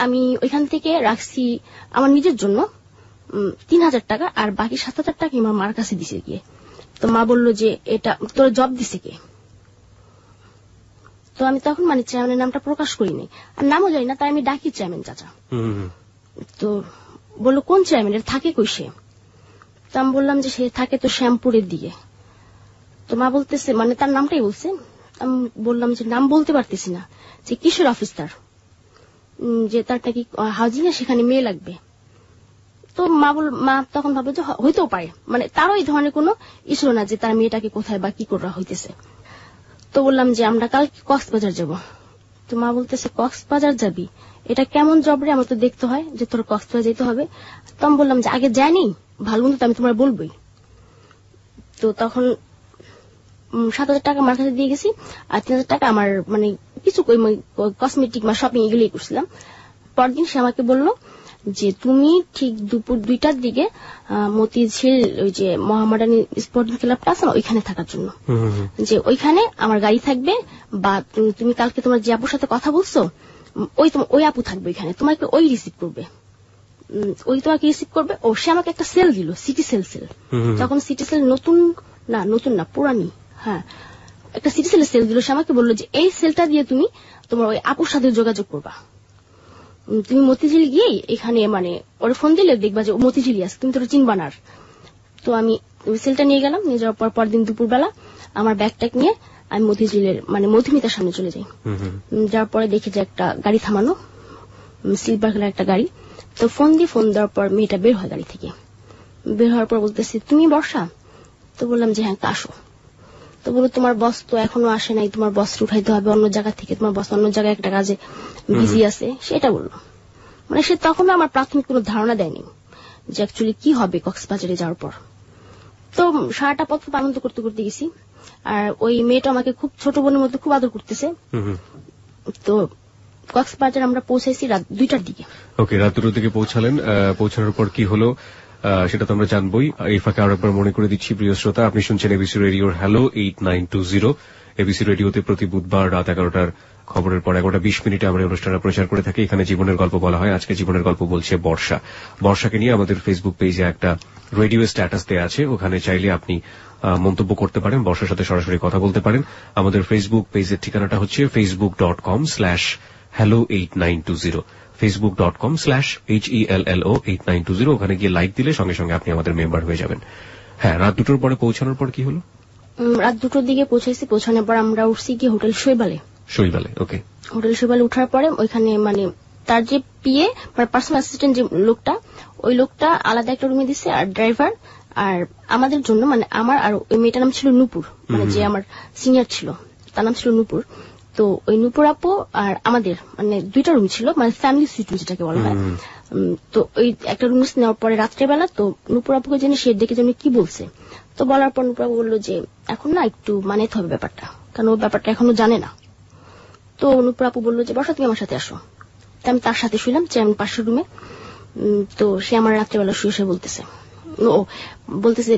আমি ওইখান থেকে রাখছি আমার নিজের জন্য 3,000 টাকা, আর বাকি 7,000 টাকা আমার মার কাছে দিছে গিয়ে। তো মা বললো যে এটা তোর জব দিছে কে। তো আমি তখন মানে চেয়ারম্যানের নামটা প্রকাশ করিনি, আর নামও জানি না, তাই আমি ডাকি চেয়ারম্যান চাচা। তো বললো কোন চেয়ারম্যান, এর থাকে কই সে। তো আমি বললাম যে সে থাকে তো শ্যামপুরের দিকে। তো মা বলতেছে, মানে তার নামটাই বলছে। আমি বললাম যে নাম বলতে পারতেছি না, যে কিসের অফিস তার, যে তার নাকি হাউজিং এ সেখানে মেয়ে লাগবে। তো মা তখন ভাবলো যে হইতেও পারে, মানে তারও এই ধরনের কোনো ইস্যু না যে তার মেয়েটাকে কোথায় বা কি করা হইতেছে। তো বললাম যে আমরা কাল কক্সবাজার যাব। তো মা বলতেছে কক্সবাজার যাবি, এটা কেমন জব রে, আমার তো দেখতে হয় যে তোর কক্সবাজার যেতে হবে। তো আমি বললাম যে আগে জানি, ভালো মন্দ তো আমি তোমার বলবোই। তো তখন 7,000 টাকা আমার কাছে দিয়ে গেছি, আর 3,000 টাকা আমার মানে কিছু কসমেটিক বা শপিং এগুলোই করছিলাম। পরদিন সে আমাকে বললো যে তুমি ঠিক দুপুর 2টার দিকে মতিঝিল ওই যে মোহামেডান স্পোর্টিং ক্লাবটা আছে না, ওইখানে থাকার জন্য, যে ওইখানে আমার গাড়ি থাকবে, বা তুমি কালকে তোমার যে আপুর সাথে কথা বলছো ওই আপু থাকবে ওইখানে, তোমাকে ওই রিসিভ করবে, তোমাকে রিসিভ করবে। সে আমাকে একটা সেল দিল, সিটি সেল। তখন সিটি সেল নতুন না পুরানি, হ্যাঁ একটা সিটি সেল দিল। সে আমাকে বললো যে এই সেলটা দিয়ে তুমি তোমার ওই আপুর সাথে যোগাযোগ করবা, তুমি মতিঝিল গিয়ে এখানে মানে ওর ফোন দিলে দেখবা যে মতিঝিলি আছে, তুমি তো চিনবা না। তো আমি সেলটা নিয়ে গেলাম, নিয়ে যাওয়ার পর পরদিন দুপুরবেলা আমার ব্যাগট্যাগ নিয়ে আমি মতিঝিলের মানে মধুমিতার সামনে চলে যাই। যাওয়ার পরে দেখি যে একটা গাড়ি থামানো, সিলভার কালার একটা গাড়ি। তো ফোন দেওয়ার পর মেয়েটা বের হয় গাড়ি থেকে। বের হওয়ার পর বলতেছি তুমি বর্ষা? তো বললাম যে হ্যাঁ আসো। তো বলো তোমার বস তো এখনো আসে নাই, তোমার বস উঠাইতে হবে অন্য জায়গা থেকে, তোমার বস অন্য জায়গায় একটা কাজে বিজি আছে, সেটা বললো। মানে সে তখনও আমার প্রাথমিক কোনো ধারণা দেয়নি যে অ্যাকচুয়ালি কি হবে কক্সবাজারে যাওয়ার পর। তো সারাটা পথ খুব আনন্দ করতে করতে গেছি, আর ওই মেয়েটা আমাকে খুব ছোট বোনের মধ্যে খুব আদর করতেছে। তো কক্সবাজার আমরা পৌঁছাইছি রাত 2টার দিকে। ওকে, রাত 2টার দিকে পৌঁছালেন। পৌঁছানোর পর কি হলো সেটা তো আমরা জানবই। এই ফাঁকে আরো একবার মনে করে দিচ্ছি প্রিয় শ্রোতা, আপনি শুনছেন এবিসি রেডিওর হ্যালো 8920। এবিসি রেডিওতে প্রতি বুধবার রাত 11টার খবরের পর 11:20 আমরা অনুষ্ঠানটা প্রচার করে থাকি। এখানে জীবনের গল্প বলা হয়। আজকে জীবনের গল্প বলছে বর্ষা। বর্ষাকে নিয়ে আমাদের ফেসবুক পেজে একটা রেডিও স্ট্যাটাস দেয়া আছে, ওখানে চাইলে আপনি মন্তব্য করতে পারেন, বর্ষার সাথে সরাসরি কথা বলতে পারেন। আমাদের ফেসবুক পেজের ঠিকানাটা হচ্ছে facebook.com/hello8920, facebook.com/HELLO8920। ওখানে গিয়ে লাইক দিলে সঙ্গে সঙ্গে আপনি আমাদের মেম্বার হয়ে যাবেন। হ্যাঁ, রাত 2টোর পরে পৌঁছানোর পর কি হলো? রাত 2টোর দিকে পৌঁছেছি। পৌঁছানোর পর আমরা উঠছি গিয়ে হোটেল শৈবালে। ওকে। হোটেল শৈবালে উঠার পরে ওইখানে মানে তার যে পিএ মানে পার্সোনাল অ্যাসিস্ট্যান্ট যে লোকটা, ওই লোকটা আলাদা একটা রুমে দিচ্ছে, আর ড্রাইভার আর আমাদের জন্য মানে আমার আর ওই মেয়েটার নাম ছিল নূপুর, মানে যে আমার সিনিয়র ছিল তার নাম ছিল নূপুর। তো ওই নূপুর আপু আর আমাদের মানে 2টা রুম ছিল, মানে ফ্যামিলি সুইট যেটাকে বলা হয়। তো ওই একটা রুম নেওয়ার পরে রাত্রেবেলা তো নূপুর আপুকে জেনে সে দেখে জন্য কি বলছে, তো বলার পর নূপুর আপু বললো যে এখন না একটু মানাতে হবে ব্যাপারটা, কারণ ও ব্যাপারটা এখনো জানে না। তো নূপুর আপু বললো যে বর্ষা তুমি আমার সাথে আসো। তো আমি তার সাথে শুইলাম চেয়ারম্যান পাশের রুমে। তো সে আমার রাত্রেবেলা শুয়ে বলতেছে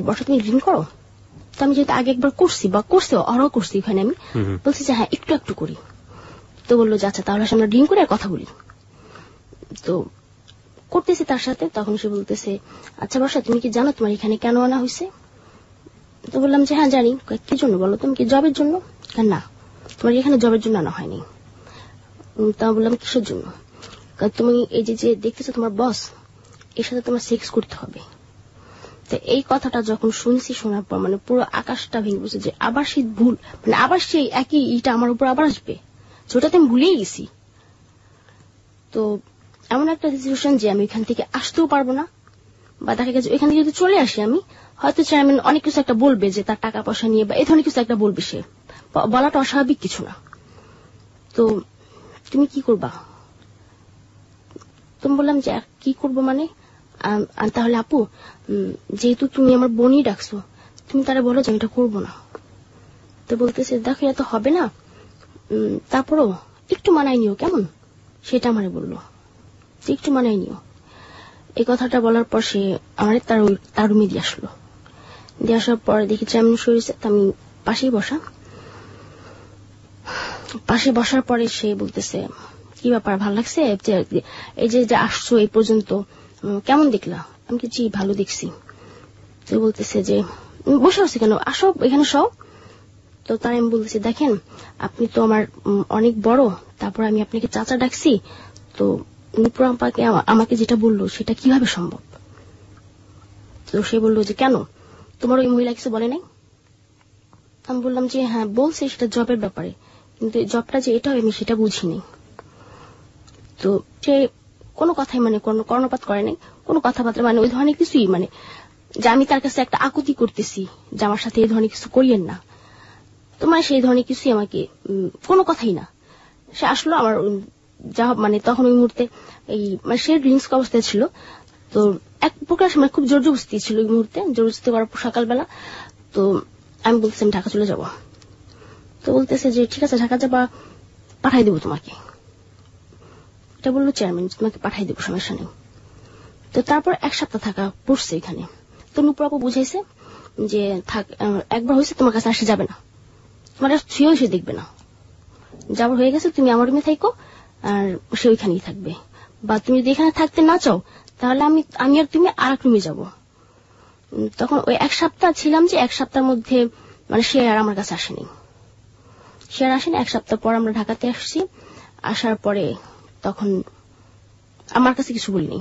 বর্ষা তুমি ড্রিঙ্ক করো? তো আমি যেহেতু আগে একবার করছি বা আরও করছি ওখানে, আমি বলছি যে হ্যাঁ একটু একটু করি। তো বললো যে আচ্ছা তাহলে আমরা ড্রিঙ্ক করে আর কথা বলি। তো করতেছি তার সাথে, তখন সে বলতেছে আচ্ছা বর্ষা তুমি কি জানো তোমার এখানে কেন আনা হয়েছে? তো বললাম যে হ্যাঁ জানি। কি জন্য বলো? তুমি কি জবের জন্য? না, তোমার এখানে জবের জন্য আনা হয়নি। তা বললাম কিসের জন্য? তুমি এই যে দেখতেছো তোমার বস, এর সাথে তোমার সেক্স করতে হবে। তো এই কথাটা যখন শুনছি, শোনার পর মানে পুরো আকাশটা ভেঙে পড়ছে যে আবার সেই ভুল, মানে আবার সেই একই ইটা আমার উপর আবার আসবে, যেটাতে আমি ভুলেই গেছি। তো এমন একটা সিচুয়েশন যে আমি এখান থেকে আসতেও পারবো না, বা দেখা গেছে এখান থেকে যদি চলে আসি আমি, হয়তো চেয়ারম্যান অনেক কিছু একটা বলবে যে তার টাকা পয়সা নিয়ে বা এই ধরনের কিছু একটা বলবে, সে বলাটা অস্বাভাবিক কিছু না। তো তুমি কি করবা? তুমি বললাম যে কি করবো মানে, তাহলে আপু যেহেতু তুমি আমার বোনই ডাকছো, তুমি তারা বলো যে আমি এটা করবো না। তো বলতেছে দেখো এটা তো হবে না, তারপরও একটু মানাই নিও কেমন, সেটা আমারে বললো যে একটু মানাই নিও। এই কথাটা বলার পর সে আমার তার রুমে দিয়ে আসলো। দিয়ে আসার পর দেখি চেয়ারম্যান শুয়েছে, আমি পাশেই বসার পরে সে বলতেছে কি ব্যাপার, ভালো লাগছে এই যে আসছো এই পর্যন্ত, কেমন দেখলা? আমি কি জি ভালো দেখছি। তো বলতেছে যে বসে আছে কেন, আসো এখানে সব। তো তাই আমি বলতেছি দেখেন আপনি তো আমার অনেক বড়, তারপর আমি আপনাকে চাচা ডাকছি, তো নূপুর আপাকে আমাকে যেটা বললো সেটা কিভাবে সম্ভব? তো সে বললো যে কেন, তোমার ওই মহিলা কিছু বলে নাই? আমি বললাম যে হ্যাঁ বলছে, সেটা জবের ব্যাপারে, কিন্তু জবটা যে এটা আমি সেটা বুঝিনি। তো সে কোনো কথাই মানে কোনো কর্ণপাত করে নাই, কোনো কথাবার্তা মানে ওই ধরনের কিছুই, মানে যে আমি তার কাছে একটা আকুতি করতেছি যে আমার সাথে এই ধরনের কিছু করিয়েন না, তোমার সেই ধরনের কিছুই আমাকে কোনো কথাই না। সে আসলো আমার যা মানে তখন ওই মুহূর্তে এই মানে সে ড্রিঙ্কস অবস্থায় ছিল, তো এক প্রকার মানে খুব জোর জবস্তি ছিল ওই মুহূর্তে, জোরজস্তি করার পর সকালবেলা। তো আমি বলতেছি আমি ঢাকা চলে যাব। তো বলতেছে যে ঠিক আছে ঢাকা যাবা, পাঠাই দেবো তোমাকে। এটা বললো চেয়ারম্যান, তোমাকে পাঠাই দেবো, সমস্যা নেই। তো তারপর 1 সপ্তাহ থাকা পড়ছে এখানে। তো নূপুর আপু বুঝাইছে যে থাক, একবার হয়েছে তোমার কাছে আসে যাবে না, তোমার ছুঁয়েও সে দেখবে না, যাবার হয়ে গেছে তুমি আমার রুমে থাকো আর সে ওইখানেই থাকবে, বা তুমি যদি এখানে থাকতে না চাও তাহলে আমি আর তুমি আর এক রুমে যাবো। তখন ওই 1 সপ্তাহ ছিলাম, যে 1 সপ্তাহের মধ্যে মানে সে আর আমার কাছে আসেনি। 1 সপ্তাহ পর আমরা ঢাকাতে আসছি। আসার পরে তখন আমার কাছে কিছু বলিনি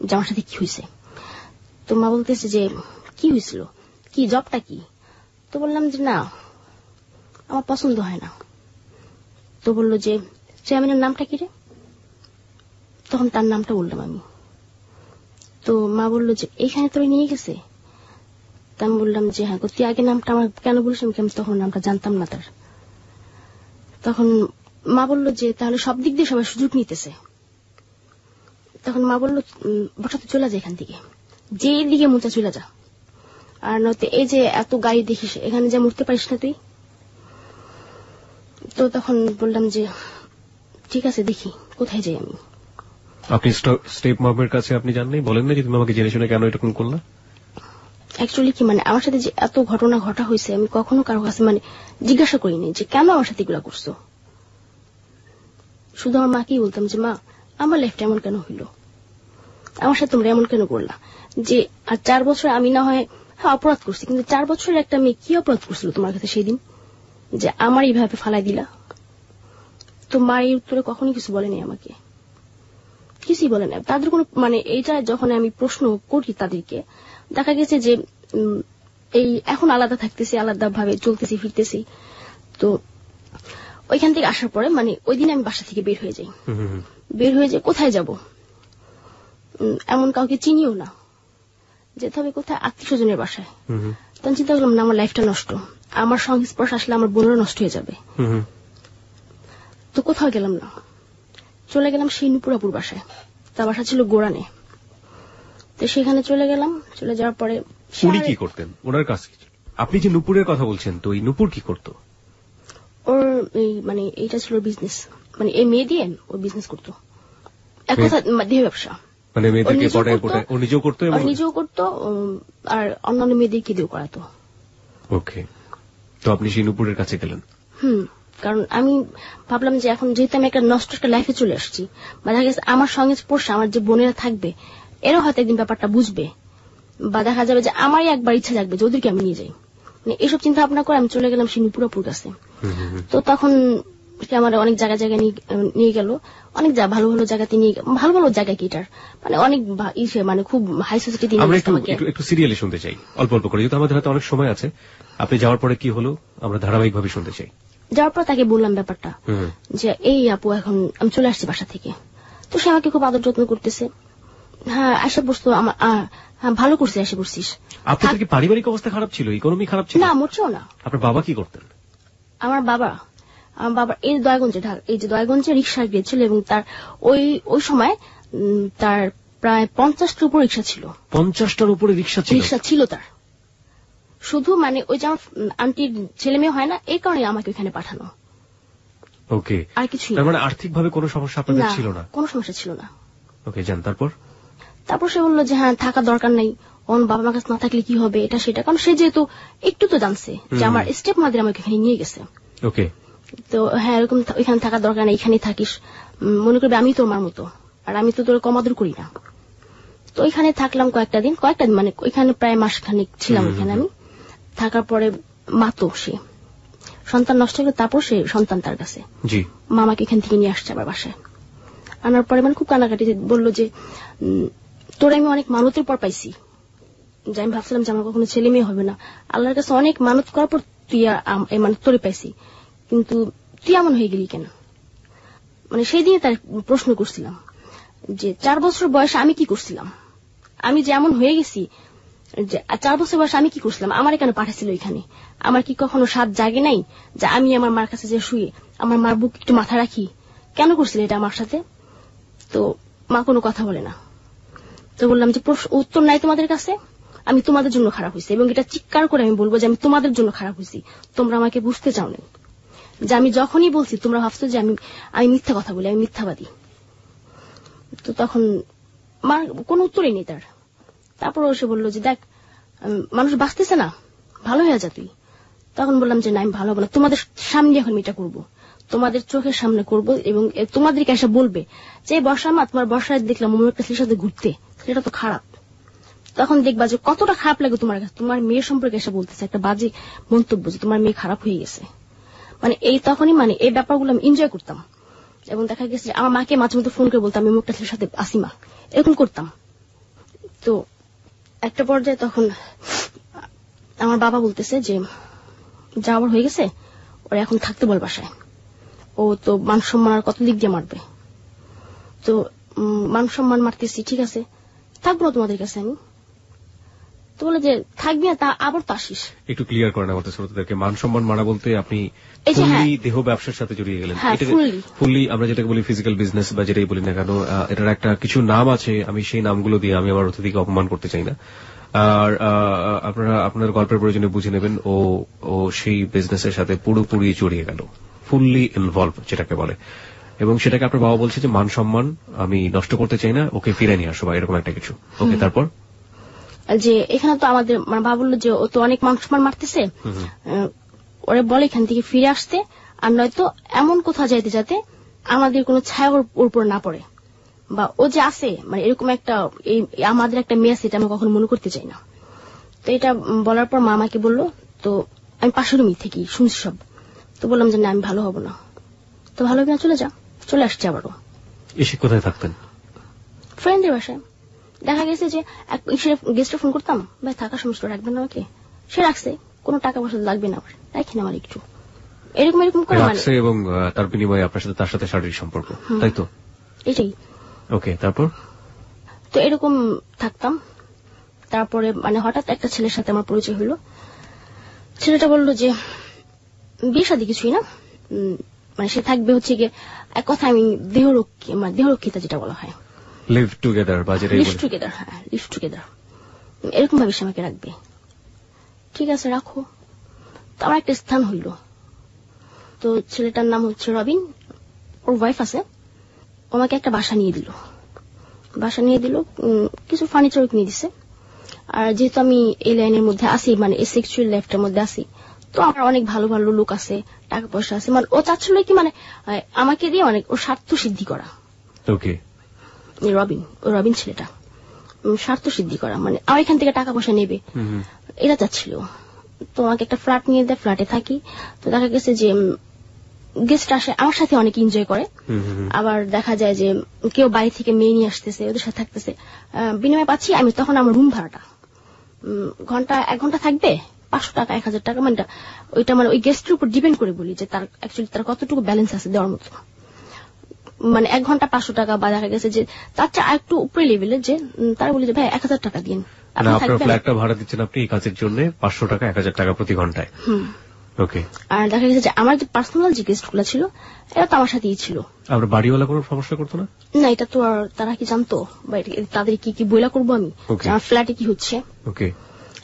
যে আমার সাথে কি হয়েছে। তো মা বলতেছে যে কি হয়েছিল, কি জবটা কি? তো বললাম যে না আমার পছন্দ হয় না। তো বললো যে চেয়ারম্যানের নামটা কি রে? তখন তার নামটা বললাম আমি। তো মা বললো যে এইখানে তোরে নিয়ে গেছে। তা আমি বললাম যে হ্যাঁ, তুই আগে নামটা আমার কেন বলিস? আমি তখন নামটা জানতাম না তার। তখন মা বললো যে তাহলে সব দিক দিয়ে সবাই সুযোগ নিতেছে। তখন মা বললো বর্ষা তুই চলে যা এখান থেকে, যে দিকে মুচা চলে যা, আর নয়তো এই যে এত গাড়ি দেখিস এখানে যা মরতে পারিস না তুই। তো তখন বললাম যে ঠিক আছে দেখি কোথায় যাই আমি। আপনি স্টেপ মমের কাছে আপনি জাননি, বলেন না যে তুমি আমাকে জেনে শুনে কেন এরকম করলা? অ্যাকচুয়ালি কি মানে আমার সাথে যে এত ঘটনা ঘটা হয়েছে আমি কখনো কারো কাছে মানে জিজ্ঞাসা করিনি যে কেন আমার সাথে এগুলা করছো। শুধু আমার মাকেই বলতাম যে মা আমার লাইফটা এমন কেন হইলো, আমার সাথে তোমরা এমন কেন করলা, যে আর 4 বছর আমি না হয় অপরাধ করছি, কিন্তু 4 বছরের একটা মেয়ে কি অপরাধ করছিল তোমার কাছে সেই দিন যে আমার এইভাবে ফালাই দিলা। তো মা এই উত্তরে কখনই কিছু বলেনি আমাকে, কিছুই বলে না তাদের কোনো মানে এইটা যখন আমি প্রশ্ন করি তাদেরকে দেখা গেছে যে এই এখন আলাদা থাকতেছি, আলাদা ভাবে চলতেছি ফিরতেছি। তো ওইখান থেকে আসার পরে মানে ওই দিন আমি বাসা থেকে বের হয়ে যাই, কোথায় যাব এমন কাউকে চিনিও না, যেতে হবে কোথায় আত্মীয় স্বজনের বাসায়। তখন চিন্তা করলাম না আমার লাইফটা নষ্ট, আমার সংস্পর্শ আসলে আমার বোনেরও নষ্ট হয়ে যাবে। তো কোথাও গেলাম না, চলে গেলাম সেই নুপুরাপুর বাসায়, তার বাসা ছিল গোড়ানে। তো সেখানে চলে গেলাম, চলে যাওয়ার পরে উনি কি করতেন, ওনার কাজ কি? আপনি যে নুপুরের কথা বলছেন, তো এই নুপুর কি করতো? ওর মানে এইটা ছিল বিজনেস, মানে এই মেয়ে দিয়ে ও বিজনেস করতো, এক কথা দেহ ব্যবসা। মানে মেয়েদেরকে পটায় পটায় ও নিজেও করতো এবং নিজেও করতো আর অন্যান্য মেয়েদেরকে দিয়েও করাতো। ওকে, তো আপনি সেই নুপুরের কাছে গেলেন? কারণ আমি ভাবলাম যে এখন যেহেতু আমি একটা নষ্ট একটা লাইফে চলে আসছি, বা দেখা গেছে আমার সঙ্গে পড়ছে আমার যে বোনেরা থাকবে এরাও হয়তো একদিন ব্যাপারটা বুঝবে, বা দেখা যাবে যে আমারই একবার ইচ্ছা জাগবে যে ওদেরকে আমি নিয়ে যাই, মানে এসব চিন্তা ভাবনা করে আমি চলে গেলাম সেই নুপুরাপুর কাছে। তো তখন আমার অনেক জায়গায় নিয়ে গেল, অনেক ভালো ভালো জায়গাতে নিয়ে, ভালো ভালো জায়গা কি এটার মানে অনেক মানে খুব হাই সোসাইটি। আমরা একটু সিরিয়ালি শুনতে চাই, অল্প অল্প করে, যেহেতু আমাদের হাতে অনেক সময় আছে। আপনি যাওয়ার পরে কি হলো আমরা ধারাবাহিকভাবে শুনতে চাই। যাওয়ার পর তাকে বললাম ব্যাপারটা যে এই আপু এখন আমি চলে আসছি বাসা থেকে। তো সে আমাকে খুব আদর যত্ন করতেছে, হ্যাঁ আসে বসতো, ভালো করছে এসে বসছিস। আপনাদের কি পারিবারিক অবস্থা খারাপ ছিল, ইকোনমি খারাপ ছিল? না মোটেও না। আপনার বাবা কি করতেন? আমার বাবা এই দয়াগঞ্জে এই যে দয়াগঞ্জে রিক্সা গিয়েছিল, এবং তার ওই সময় তার প্রায় 50টার উপর রিক্সা ছিল। 50টার উপরে রিক্সা ছিল তার, শুধু মানে ওই যে আন্টির ছেলে মেয়ে হয় না, এই কারণে আমাকে ওখানে পাঠানো। ওকে, আর কিছু তার মানে আর্থিকভাবে কোনো সমস্যা আপনাদের ছিল না? কোনো সমস্যা ছিল না। ওকে, যান। তারপর সে বললো যে হ্যাঁ থাকা দরকার নাই, ওর বাবা মার কাছে না থাকলে কি হবে এটা সেটা, কারণ সে যেহেতু একটু তো জানছে যে আমার স্টেপ মাদের আমাকে এখানে নিয়ে গেছে। ওকে, তো হ্যাঁ এরকম এখানে থাকার দরকার নেই, এখানে থাকিস, মনে করবে আমি তোর মার মতো, আর আমি তো তোর কমাদর করি না। তো ওইখানে থাকলাম কয়েকটা দিন মানে ওইখানে প্রায় মাসখানেক ছিলাম ওইখানে। আমি থাকার পরে মাতো সে সন্তান নষ্ট হলো, তারপর সে সন্তান তার কাছে মামাকে এখান থেকে নিয়ে আসছে আবার বাসায়। আনার পরে মানে খুব কান্নাকাটি বললো যে তোরা আমি অনেক মানতের পর পাইছি, যে আমি ভাবছিলাম যে আমার কখনো ছেলে মেয়ে হবে না, আল্লাহর কাছে অনেক মানত করার পর তুই মানে তোরে পাইছি, কিন্তু তুই এমন হয়ে গেলি কেন। মানে সেই দিনে তার প্রশ্ন করছিলাম যে 4 বছর বয়সে আমি কি করছিলাম, আমি যেমন হয়ে গেছি, যে 4 বছর বয়সে আমি কি করছিলাম, আমার কেন পাঠাচ্ছিল এখানে, আমার কি কখনো সাত জাগে নাই যে আমি আমার মার কাছে যে শুয়ে আমার মার বুক একটু মাথা রাখি, কেন করছিল এটা আমার সাথে। তো মা কোনো কথা বলে না। তো বললাম যে উত্তর নাই তোমাদের কাছে, আমি তোমাদের জন্য খারাপ হয়েছি, এবং এটা চিৎকার করে আমি বলবো যে আমি তোমাদের জন্য খারাপ হয়েছি, তোমরা আমাকে বুঝতে চাও না, যে আমি যখনই বলছি তোমরা ভাবছো যে আমি মিথ্যা কথা বলি, আমি মিথ্যাবাদী। তো তখন মার কোনো উত্তরই নেই তার। তারপর সে বললো যে দেখ মানুষ বাঁচতেছে না, ভালো হয়ে যা তুই। তখন বললাম যে না আমি ভালো হবো না, তোমাদের সামনে এখন এটা করবো, তোমাদের চোখের সামনে করব, এবং তোমাদেরকে এসে বলবে যে বর্ষার মা তোমার বর্ষায় দেখলাম অন্য একটা ছেলের সাথে ঘুরতে, সেটা তো খারাপ। তখন দেখবা যে কতটা খারাপ লাগে তোমার কাছে, তোমার মেয়ের সম্পর্কে এসে বলতেছে একটা বাজে মন্তব্য যে তোমার মেয়ে খারাপ হয়ে গেছে। মানে এই তখনই মানে এই ব্যাপারগুলো আমি এনজয় করতাম, এবং দেখা গেছে যে আমার মাকে মাঝে মধ্যে ফোন করে বলতাম আমি একটা ছেলের সাথে আসি মা, এরকম করতাম। তো একটা পর্যায়ে তখন আমার বাবা বলতেছে যে যাওয়ার হয়ে গেছে, ওরা এখন থাকতে বল বাসায়, ও তো মান সম্মান আর কত দিক দিয়ে মারবে। তো মান সম্মান মারতেছি, ঠিক আছে থাকবো না তোমাদের কাছে আমি। তো বলে যে থাকবি না, তা আবার তো আসিস। একটু ক্লিয়ার করেন আমাদের শ্রোতাদেরকে, মান সম্মান মারা বলতে আপনি দেহ ব্যবসার সাথে জড়িয়ে গেলেন? ফুললি আমরা যেটাকে বলি ফিজিক্যাল বিজনেস বা যেটাই বলি না কেন, এটার একটা কিছু নাম আছে, আমি সেই নামগুলো দিয়ে আমি আমার অতিথিকে অপমান করতে চাই না। আর আপনারা আপনার গল্পের প্রয়োজনে বুঝে নেবেন ও সেই বিজনেসের সাথে পুরোপুরি জড়িয়ে গেল, ফুললি ইনভলভ যেটাকে বলে। এবং সেটাকে আপনার বাবা বলছে যে মান সম্মান আমি নষ্ট করতে চাই না, ওকে ফিরে নিয়ে আসো বা এরকম একটা কিছু। ওকে, তারপর যে এখানে তো আমাদের মানে বাবা বললো যে ও তো অনেক মান সম্মান মারতেছে, ওরা বলে এখান থেকে ফিরে আসতে, আর নয়তো এমন কোথাও যাইতে যাতে আমাদের কোনো ছায়া ওর উপর না পড়ে, বা ও যে আছে মানে এরকম একটা আমাদের একটা মেয়ে আছে, এটা আমি কখনো মনে করতে চাই না। তো এটা বলার পর মা আমাকে বললো, তো আমি পাশের রুমই থেকে শুনছি সব, তো বললাম যে না আমি ভালো হব না, তো ভালো হবে না, চলে যা। চলে আসছে আবারও। এসে কোথায় থাকতেন? ফ্রেন্ডের বাসায়। দেখা গেছে যে গেস্টে ফোন করতাম, ভাই থাকার সমস্যা রাখবেন না আমাকে, সে রাখছে, কোনো টাকা পয়সা লাগবে না, আমার রাখেন আমার একটু, এরকম এরকম করে রাখছে, এবং তার বিনিময়ে আপনার সাথে তার সাথে শারীরিক সম্পর্ক, তাই তো? এটাই। ওকে, তারপর? তো এরকম থাকতাম। তারপরে মানে হঠাৎ একটা ছেলের সাথে আমার পরিচয় হলো। ছেলেটা বললো যে বিয়ে শাদী কিছুই না, মানে সে থাকবে হচ্ছে গিয়ে এক কথা আমি দেহরক্ষিতা যেটা বলা হয়, লিভ টুগেদার বা যেটা লিভ টুগেদার, হ্যাঁ লিভ টুগেদার, এরকম ভাবে সে আমাকে রাখবে। ঠিক আছে রাখো। তো আমার একটা স্থান হইল। তো ছেলেটার নাম হচ্ছে রবিন, ওর ওয়াইফ আছে, আমাকে একটা বাসা নিয়ে দিল। কিছু ফার্নিচার নিয়ে দিছে। আর যেহেতু আমি এই লাইনের মধ্যে আসি, মানে এই সেক্সুয়াল লাইফটার মধ্যে আসি, তো আমার অনেক ভালো ভালো লোক আছে, টাকা পয়সা আছে, মানে ও চাচ্ছিল কি মানে আমাকে দিয়ে মানে ওর স্বার্থ সিদ্ধি করা। ওকে, রবিন ছেলেটা স্বার্থ সিদ্ধি করা, মানে আমার এখান থেকে টাকা পয়সা নেবে, এটা চাচ্ছিল। তো আমাকে একটা ফ্ল্যাট নিয়ে দেয়, ফ্ল্যাটে থাকি। তো দেখা গেছে যে গেস্ট আসে, আমার সাথে অনেক এনজয় করে। আবার দেখা যায় যে কেউ বাড়ি থেকে মেয়ে নিয়ে আসতেছে, ওদের সাথে থাকতেছে, বিনিময়ে পাচ্ছি আমি তখন আমার রুম ভাড়াটা ঘন্টা 1 ঘন্টা থাকবে 500 টাকা 1000 টাকা, মানে ওইটা মানে ওই গেস্টের উপর ডিপেন্ড করে বলি যে তার অ্যাকচুয়ালি তার কতটুকু ব্যালেন্স আছে দেওয়ার মতো, মানে 1 ঘন্টা 500 টাকা, বা দেখা গেছে যে তার চেয়ে একটু উপরে লেভেলে যে তারা বলি যে ভাই 1000 টাকা দিন, আপনার ফ্ল্যাটটা ভাড়া দিচ্ছেন আপনি এই কাজের জন্য 500 টাকা 1000 টাকা প্রতি ঘন্টায়। ওকে। আর দেখা গেছে যে আমার যে পার্সোনাল যে গেস্ট গুলো ছিল এরা তো আমার সাথেই ছিল। আপনার বাড়িওয়ালা কোনো সমস্যা করতো না? না, এটা তো আর তারা কি জানতো, তাদের কি বইলা করবো আমি আমার ফ্ল্যাটে কি হচ্ছে। ওকে।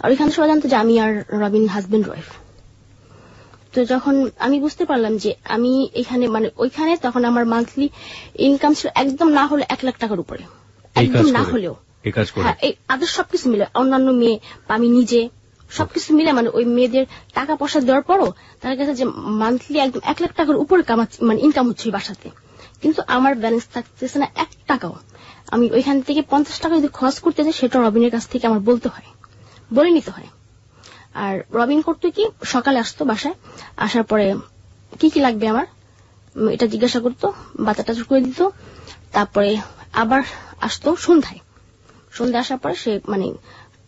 আর এখানে সবাই জানতো যে আমি আর রবিন হাজবেন্ড ওয়াইফ। তো যখন আমি বুঝতে পারলাম যে আমি এখানে মানে ওইখানে, তখন আমার মান্থলি ইনকাম ছিল একদম না হলে 1 লাখ টাকার উপরে, একদম না হলেও। হ্যাঁ, এই আদার সবকিছু মিলে, অন্যান্য মেয়ে বা আমি নিজে সবকিছু মিলে, মানে ওই মেয়েদের টাকা পয়সা দেওয়ার পরও তার কাছে যে মান্থলি একদম 1 লাখ টাকার উপরে মানে ইনকাম হচ্ছে বাসাতে, কিন্তু আমার ব্যালেন্স থাকতেছে না 1 টাকাও। আমি ওইখান থেকে 50 টাকা যদি খরচ করতে যাই, সেটা রবিনের কাছ থেকে আমার বলে নিতে হয়। আর রবিন করতো কি, সকালে আসতো বাসায়, আসার পরে কি কি লাগবে আমার এটা জিজ্ঞাসা করতো, বাচ্চাটা করে দিত। তারপরে আবার আসতো সন্ধ্যায় আসার পরে সে মানে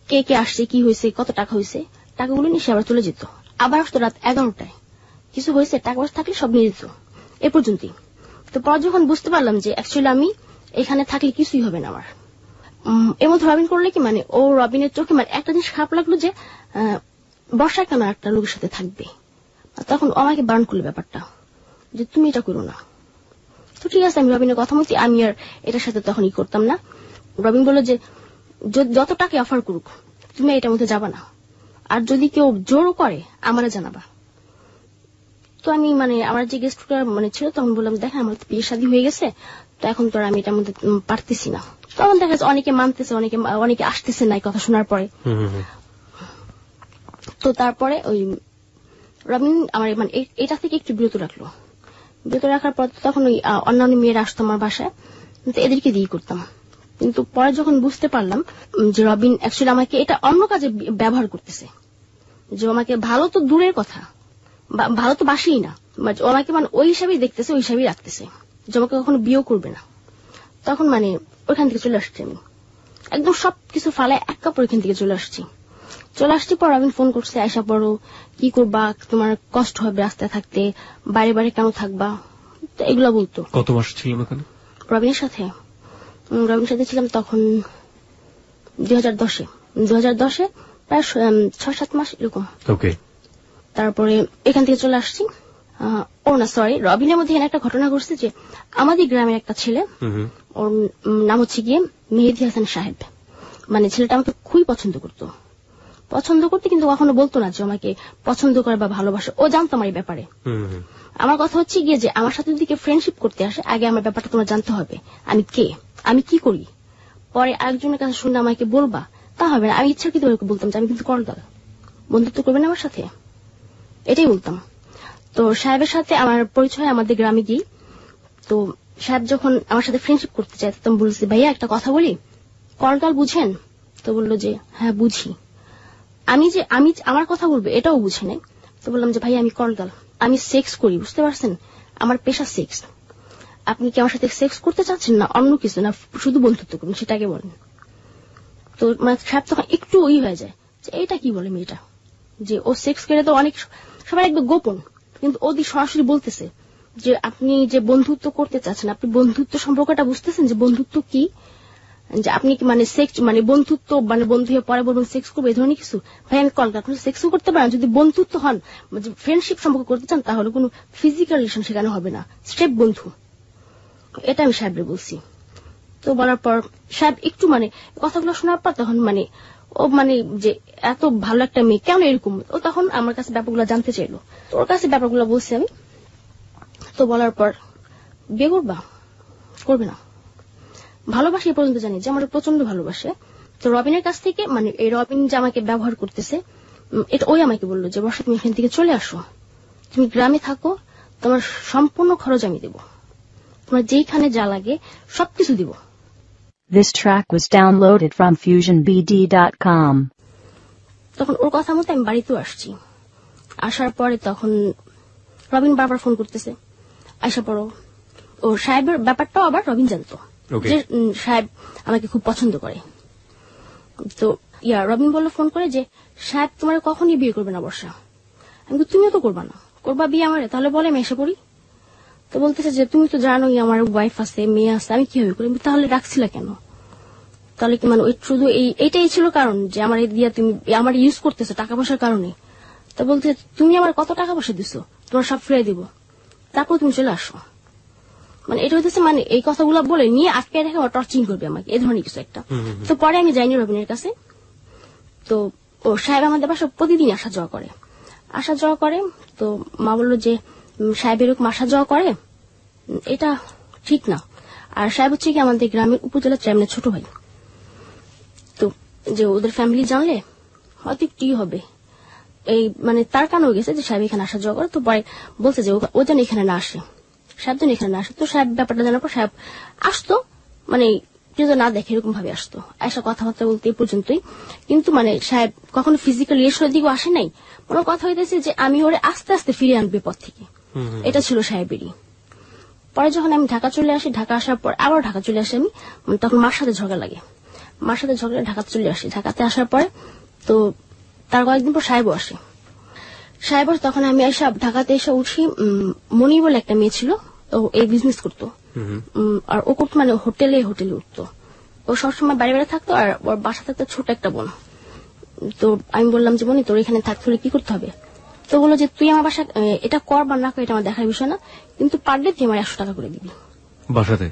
কে কে আসছে, কি হয়েছে, কত টাকা হয়েছে, টাকাগুলো নিয়ে সে আবার চলে যেত। আবার আসতো রাত 11টায়, কিছু হয়েছে, টাকা পয়সা থাকলে সব নিয়ে যেত, এ পর্যন্তই। তো পর যখন বুঝতে পারলাম যে অ্যাকচুয়ালি আমি এখানে থাকলে কিছুই হবে না আমার, এর মধ্যে রবিন করলে কি মানে ও রবিনের চোখে মানে একটা জিনিস খারাপ লাগলো যে বর্ষা কেন একটা লোকের সাথে থাকবে, তখন আমাকে বারণ করলো ব্যাপারটা যে তুমি এটা করো না। তো ঠিক আছে, আমি রবিনের কথা মতো আমি আর এটার সাথে তখনই করতাম না। রবিন বললো যে যত টাকা অফার করুক তুমি এটার মধ্যে যাবা না, আর যদি কেউ জোরও করে আমারে জানাবা। তো আমি মানে আমার যে গেস্টটা মানে ছিল তখন বললাম দেখেন আমার তো বিয়ে শাদী হয়ে গেছে, তো এখন তো আর আমি এটার মধ্যে পারতেছি না। তখন দেখা যাচ্ছে অনেকে মানতেছে, অনেকে আসতেছে না এই কথা শোনার পরে। তো তারপরে ওই রবিন আমার মানে এটা থেকে একটু বিরত রাখার পর তখন ওই অন্যান্য মেয়েরা আসতো আমার বাসায়, কিন্তু এদেরকে দিয়ে করতাম। কিন্তু পরে যখন বুঝতে পারলাম যে রবিন অ্যাকচুয়ালি আমাকে এটা অন্য কাজে ব্যবহার করতেছে, যে আমাকে ভালো তো দূরের কথা, ভালো তো বাসেই না, ও আমাকে মানে ওই হিসাবেই দেখতেছে, ওই হিসাবেই রাখতেছে, যে আমাকে কখনো বিয়েও করবে না। তখন মানে ওইখান থেকে চলে আসছি আমি, একদম সবকিছু ফালায় এক কাপড় এখান থেকে চলে আসছি। পর রবিন ফোন করছে, আয়সা পড়ো, কি করবা, তোমার কষ্ট হবে রাস্তায় থাকতে, বাইরে কেন থাকবা, তো এগুলা বলতো। কত মাস ছিলেন ওখানে রবিনের সাথে ছিলাম তখন 2010-এ প্রায় 6-7 মাস এরকম। ওকে। তারপরে এখান থেকে চলে আসছি। রবিনের মধ্যে একটা ঘটনা ঘটছে যে আমাদের গ্রামের একটা ছেলে, ওর নাম হচ্ছে গিয়ে মেহেদী হাসান সাহেব, মানে ছেলেটা আমাকে খুবই পছন্দ করতো, পছন্দ করতে, কিন্তু কখনো বলতো না যে আমাকে পছন্দ করে বা ভালোবাসে। ও জানতো আমার এই ব্যাপারে। আমার কথা হচ্ছে গিয়ে যে আমার সাথে যদি কেউ ফ্রেন্ডশিপ করতে আসে, আগে আমার ব্যাপারটা তোমার জানতে হবে, আমি কে, আমি কি করি। পরে আরেকজনের কাছে শুনে আমাকে বলবা, তা হবে না। আমি ইচ্ছাকৃত বলতাম যে আমি কিন্তু করদাল, বন্ধুত্ব করবে না আমার সাথে, এটাই বলতাম। তো সাহেবের সাথে আমার পরিচয় আমাদের গ্রামে গিয়ে। তো সাহেব যখন আমার সাথে ফ্রেন্ডশিপ করতে চায়, তখন বলছি, ভাইয়া একটা কথা বলি, করদাল বুঝেন? তো বললো যে হ্যাঁ বুঝি। আমি আমার কথা বলবো এটাও বুঝে নেই। তো বললাম যে ভাই আমি করদাল, আমি সেক্স করি, বুঝতে পারছেন, আমার পেশা সেক্স। আপনি কি আমার সাথে সেক্স করতে চাচ্ছেন না অন্য কিছু, না শুধু বন্ধুত্ব করুন, সেটাকে বলেন। তো মানে সাহেব তখন একটু ওই হয়ে যায় যে এটা কি বলে মেয়েটা, যে ও সেক্স করে। তো অনেক সবাই একদম গোপন, কিন্তু ওদি সরাসরি বলতেছে যে আপনি যে বন্ধুত্ব করতে চাচ্ছেন, আপনি বন্ধুত্ব সম্পর্কটা বুঝতেছেন যে বন্ধুত্ব কি, যে আপনি কি মানে সেক্স মানে বন্ধুত্ব মানে বন্ধু হয়ে পরে বলবেন সেক্স করবে, এই ধরনের কিছু। ভাই আমি কল আপনি সেক্সও করতে পারেন, যদি বন্ধুত্ব হন ফ্রেন্ডশিপ সম্পর্ক করতে চান, তাহলে কোনো ফিজিক্যাল রিলেশন সেখানে হবে না, স্ট্রেট বন্ধু। এটা আমি সাহেবরে বলছি। তো বলার পর সাহেব একটু মানে কথাগুলো শোনার পর তখন মানে ও মানে যে এত ভালো একটা মেয়ে কেন এরকম, ও তখন আমার কাছে ব্যাপারগুলো জানতে চাইলো। তো ওর কাছে ব্যাপারগুলো বলছি আমি। তো বলার পর বিয়ে করবা, করবে না, ভালোবাসি এ পর্যন্ত জানি যে আমার প্রচন্ড ভালোবাসে। তো রবিনের কাছ থেকে মানে এই রবিন যে আমাকে ব্যবহার করতেছে, এটা ওই আমাকে বললো যে বর্ষা তুমি এখান থেকে চলে আসো, তুমি গ্রামে থাকো, তোমার সম্পূর্ণ খরচ আমি দেবো, তোমার যেইখানে যা লাগে সবকিছু দিব। This track was downloaded from FusionBD.com. তখন ওর কথা মতো আমি বাড়িতেও আসছি। আসার পরে তখন রবিন বারবার ফোন করতেছে, আসা পড়ো। ও সাহেবের ব্যাপারটাও আবার রবিন জানতো যে সাহেব আমাকে খুব পছন্দ করে। তো রবিন বললো ফোন করে যে সাহেব তোমার কখনই বিয়ে করবে না বর্ষা। আমি তুমিও তো করবা না, করবা বিয়ে আমারে, তাহলে বলে আমি এসে পড়ি। তো বলতেছে যে তুমি তো জানোই আমার ওয়াইফ আছে, মেয়ে আছে, আমি কিভাবে করি। তাহলে রাখছিলা কেন? তাহলে কি মানে শুধু এইটাই ছিল কারণ যে আমার দিয়া তুমি আমার ইউজ করতেছো টাকা পয়সার কারণে? তো বলতে তুমি আমার কত টাকা পয়সা দিছো, তোমার সব ফিরিয়ে দিব, তারপর তুমি চলে আসো। মানে এটা হইতেছে মানে এই কথাগুলো বলে নিয়ে আজকে রেখে টর্চিং করবে আমাকে, এই ধরনের কিছু একটা। তো পরে আমি যাইনি রবিনের কাছে। তো ও সাহেব আমাদের বাসা প্রতিদিন আসা যাওয়া করে। তো মা বললো যে সাহেব এরকম আসা যাওয়া করে, এটা ঠিক না। আর সাহেব হচ্ছে কি আমাদের গ্রামের উপজেলা চেয়ারম্যানের ছোট ভাই। তো যে ওদের ফ্যামিলি জানলে হয়তো একটু হবে, এই মানে তার কারণে গেছে যে সাহেব এখানে আসা যাওয়া করে। তো পরে বলছে যে ও যেন এখানে না আসে, সাহেব যেন এখানে না আসে। তো সাহেব ব্যাপারটা জানার পর সাহেব আসতো, মানে কেউ না দেখে এরকম ভাবে আসতো, আসা কথাবার্তা বলতে এই পর্যন্তই। কিন্তু মানে সাহেব কখনো ফিজিক্যাল রিলেশনের দিকেও আসে নাই। ওনার কথা হইতেছে যে আমি ওরে আস্তে আস্তে ফিরে আনবে পথ থেকে, এটা ছিল সাহেবেরই। পরে যখন আমি ঢাকা চলে আসি, ঢাকা আসার পর আবার ঢাকা চলে আসি আমি, তখন মার সাথে ঝগড়া লাগে, মার সাথে ঝগড়া ঢাকাতে চলে আসি। ঢাকাতে আসার পরে তো তার কয়েকদিন পর সাহেবও আসে। তখন আমি ঢাকাতে এসে উঠি। মনি বলে একটা মেয়ে ছিল, ও এই বিজনেস করতো, আর ও করতো মানে হোটেলে উঠতো। ও সবসময় বাড়ি থাকতো, আর ওর বাসা থাকতো ছোট একটা বোন। তো আমি বললাম যে মনি তোর এখানে থাকতে হলে কি করতে হবে? তো বললো যে তুই আমার বাসা এটা কর বা না কর এটা আমার দেখার বিষয় না, কিন্তু পার ডে তুই আমার 100 টাকা করে দিবি বাসাতে।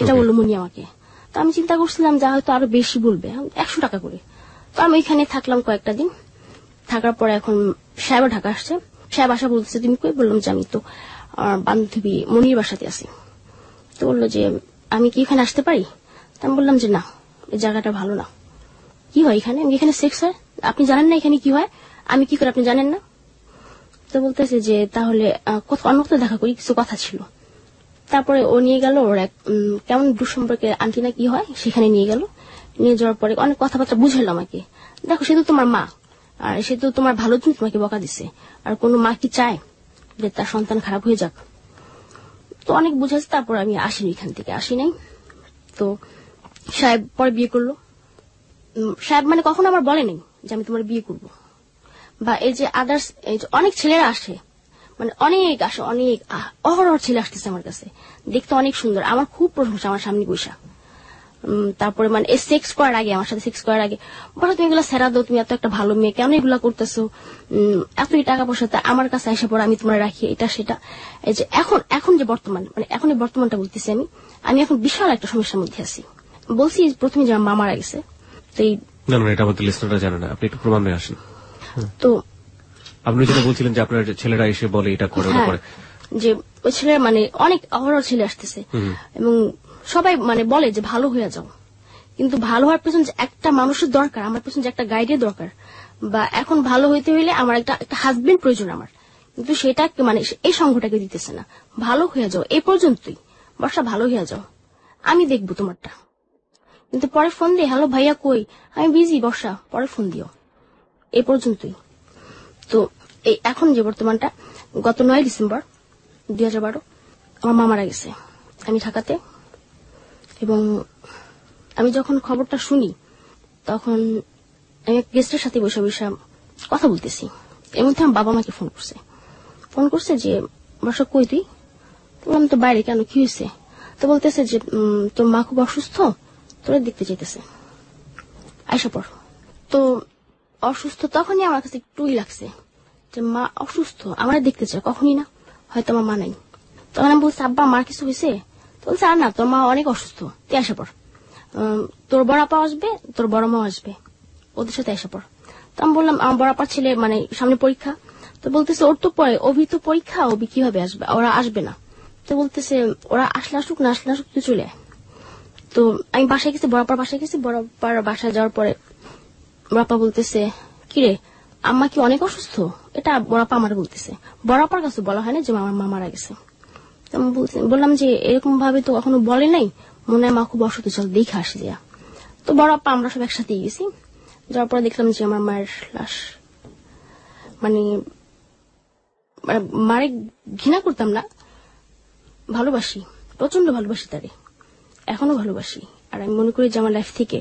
এটা বললো মনি আমাকে। তো আমি চিন্তা করছিলাম যা হয়তো আরো বেশি বলবে, 100 টাকা করে। তো আমি এখানে থাকলাম কয়েকটা দিন। থাকার পরে এখন সাহেব ঢাকা আসছে। সাহেব আসা বলতেছে তুমি কই? বললাম যে আমি তো বান্ধবী মনির বাসাতে আছি। তো বললো যে আমি কি এখানে আসতে পারি? তো আমি বললাম যে না, এই জায়গাটা ভালো না। কি হয় এখানে? এখানে সেক্স হয়, আপনি জানেন না এখানে কি হয়, আমি কি করে আপনি জানেন না? তো বলতেছে যে তাহলে অন্য কোথাও দেখা করি, কিছু কথা ছিল। তারপরে ও নিয়ে গেল ওর এক কেমন দুঃসম্পর্কের আন্টি না কি হয় সেখানে নিয়ে গেল। নিয়ে যাওয়ার পরে অনেক কথাবার্তা বুঝাইল আমাকে। দেখো সে তো তোমার মা, আর সে তো তোমার ভালোর জন্য তোমাকে বকা দিছে, আর কোন মা কি চায় যে তার সন্তান খারাপ হয়ে যাক? তো অনেক বুঝাইছে। তারপর আমি আসিনি, এখান থেকে আসি নাই। তো সাহেব পরে বিয়ে করলো। সাহেব মানে কখনো আমার বলেনি যে আমি তোমার বিয়ে করব, বা এই যে আদার্স এই যে অনেক ছেলেরা আসে, মানে অনেক আসে, অনেক অহরহ ছেলে আসতেছে আমার কাছে, দেখতে অনেক সুন্দর, আমার খুব প্রশংসা আমার সামনে বৈশা। তারপরে মানে এই সেক্স করার আগে, আমার সাথে সেক্স করার আগে বলো তুমি এগুলো সেরা দাও, তুমি এত একটা ভালো মেয়ে, কেন এগুলা করতেছো, এতই টাকা পয়সা আমার কাছে এসে পড়ে, আমি তোমার রাখি, এটা সেটা। এই যে এখন যে বর্তমান মানে এখন এই বর্তমানটা বলতেছি আমি এখন বিশাল একটা সমস্যার মধ্যে আছি। বলছি প্রথমে যে মা মারা গেছে, তো এই না না, এটা আমাদের লিসনাররা জানে না, আপনি একটু প্রমাণ নিয়ে আসেন। তো আপনি যেটা বলছিলেন যে আপনার ছেলেরা এসে বলে এটা করে ওটা করে, যে ওই ছেলেরা মানে অনেক অহরহ ছেলে আসতেছে এবং সবাই মানে বলে যে ভালো হয়ে যাও, কিন্তু ভালো হওয়ার পেছনে যে একটা মানুষের দরকার, আমার পেছনে যে একটা গাইডের দরকার, বা এখন ভালো হইতে হইলে আমার একটা হাজবেন্ড প্রয়োজন আমার, কিন্তু সেটা মানে এই সংঘটাকে দিতেছে না। ভালো হয়ে যাও এই পর্যন্তই, বর্ষা ভালো হয়ে যাও, আমি দেখবো তোমারটা। কিন্তু পরে ফোন দিয়ে হ্যালো ভাইয়া কই, আমি বিজি বর্ষা, পরে ফোন দিও, এই পর্যন্তই। তো এই এখন যে বর্তমানটা, গত 9 ডিসেম্বর 2012 আমার মা মারা গেছে, আমি ঢাকাতে। এবং আমি যখন খবরটা শুনি তখন আমি এক গেস্টের সাথে বসে বসে কথা বলতেছি, এর মধ্যে আমার বাবা মাকে ফোন করছে যে বর্ষা কই তুই? বললাম তো বাইরে, কেন কি হয়েছে? তো বলতেছে যে তোর মা খুব অসুস্থ, তোরা দেখতে চাইতেছে, আইসা পর। তো অসুস্থ তখনই আমার কাছে একটুই লাগছে যে মা অসুস্থ, আমার দেখতে চায়, কখনই না, হয়তো আমার মা নাই। তখন আমি বলছি আব্বা মার কিছু হয়েছে? তো বলছে আর না, তোর মা অনেক অসুস্থ, তুই আসা পর, তোর বড় আপা আসবে, তোর বড় মা আসবে, ওদের সাথে আসা পর। তো আমি বললাম আমার বড় আপার ছেলে মানে সামনে পরীক্ষা, তো বলতেছে ওর তো পরে অভি তো পরীক্ষা, অভি কিভাবে আসবে, ওরা আসবে না। তো বলতেছে ওরা আসলে আসুক, না আসলে আসুক, তুই চলে আয়। তো আমি বাসায় গেছি, বড় আপার বাসায় গেছি। বড় আপার বাসায় যাওয়ার পরে বড় আপা বলতেছে কিরে আম্মা কি অনেক অসুস্থ? এটা বড় আপা আমার বলতেছে, বড় আপার কাছে বলা হয় না যে আমার মা মারা গেছে। বললাম যে এরকম ভাবে তো কখনো বলে নাই, মনে হয় মা খুব অসুস্থ, চল দেখে আসি যা। তো বড় আপা আমরা সব একসাথে গেছি, যাওয়ার পরে দেখলাম যে আমার মায়ের লাশ। মানে মারে ঘৃণা করতাম না, ভালোবাসি, প্রচন্ড ভালোবাসি তারে, এখনো ভালোবাসি। আর আমি মনে করি যে আমার লাইফ থেকে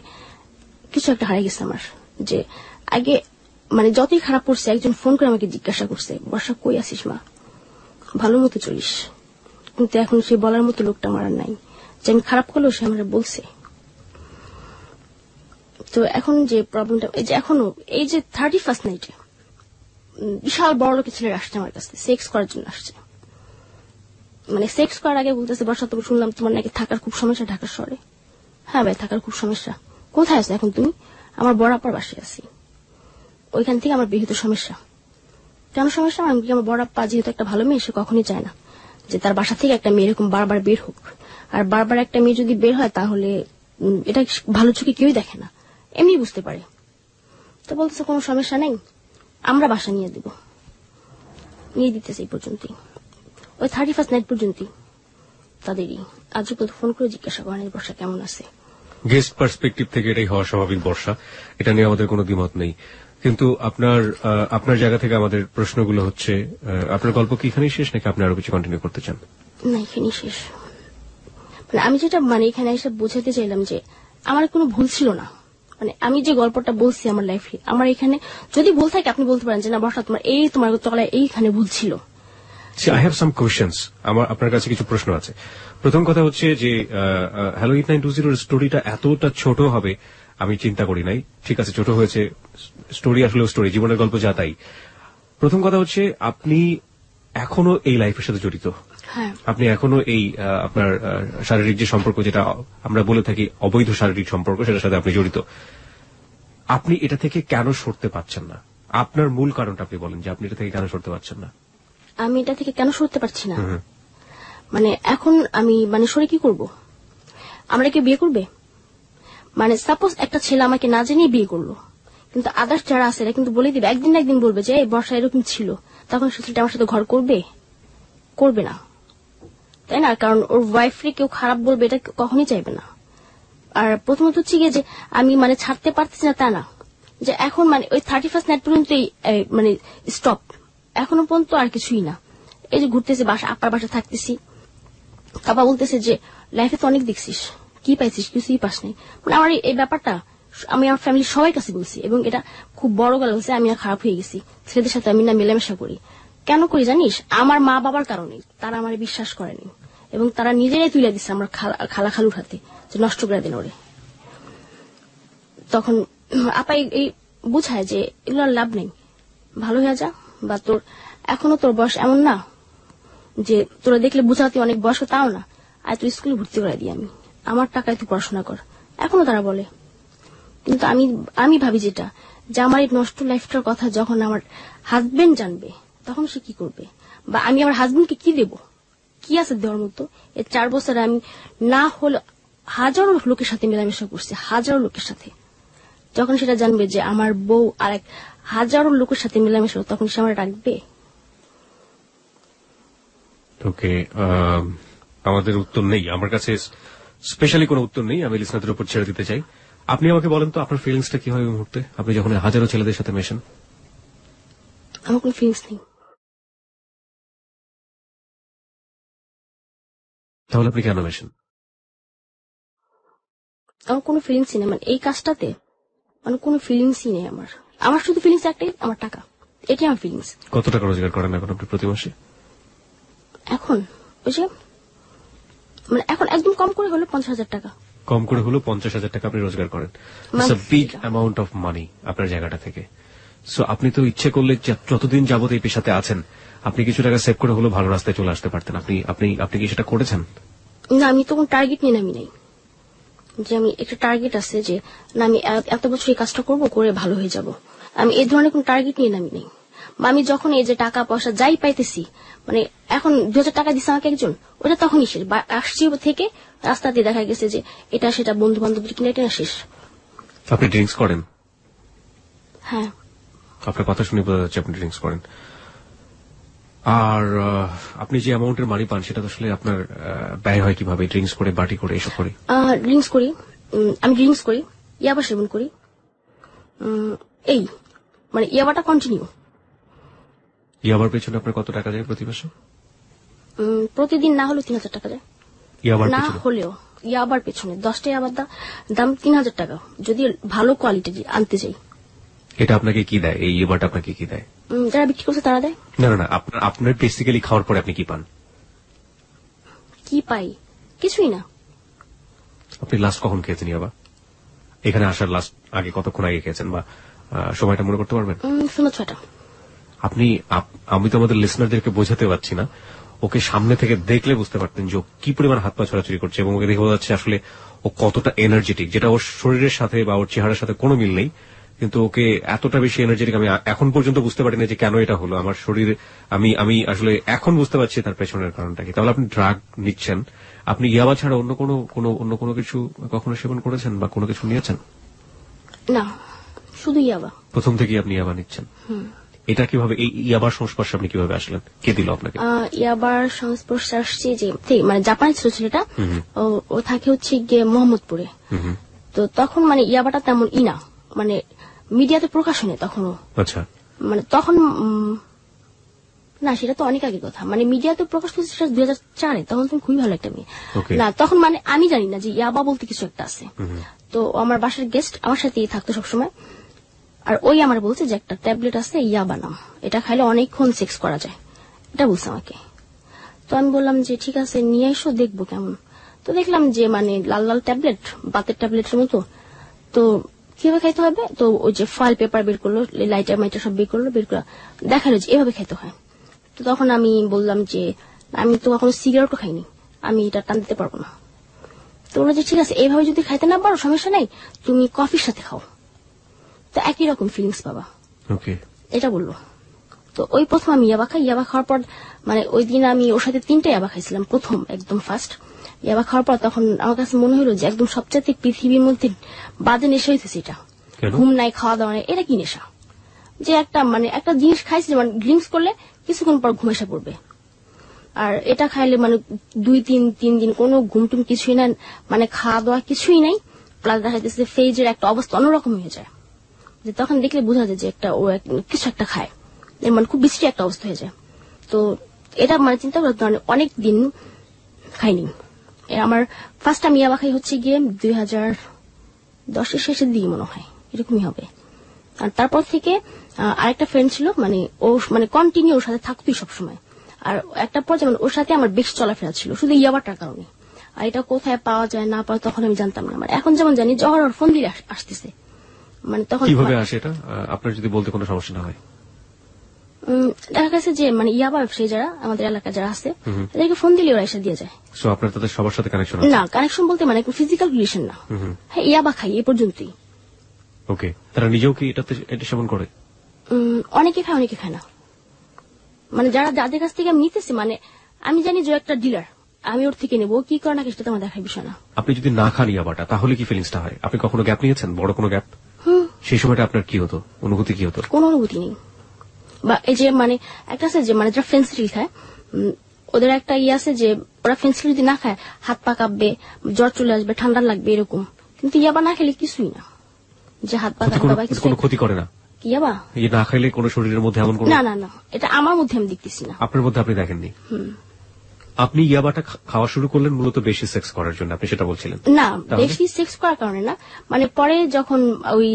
কিছু একটা হারিয়ে গেছে আমার। যে আগে মানে যতই খারাপ পড়ছে, একজন ফোন করে আমাকে জিজ্ঞাসা করছে বর্ষা কই আছিস মা, ভালো মতো চলিস। কিন্তু এখন সে বলার মতো লোকটা আমার নাই, যে আমি খারাপ করলেও সে আমার বলছে। তো এখন যে প্রবলেমটা, এই যে এখনো এই যে 31st নাইটে বিশাল বড় লোকের ছেলেরা আসছে আমার কাছে, সেক্স করার জন্য আসছে। মানে সেক্স করার আগে বলতেছে বর্ষা তো শুনলাম তোমার নাকি থাকার খুব সমস্যা ঢাকা শহরে। হ্যাঁ ভাই, থাকার খুব সমস্যা। কোথায় আছো এখন তুমি? আমার বড় আপার বাসায় আছি, ওইখান থেকে আমার বিহিত সমস্যা। কেন সমস্যা? আমার বড় আপা যেহেতু একটা ভালো মেয়ে, সে কখনই চায় না যে তার বাসা থেকে একটা মেয়ে এরকম বারবার বের হোক। আর বারবার একটা মেয়ে যদি বের হয় তাহলে এটা ভালো চোখে কেউই দেখে না, এমনি বুঝতে পারে। তো বলতেছে কোনো সমস্যা নেই, আমরা বাসা নিয়ে দেব, নিয়ে দিতেছে। এই পর্যন্তই, ওই 31st নাইট পর্যন্তই তাদেরই। আজ পর্যন্ত ফোন করে জিজ্ঞাসা করেন বর্ষা কেমন আছে। গেস্ট পার্সপেক্টিভ থেকে এটাই হওয়া স্বাভাবিক বর্ষা, এটা নিয়ে আমাদের কোনো দ্বিমত নেই। কিন্তু আপনার জায়গা থেকে আমাদের প্রশ্নগুলো হচ্ছে, আপনার গল্প কি এখানেই শেষ নাকি আপনি আরো কিছু কন্টিনিউ করতে চান? না, এখানেই শেষ। মানে আমি যেটা মানে এখানে এসে বোঝাতে চাইলাম যে আমার কোনো ভুল ছিল না। মানে আমি যে গল্পটা বলছি আমার লাইফে, আমার এখানে যদি ভুল থাকে আপনি বলতে পারেন যে না বর্ষা তোমার তলায় এইখানে ভুল ছিল। আই হ্যাভ সাম কোয়েশ্চেন্স, আমার আপনার কাছে কিছু প্রশ্ন আছে। প্রথম কথা হচ্ছে যে হ্যালো 8920 স্টোরিটা এতটা ছোট হবে আমি চিন্তা করি নাই। ঠিক আছে, ছোট হয়েছে, স্টোরি আসলে স্টোরি, জীবনের গল্প যা তাই। প্রথম কথা হচ্ছে আপনি এখনো এই লাইফের সাথে জড়িত, আপনি এখনো এই আপনার শারীরিক যে সম্পর্ক, যেটা আমরা বলে থাকি অবৈধ শারীরিক সম্পর্ক, সেটার সাথে আপনি জড়িত। আপনি এটা থেকে কেন সরতে পারছেন না? আপনার মূল কারণটা আপনি বলেন যে আপনি এটা থেকে কেন সরতে পারছেন না। আমি এটা থেকে কেন সরতে পারছি না? মানে এখন আমি মানে সরে কি করব? আমরা কি বিয়ে করবে? মানে সাপোজ একটা ছেলে আমাকে না জানিয়ে বিয়ে করলো, কিন্তু আদার্স যারা আছে এরা কিন্তু বলে দিবে, একদিন না একদিন বলবে যে এই বর্ষা এরকম ছিল, তখন সে ছেলেটা আমার সাথে ঘর করবে না, তাই না? কারণ ওর ওয়াইফরে কেউ খারাপ বলবে এটা কখনই চাইবে না। আর প্রথমত হচ্ছে গিয়ে যে আমি মানে ছাড়তে পারতেছি না তা না, যে এখন মানে ওই 31st নাইট পর্যন্ত মানে স্টপ, এখনো পর্যন্ত আর কিছুই না। এই যে ঘুরতেছি, বাসা আপার বাসা থাকতেছি, বাবা বলতেছে যে লাইফে তো অনেক দেখছিস, কি পাইছিস? কিছুই পাস নাই। মানে আমার এই ব্যাপারটা আমি আমার ফ্যামিলির সবাই কাছে বলছি, এবং এটা খুব বড় গেল হচ্ছে আমি আর খারাপ হয়ে গেছি। ছেলেদের সাথে আমি না মেলামেশা করি, কেন করি জানিস? আমার মা বাবার কারণে। তারা আমার বিশ্বাস করেনি এবং তারা নিজেরাই তুলে দিচ্ছে আমার খালা খালুর হাতে যে নষ্ট করে দিন ওরে। তখন আপা এই বুঝায় যে এগুলোর লাভ নেই, ভালো হয়ে যা, বা তোর এখনো তোর বয়স এমন না যে তোরা দেখলে বুঝাতে অনেক বয়স, তাও না, আর তুই স্কুলে ভর্তি করে দিই আমি, আমার টাকায় তুই পড়াশোনা কর। এখনো তারা বলে। কিন্তু আমি ভাবি যেটা যে আমার এই নষ্ট লাইফটার কথা যখন আমার হাজবেন্ড জানবে তখন সে কি করবে, বা আমি আমার হাজবেন্ডকে কি দেব, কি আছে দেওয়ার মতো। এই 4 বছরে আমি না হলে হাজারো লোকের সাথে মেলামেশা করছি, হাজারো লোকের সাথে। যখন সেটা জানবে যে আমার বউ আর এক হাজারো লোকের সাথে মেলামেশা, তখন সে আমার রাখবে। ওকে, আমাদের উত্তর নেই, আমার কাছে স্পেশালি কোনো উত্তর নেই, আমি লিসনারদের উপর ছেড়ে দিতে চাই। আপনি আমাকে বলেন তো আপনার ফিলিংসটা কি হয় এই মুহূর্তে, আপনি যখন হাজারো ছেলেদের সাথে মেশেন? আমার কোনো ফিলিংস নেই। তাহলে আপনি কেন মেশেন? আমার কোনো ফিলিংসই নেই, মানে এই কাজটাতে মানে কোনো ফিলিংসই নেই আমার শুধু ফিলিংস একটাই, আমার টাকা, এটাই আমার ফিলিংস। কত টাকা রোজগার করেন এখন আপনি প্রতি মাসে? এখন ওই যে মানে এখন একদম কম করে হলো 50,000 টাকা। কম করে হলো 50,000 টাকা আপনি রোজগার করেন। It's a big amount of money আপনার জায়গাটা থেকে। সো আপনি তো ইচ্ছে করলে যতদিন যাবত এই পেশাতে আছেন আপনি কিছু টাকা সেভ করে হলো ভালো রাস্তায় চলে আসতে পারতেন। আপনি কি সেটা করেছেন? না, আমি তো কোনো টার্গেট নিয়ে নামি নাই যে আমি একটা টার্গেট আছে যে না আমি এত বছর এই কাজটা করবো, করে ভালো হয়ে যাব। আমি এই ধরনের কোন টার্গেট নিয়ে নামি নেই। বা আমি যখন এই যে টাকা পয়সা যাই পাইতেছি, মানে এখন 2,000 টাকা দিচ্ছে আমাকে একজন, ওটা তখনই শেষ। বা আসছি থেকে রাস্তাতে দেখা গেছে যে এটা সেটা বন্ধু বান্ধব কিনে এটা শেষ। আপনি ড্রিঙ্কস করেন? হ্যাঁ, আপনার কথা শুনে বোঝা যাচ্ছে আপনি ড্রিঙ্কস করেন। আর আপনি যে অ্যামাউন্টের মানি পান সেটা আসলে আপনার ব্যয় হয় কিভাবে? ড্রিঙ্কস করে, বাটি করে, এসব করে? ড্রিঙ্কস করি, আমি ড্রিঙ্কস করি, ইয়াবা সেবন করি, এই মানে ইয়াবাটা কন্টিনিউ। ইয়াবার পেছনে আপনার কত টাকা যায় প্রতি মাসে? প্রতিদিন না হলেও 3,000 টাকা যায়। ইয়াবার না পেছনে? হলেও ইয়াবার পেছনে 10টা ইয়াবার দাম 3,000 টাকা, যদি ভালো কোয়ালিটি আনতে চাই। এটা আপনাকে কি দেয়? এই ইয়াবারটা আপনাকে কি দেয়? যারা বিক্রি করছে তারা দেয়। না না না, আপনার বেসিক্যালি খাওয়ার পরে আপনি কি পান? কি পাই? কিছুই না। আপনি লাস্ট কখন খেয়েছেন ইয়াবা? এখানে আসার লাস্ট আগে কতক্ষণ আগে খেয়েছেন, বা সময়টা মনে করতে পারবেন? 6টা। আমি তো আমাদের লিসনারদেরকে বোঝাতে পারছি না, ওকে সামনে থেকে দেখলে বুঝতে পারতেন যে ও কি পরিমাণ হাত পা ছড়াছড়ি করছে, এবং ওকে দেখে বোঝা যাচ্ছে আসলে ও কতটা এনার্জেটিক, যেটা ওর শরীরের সাথে বা ওর চেহারার সাথে কোনো মিল নেই, কিন্তু ওকে এতটা বেশি এনার্জেটিক আমি এখন পর্যন্ত বুঝতে পারি না যে কেন এটা হলো আমার শরীরে। আমি আসলে এখন বুঝতে পারছি তার পেছনের কারণটা কি। তাহলে আপনি ড্রাগ নিচ্ছেন, আপনি ইয়াবা ছাড়া অন্য কোনো কিছু কখনো সেবন করেছেন বা কোনো কিছু নিয়েছেন? না, শুধু ইয়াবা। প্রথম থেকেই আপনি ইয়াবা নিচ্ছেন? এটা কিভাবে, এই ইয়াবার সংস্পর্শে আপনি কিভাবে আসলেন? কে দিল আপনাকে? ইয়াবার সংস্পর্শে আসছে যে মানে জাপানি ছিল ছেলেটা, ও থাকে হচ্ছে গিয়ে মোহাম্মদপুরে। তো তখন মানে ইয়াবাটা তেমন না, মানে মিডিয়াতে প্রকাশ হয়নি তখনও। আচ্ছা, মানে তখন না, সেটা তো অনেক আগের কথা, মানে মিডিয়াতে প্রকাশ হয়েছে সেটা 2004-এ, তখন তুমি খুবই ভালো একটা মেয়ে না, তখন মানে আমি জানি না যে ইয়াবা বলতে কিছু একটা আছে। তো আমার বাসার গেস্ট আমার সাথেই থাকতো সবসময়, আর ওই আমার বলছে যে একটা ট্যাবলেট আছে ইয়াবা নাম, এটা খাইলে অনেকক্ষণ সেক্স করা যায়, এটা বলছে আমাকে। তো আমি বললাম যে ঠিক আছে নিয়ে এসো, দেখবো কেমন। তো দেখলাম যে মানে লাল লাল ট্যাবলেট, বাতের ট্যাবলেটের মতো। তো কিভাবে খাইতে হবে, তো ওই যে ফয়েল পেপার বের করলো, লাইটার মাইটার সব বের করলো, বের করে দেখালো যে এভাবে খাইতে হয়। তো তখন আমি বললাম যে আমি তো কখনো সিগারেটও খাইনি, আমি এটা টান দিতে পারবো না। তো বললো যে ঠিক আছে, এইভাবে যদি খাইতে না পারো সমস্যা নেই, তুমি কফির সাথে খাও, তো একই রকম ফিলিংস পাবা, এটা বললো। তো ওই প্রথম আমি ইয়াবা খাই, ইয়াবা খাওয়ার পর মানে ওই দিন আমি ওর সাথে 3টা ইয়াবা খাইছিলাম, প্রথম একদম ফার্স্ট ইয়াবা খাওয়ার পর তখন আমার কাছে মনে হলো যে একদম সবচেয়ে পৃথিবীর মধ্যে বাজে নেশা হইতেছে এটা। ঘুম নাই, খাওয়া দাওয়া নাই, এটা কি নেশা? যে একটা মানে একটা জিনিস খাইছি, মানে ড্রিঙ্কস করলে কিছুক্ষণ পর ঘুম এসে পড়বে, আর এটা খাইলে মানে 2-3 দিন কোনো ঘুম টুম কিছুই নাই, মানে খাওয়া দাওয়া কিছুই নাই, প্লাস দেখা যাচ্ছে ফেজের একটা অবস্থা অন্যরকম হয়ে যায়, যে তখন দেখলে বোঝা যায় যে একটা ও কিছু একটা খায়, মানে খুব বিশ্রী একটা অবস্থা হয়ে যায়। তো এটা মানে চিন্তা করতে অনেক দিন খাইনি। আমার ফার্স্ট আমি ইয়াবা খাই হচ্ছে গিয়ে 2010-এর শেষের দিকে মনে হয়, এরকমই হবে। আর তারপর থেকে আরেকটা ফ্রেন্ড ছিল, মানে ও মানে কন্টিনিউ ওর সাথে থাকতোই সবসময়, আর একটা পর্যায়ে মানে ওর সাথে আমার বেশ চলাফেরা ছিল শুধু ইয়াবাটার কারণে। আর এটা কোথায় পাওয়া যায় না পাওয়া তখন আমি জানতাম না, মানে এখন যেমন জানি জহর ওর ফোন দিলে আসতেছে, মানে তখন কিভাবে আসে এটা আপনার যদি বলতে কোনো সমস্যা না হয়? দেখা গেছে যে মানে ইয়াবা ব্যবসায়ী যারা আমাদের এলাকায় যারা আছে তাদেরকে ফোন দিলে ওরা এসে দিয়ে যায়। সো আপনার তাদের সবার সাথে কানেকশন না, কানেকশন বলতে মানে ফিজিক্যাল রিলেশন না, হ্যাঁ ইয়াবা খাই এই পর্যন্তই। ওকে, তারা নিজেও কি এটা সেবন করে? অনেকে খায়, অনেকে খায় না। মানে যাদের কাছ থেকে আমি নিতেছি, মানে আমি জানি যে একটা ডিলার, আমি ওর থেকে নেবো, কি করে না সেটা তো আমার দেখার বিষয় না। আপনি যদি না খান ইয়াবাটা তাহলে কি ফিলিংসটা হয়? আপনি কখনো গ্যাপ নিয়েছেন, বড় কোনো গ্যাপ? সেই সময়টা আপনার কি হতো, অনুভূতি কি হতো? কোনো অনুভূতি নেই। বা এই যে মানে একটা আছে যে মানে যারা ফেন্সিডিল খায়, ওদের একটা ইয়ে আছে যে ওরা ফেন্সিডিল যদি না খায় হাত পা কাঁপবে, জ্বর চলে আসবে, ঠান্ডা লাগবে, এরকম। কিন্তু ইয়াবা না খেলে কিছুই না, যে হাত পা কাঁপবে কোনো ক্ষতি করে না। ইয়াবা না খাইলে কোনো শরীরের মধ্যে এমন কোনো? না না না, এটা আমার মধ্যে আমি দেখতেছি না। আপনার মধ্যে আপনি দেখেননি? আপনি ইয়াবাটা খাওয়া শুরু করলেন মূলত বেশি সেক্স করার জন্য, আপনি সেটা বলছিলেন? না, বেশি সেক্স করার কারণে না, মানে পরে যখন ওই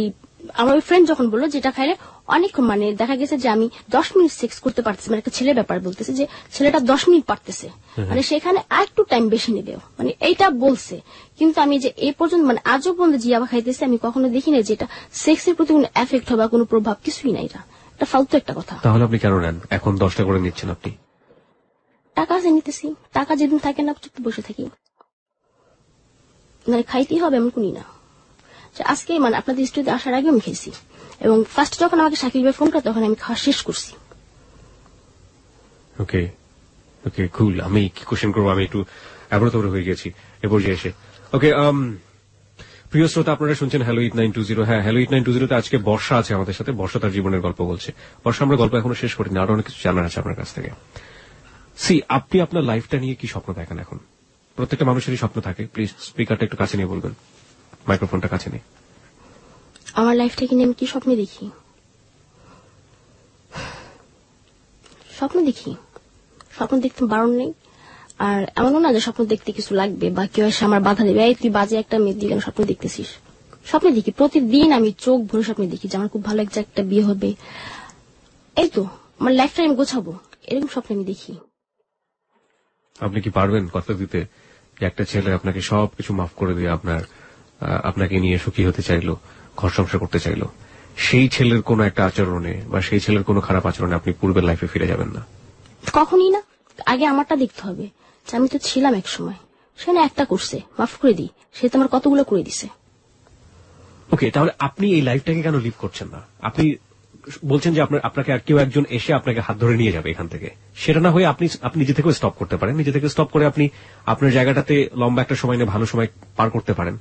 আমার ওই ফ্রেন্ড যখন বললো যেটা খাইলে অনেকক্ষণ, মানে দেখা গেছে যে আমি 10 মিনিট সেক্স করতে পারতেছি, মানে একটা ছেলের ব্যাপার বলতেছে যে ছেলেটা 10 মিনিট পারতেছে, মানে সেখানে আর একটু টাইম বেশি নেবে, মানে এইটা বলছে। কিন্তু আমি যে এই পর্যন্ত মানে আজও পর্যন্ত যে ইয়াবা খাইতেছি আমি কখনো দেখি না যে এটা সেক্সের প্রতি কোনো এফেক্ট হবে, কোনো প্রভাব কিছুই নাই। এটা ফালতু একটা কথা। তাহলে আপনি কেন নেন? এখন 10টা করে নিচ্ছেন আপনি? টাকা আছে, নিতেছি। টাকা যেদিন থাকে না চুপ বসে থাকি, মানে খাইতেই হবে এমন কোনই না। আজকে মানে আপনাদের স্টুডিওতে আসার আগে আমি খেয়েছি, এবং ফার্স্ট যখন আমাকে শাকিল ভাই ফোন করে তখন আমি খাওয়া শেষ করছি। ওকে ওকে, কুল। আমি কি কোশ্চেন করবো, আমি একটু অ্যাবরতবর হয়ে গেছি এ পর্যায়ে এসে। ওকে, প্রিয় শ্রোতা, আপনারা শুনছেন হ্যালো ইট 920। হ্যাঁ, হ্যালো ইট 920 আজকে বর্ষা আছে আমাদের সাথে। বর্ষা তার জীবনের গল্প বলছে। বর্ষা, আমরা গল্প এখনো শেষ করিনি, আরো অনেক কিছু জানার আছে আপনার কাছ থেকে। আপনি আপনার লাইফটা নিয়ে কি স্বপ্ন দেখেন এখন? প্রত্যেকটা মানুষেরই স্বপ্ন থাকে। প্লিজ স্পিকারটা একটু কাছে নিয়ে বলবেন, মাইক্রোফোনটা কাছে নিয়ে। আমার লাইফটাকে নিয়ে আমি কি স্বপ্ন দেখি? স্বপ্ন দেখতে বারণ নেই, আর এমনও না যে স্বপ্ন দেখতে কিছু লাগবে বা কেউ এসে আমার বাধা দেবে, এই তুই বাজে একটা মেয়ে দিয়ে কেন স্বপ্ন দেখতেছিস। স্বপ্ন দেখি, প্রতিদিন আমি চোখ ভরে স্বপ্ন দেখি যে আমার খুব ভালো একটা বিয়ে হবে, এই তো আমার লাইফটা আমি গোছাবো, এরকম স্বপ্ন আমি দেখি। আপনি কি পারবেন কথা দিতে যে একটা ছেলে আপনাকে সবকিছু মাফ করে দিয়ে আপনাকে নিয়ে সুখী হতে চাইলো, ঘর সংসার করতে চাইলো, সেই ছেলের কোন একটা আচরণে বা সেই ছেলের কোন খারাপ আচরণে আপনি পূর্বের লাইফে ফিরে যাবেন না? কখনই না। আগে আমারটা দেখতে হবে যে আমি তো ছিলাম এক সময়, সে না একটা করছে, মাফ করে দিই, সে তো আমার কতগুলো করে দিছে। ওকে, তাহলে আপনি এই লাইফটাকে কেন লিভ করছেন না? আপনি বলছেন যে আপনাকে আর কেউ একজন এসে আপনাকে হাত ধরে নিয়ে যাবে এখান থেকে, সেটা না হয়ে আপনি নিজে থেকেও স্টপ করতে পারেন। নিজে থেকে স্টপ করে আপনি আপনার জায়গাটাতে লম্বা একটা সময় নিয়ে ভালো সময় পার করতে পারেন,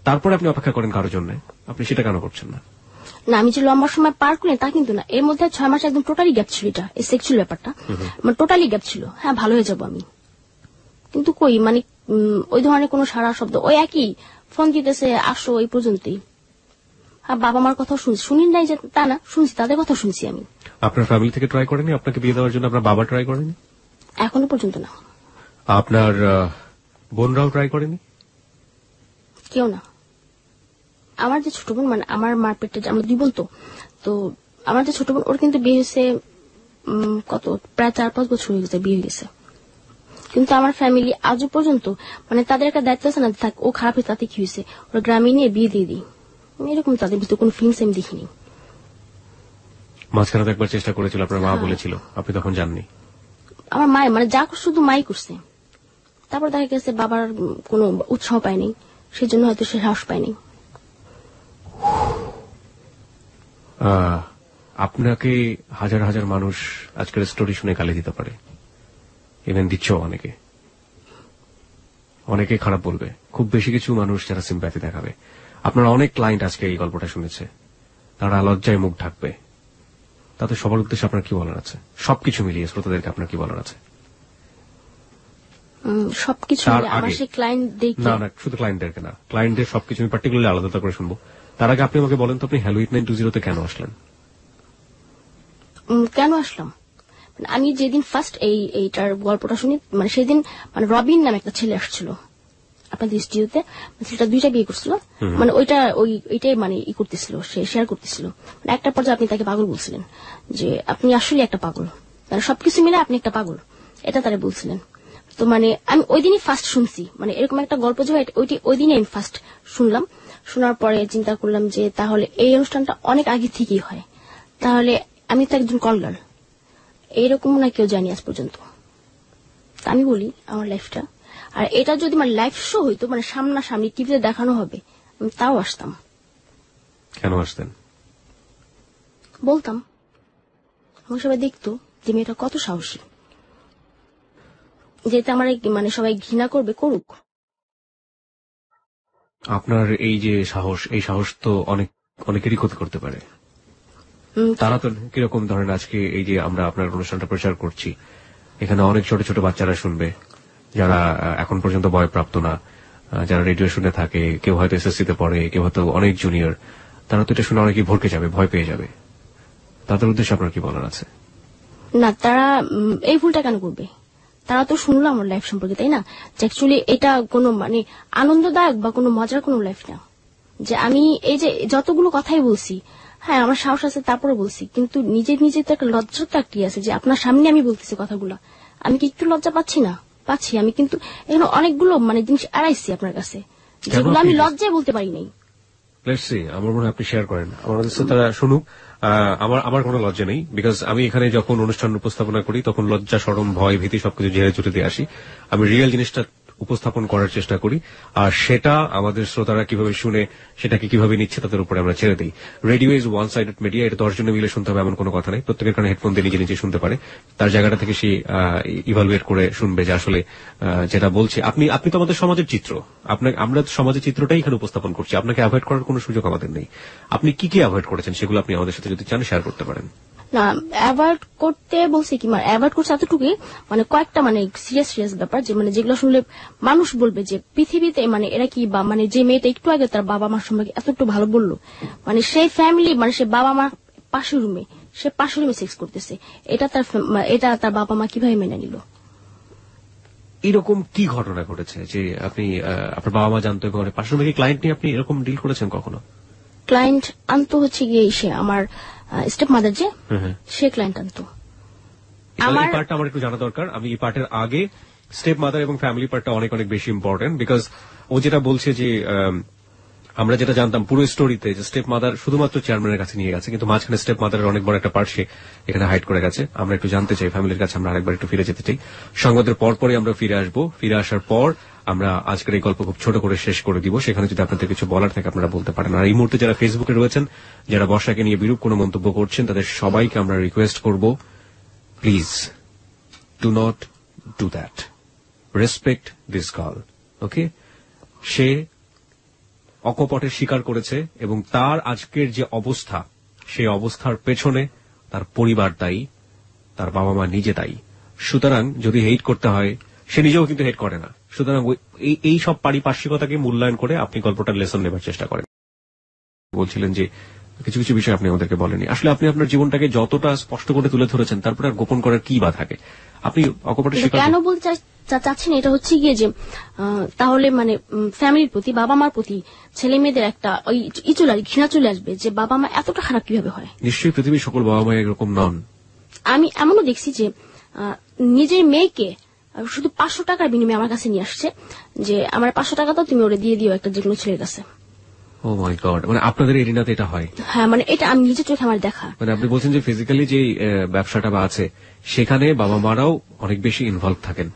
তারপরে আপনি অপেক্ষা করেন কারোর জন্য। আপনি সেটা কেন করছেন না? না, আমি যে লম্বা সময় পার করি তা কিন্তু না, এর মধ্যে 6 মাস একদম টোটালি গ্যাপ ছিল। এটা এই সেক্সুয়াল ব্যাপারটা মানে টোটালি গ্যাপ ছিল। হ্যাঁ, ভালো হয়ে যাবো আমি, কিন্তু কই মানে ওই ধরনের কোনো সারা শব্দ, ওই একই ফোন দিতেছে আসো, এই পর্যন্তই। বাবা মার কথা শুনি নাই যে তা না, শুনছি, তাদের কথা শুনছি আমি। আপনার ফ্যামিলি থেকে ট্রাই করেনি আপনাকে বিয়ে দেওয়ার জন্য? আপনার বাবা ট্রাই করেনি? এখনো পর্যন্ত না। আপনার বোনরাও ট্রাই করেনি? কেউ না। আমার যে ছোট বোন, মানে আমার মার পেটে আমরা 2 বোন, তো আমার যে ছোট বোন, ওর কিন্তু বিয়ে হয়েছে কত প্রায় 4-5 বছর হয়ে গেছে, বিয়ে হয়ে গেছে। কিন্তু আমার ফ্যামিলি আজও পর্যন্ত মানে তাদের একটা দায়িত্ব আছে না, থাক ও খারাপ হয়েছে তাতে কি হয়েছে, ওরা গ্রামে নিয়ে বিয়ে দিয়ে দিই, এরকম তাদের ভিতরে কোনো ফিলিংস আমি দেখিনি। মাঝখানে তো একবার চেষ্টা করেছিল, আপনার মা বলেছিল, আপনি তখন জাননি? আমার মায়ের মানে যা করছে শুধু মাই করছে, তারপর দেখা গেছে বাবার কোনো উৎসাহ পায়নি, সেজন্য হয়তো সে সাহস পায়নি। আপনাকে হাজার হাজার মানুষ আজকের স্টোরি শুনে গালি দিতে পারে, ইভেন দিচ্ছ অনেকে খারাপ বলবে, খুব বেশি কিছু মানুষ যারা সিম্প্যাথি দেখাবে। আপনারা অনেক ক্লায়েন্ট আজকে এই গল্পটা শুনেছে, তারা লজ্জায় মুখ ঢাকবে, তাতে সবার উদ্দেশ্যে আপনার কি বলার আছে? সবকিছু মিলিয়ে শ্রোতাদেরকে আপনার কি বলার আছে? সবকিছু আমার সেই ক্লায়েন্টদেরকে না, শুধু ক্লায়েন্টদেরকে না, ক্লায়েন্টদের সবকিছু আমি পার্টিকুলারলি আলাদা করে শুনবো। তার আগে আপনি আমাকে বলেন তো, আপনি হ্যালো ইট 920 কেন আসলেন? কেন আসলাম আমি যেদিন ফার্স্ট এইটার গল্পটা শুনি, মানে সেদিন মানে রবিন নামে একটা ছেলে আসছিল আপনাদের স্টুডিওতে, ছেলেটা 2টা বিয়ে করছিল, মানে ওইটাই মানে ই করতেছিল, সে শেয়ার করতেছিল। মানে একটা পর্যায়ে আপনি তাকে পাগল বলছিলেন, যে আপনি আসলে একটা পাগল, মানে সবকিছু মিলে আপনি একটা পাগল, এটা তারা বলছিলেন। তো মানে আমি ওই দিনই ফার্স্ট শুনছি, মানে এরকম একটা গল্প যে ওই দিনই আমি ফার্স্ট শুনলাম। শোনার পরে চিন্তা করলাম যে তাহলে এই অনুষ্ঠানটা অনেক আগে থেকেই হয়, তাহলে আমি তো একজন কল গার্ল, এইরকম না কেউ জানি আজ পর্যন্ত। আমি বলি আমার লাইফটা, আর এটা যদি মানে লাইভ শো হইতো, মানে সামনাসামনি টিভিতে দেখানো হবে, আমি তাও আসতাম। কেন আসতেন? বলতাম, আমার সবাই দেখতো যে মেয়েটা কত সাহসী, যেটা আমার মানে সবাই ঘৃণা করবে, করুক। আপনার এই যে সাহস, এই সাহস তো অনেকেরই ক্ষতি করতে পারে। তারা তো কিরকম ধরেন, আজকে এই যে আমরা আপনার অনুষ্ঠানটা প্রচার করছি, এখানে অনেক ছোট ছোট বাচ্চারা শুনবে, যারা এখন পর্যন্ত বয়প্রাপ্ত না, যারা রেডিও শুনে থাকে, কেউ হয়তো এসএসসিতে পড়ে, কেউ হয়তো অনেক জুনিয়র, তারা তো এটা শুনে অনেকেই ভরকে যাবে, ভয় পেয়ে যাবে। তাদের উদ্দেশ্যে আপনার কি বলার আছে? না, তারা এই ভুলটা কেন করবে? তারা তো শুনলো আমার লাইফ সম্পর্কে, তাই না? যে অ্যাকচুয়ালি এটা কোনো মানে আনন্দদায়ক বা কোনো মজার কোনো লাইফ না। যে আমি এই যে যতগুলো কথাই বলছি, হ্যাঁ আমার সাহস আছে তারপরে বলছি, কিন্তু নিজে নিজে তো একটা লজ্জা তো একটি আছে যে আপনার সামনে আমি বলতেছি কথাগুলো, আমি কি একটু লজ্জা পাচ্ছি না? পাচ্ছি। আমি কিন্তু এখানে অনেকগুলো মানে জিনিস এড়াইছি আপনার কাছে, যেগুলো আমি লজ্জায় বলতে পারি নাই। আমার মনে হয় আপনি শেয়ার করেন, আমাদের তারা শুনুক। আমার কোনো লজ্জা নেই, বিকজ আমি এখানে যখন অনুষ্ঠান উপস্থাপনা করি তখন লজ্জা, শরম, ভয়, ভীতি সবকিছু ঝেড়ে চুটে দিয়ে আসি। আমি রিয়েল জিনিসটা উপস্থাপন করার চেষ্টা করি, আর সেটা আমাদের শ্রোতারা কিভাবে শুনে, সেটাকে কিভাবে নিচ্ছে, তাদের উপরে আমরা ছেড়ে দিই। Radio is one sided media, এটা 10 জনে মিলে শুনতে হবে এমন কোনো কথা নেই। প্রত্যেকের কারণে হেডফোন দিয়ে নিজে নিজে শুনতে পারে, তার জায়গাটা থেকে সে ইভালুয়েট করে শুনবে যে আসলে যেটা বলছে। আপনি তো আমাদের সমাজের চিত্র, আমরা সমাজের চিত্রটাই এখানে উপস্থাপন করছি, আপনাকে অ্যাভয়েড করার কোনো সুযোগ আমাদের নেই। আপনি কি কি অ্যাভয়েড করেছেন সেগুলো আপনি আমাদের সাথে যদি চান শেয়ার করতে পারেন। না, অ্যাভয়েড করতে বলছি কি, মানে অ্যাভয়েড করছে এতটুকুই, মানে কয়েকটা মানে সিরিয়াস ব্যাপার, যে মানে যেগুলো শুনলে মানুষ বলবে যে পৃথিবীতে মানে এরা কি, বা মানে যে মেয়েটা একটু আগে তার বাবা মার সম্পর্কে এতটুকু ভালো বললো, মানে সেই ফ্যামিলি, মানে সে বাবা মা পাশের রুমে, সে পাশের রুমে সেক্স করতেছে, এটা তার বাবা মা কিভাবে মেনে নিল? এরকম কি ঘটনা ঘটেছে যে আপনি আপনার বাবা মা জানতো, এবং পাশের রুমে কি ক্লায়েন্ট নিয়ে আপনি এরকম ডিল করেছেন কখনো? ক্লায়েন্ট আনতো হচ্ছে গিয়ে সে আমার স্টেপ মাদার, যে সে ক্লায়েন্ট আনতো। আমার পার্টটা আমার একটু জানা দরকার। আমি এই পার্টের আগে স্টেপ মাদার এবং ফ্যামিলি পার্টটা অনেক অনেক বেশি ইম্পর্টেন্ট, বিকজ ও যেটা বলছে যে আমরা যেটা জানতাম পুরো স্টোরিতে, যে স্টেপ মাদার শুধুমাত্র চেয়ারম্যানের কাছে নিয়ে গেছে, কিন্তু মাঝখানে স্টেপ মাদারের অনেক বড় একটা পার্ট সে এখানে হাইড করে গেছে। আমরা একটু জানতে চাই, ফ্যামিলির কাছে আমরা আরেকবার একটু ফিরে যেতে চাই। সংবাদের পরপরই আমরা ফিরে আসবো। ফিরে আসার পর আমরা আজকের এই গল্প খুব ছোট করে শেষ করে দিব। সেখানে যদি আপনাদের কিছু বলার থাকে আপনারা বলতে পারেন। আর এই মুহূর্তে যারা ফেসবুকে রয়েছেন, যারা বর্ষাকে নিয়ে বিরূপ কোনো মন্তব্য করছেন, তাদের সবাইকে আমরা রিকোয়েস্ট করব, please do not do that, respect this girl. Okay, সে অকপটে স্বীকার করেছে, এবং তার আজকের যে অবস্থা, সেই অবস্থার পেছনে তার পরিবার দায়ী, তার বাবা মা নিজে দায়ী। সুতরাং যদি হেট করতে হয়, সে নিজেও কিন্তু হেট করে না, সুতরাং এই সব পারিপার্শ্বিকতাকে মূল্যায়ন করে আপনি গল্পটার লেসন নেবার চেষ্টা করেন। বলছিলেন যে কিছু কিছু বিষয় আপনি আমাদেরকে বলেনি। আসলে আপনি আপনার জীবনটাকে যতটা স্পষ্ট করে তুলে ধরেছেন, তারপরে আর গোপন করার কি বা থাকে? আপনি অকপটে স্বীকার কেন বলতে চাচ্ছেন, এটা হচ্ছে গিয়ে যে তাহলে মানে ফ্যামিলির প্রতি, বাবা মার প্রতি ছেলে মেয়েদের একটা ওই ঘৃণা চলে আসবে যে বাবা মা এতটা খারাপ কিভাবে হয়। নিশ্চয়ই পৃথিবীর সকল বাবা মা এরকম নন। আমি এমনও দেখছি যে নিজের মেয়েকে শুধু 500 টাকার বিনিময়ে আমার কাছে নিয়ে আসছে, যে আমার 500 টাকা তো তুমি ওরে দিয়ে দিও একটা যে কোনো ছেলের কাছে। ও মাই গড, মানে আপনাদের এরিনাতে এটা হয়? হ্যাঁ, মানে এটা আমি নিজের চোখে আমার দেখা। মানে আপনি বলছেন যে ফিজিক্যালি যে ব্যবসাটা বা আছে, সেখানে বাবা মারাও অনেক বেশি ইনভলভ থাকেন।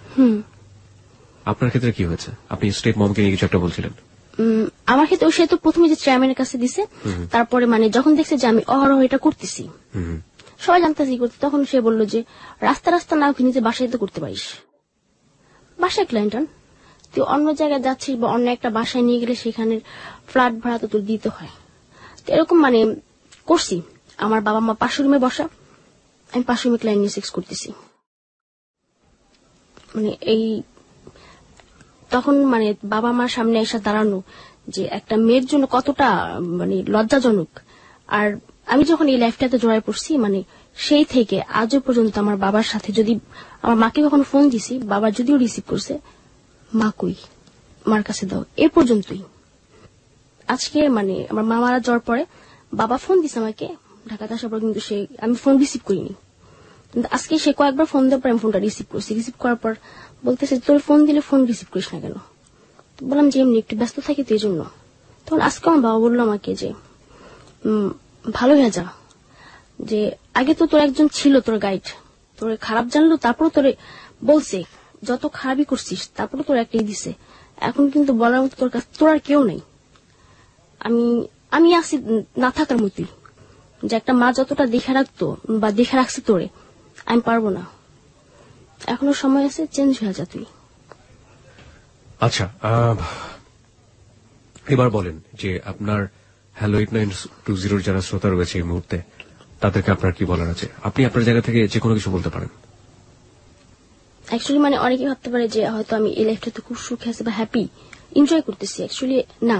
আপনার ক্ষেত্রে কি হয়েছে? আপনি স্টেপ মমকে নিয়ে কিছু একটা বলছিলেন। আমার ক্ষেত্রে সে তো প্রথমে যে চেয়ারম্যানের কাছে দিছে, তারপরে মানে যখন দেখছে যে আমি অহরহ এটা করতেছি, সবাই জানতেছি করতে, তখন সে বললো যে রাস্তা না নিজে বাসায় তো করতে পারিস, বাসায় ক্লায়েন্ট আন, তুই অন্য জায়গায় যাচ্ছিস বা অন্য একটা বাসায় নিয়ে গেলে সেখানে ফ্ল্যাট ভাড়া তো তোর দিতে হয়। এরকম মানে করছি। আমার বাবা মা পাশের রুমে বসা, আমি পাশের রুমে ক্লায়েন্ট নিয়ে সেক্স করতেছি। মানে এই তখন মানে বাবা মার সামনে এসে দাঁড়ানো যে একটা মেয়ের জন্য কতটা মানে লজ্জাজনক। আর আমি যখন এই লাইফটাতে জড়ায় পড়ছি, মানে সেই থেকে আজও পর্যন্ত আমার বাবার সাথে, যদি আমার মাকে কখনো ফোন দিছি, বাবা যদিও রিসিভ করছে, মা কই, মার কাছে দাও, এ পর্যন্তই। আজকে মানে আমার মা মারা যাওয়ার পরে বাবা ফোন দিছে আমাকে ঢাকাতে আসার পর, কিন্তু আমি ফোন রিসিভ করিনি। কিন্তু আজকে সে কয়েকবার ফোন দেওয়ার পর আমি ফোনটা রিসিভ করছি। রিসিভ করার পর বলতেছে তোর ফোন দিলে ফোন রিসিভ করিস না কেন? বললাম যে এমনি একটু ব্যস্ত থাকি তো এই জন্য। তখন আজকে আমার বাবা বললো আমাকে যে ভালো হয়ে যা, যে আগে তো তোর একজন ছিল তোর গাইড, তোর খারাপ জানলো, তারপর তোরে বলছে যত খারাপই করছিস, তারপরে তোর একটাই দিছে, এখন কিন্তু বলার মতো তোর কাছে তোর আর কেউ নেই। আমি আমি আছি না থাকার মতোই, যে একটা মা যতটা দেখে রাখতো বা দেখে রাখছে তোরে, আমি পারবো না। এখনো সময় আছে, চেঞ্জ হয়ে যা তুই। আচ্ছা, এবার বলেন যে আপনার হ্যালো 8920 যারা শ্রোতা রয়েছে এই মুহূর্তে, তাদেরকে আপনার কি বলার আছে? আপনি আপনার জায়গা থেকে যে কোনো কিছু বলতে পারেন। অ্যাকচুয়ালি মানে অনেকে ভাবতে পারে যে হয়তো আমি এই লাইফটাতে খুব সুখে আছি বা হ্যাপি, এনজয় করতেছি। অ্যাকচুয়ালি না,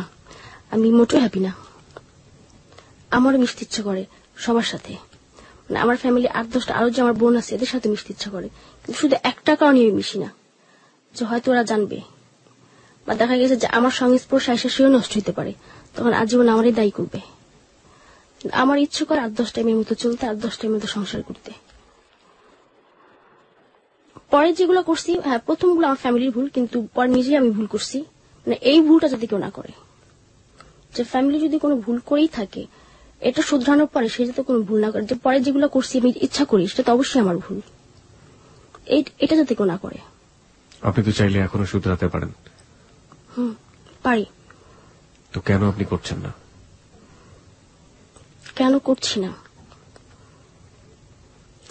আমি মোটেও হ্যাপি না। আমারও মিশতে ইচ্ছা করে সবার সাথে, মানে আমার ফ্যামিলি 8-10টা আরো যে আমার বোন আছে এদের সাথে মিশতে ইচ্ছা করে, কিন্তু শুধু একটা কারণে আমি মিশি না, যে হয়তো ওরা জানবে বা দেখা গেছে যে আমার সংস্পর্শে এসে সেও নষ্ট হতে পারে, তখন আজীবন আমারই দায়ী করবে। আমার ইচ্ছে করে 8-10 টাইমের মতো চলতে, 8-10 টাইমের মতো সংসার করতে। পরে যেগুলো করছি, হ্যাঁ প্রথমগুলো আমার ফ্যামিলির ভুল, কিন্তু পরে নিজেই আমি ভুল করছি। মানে এই ভুলটা যদি কেউ না করে, যে ফ্যামিলি যদি কোনো ভুল করেই থাকে এটা শুধরানোর পরে সে যাতে কোনো ভুল না করে, যে পরে যেগুলো করছি আমি ইচ্ছা করি সেটা তো অবশ্যই আমার ভুল, এটা যাতে কেউ না করে। আপনি তো চাইলে এখনো শুধরাতে পারেন। পারি। তো কেন আপনি করছেন না? কেন করছি না?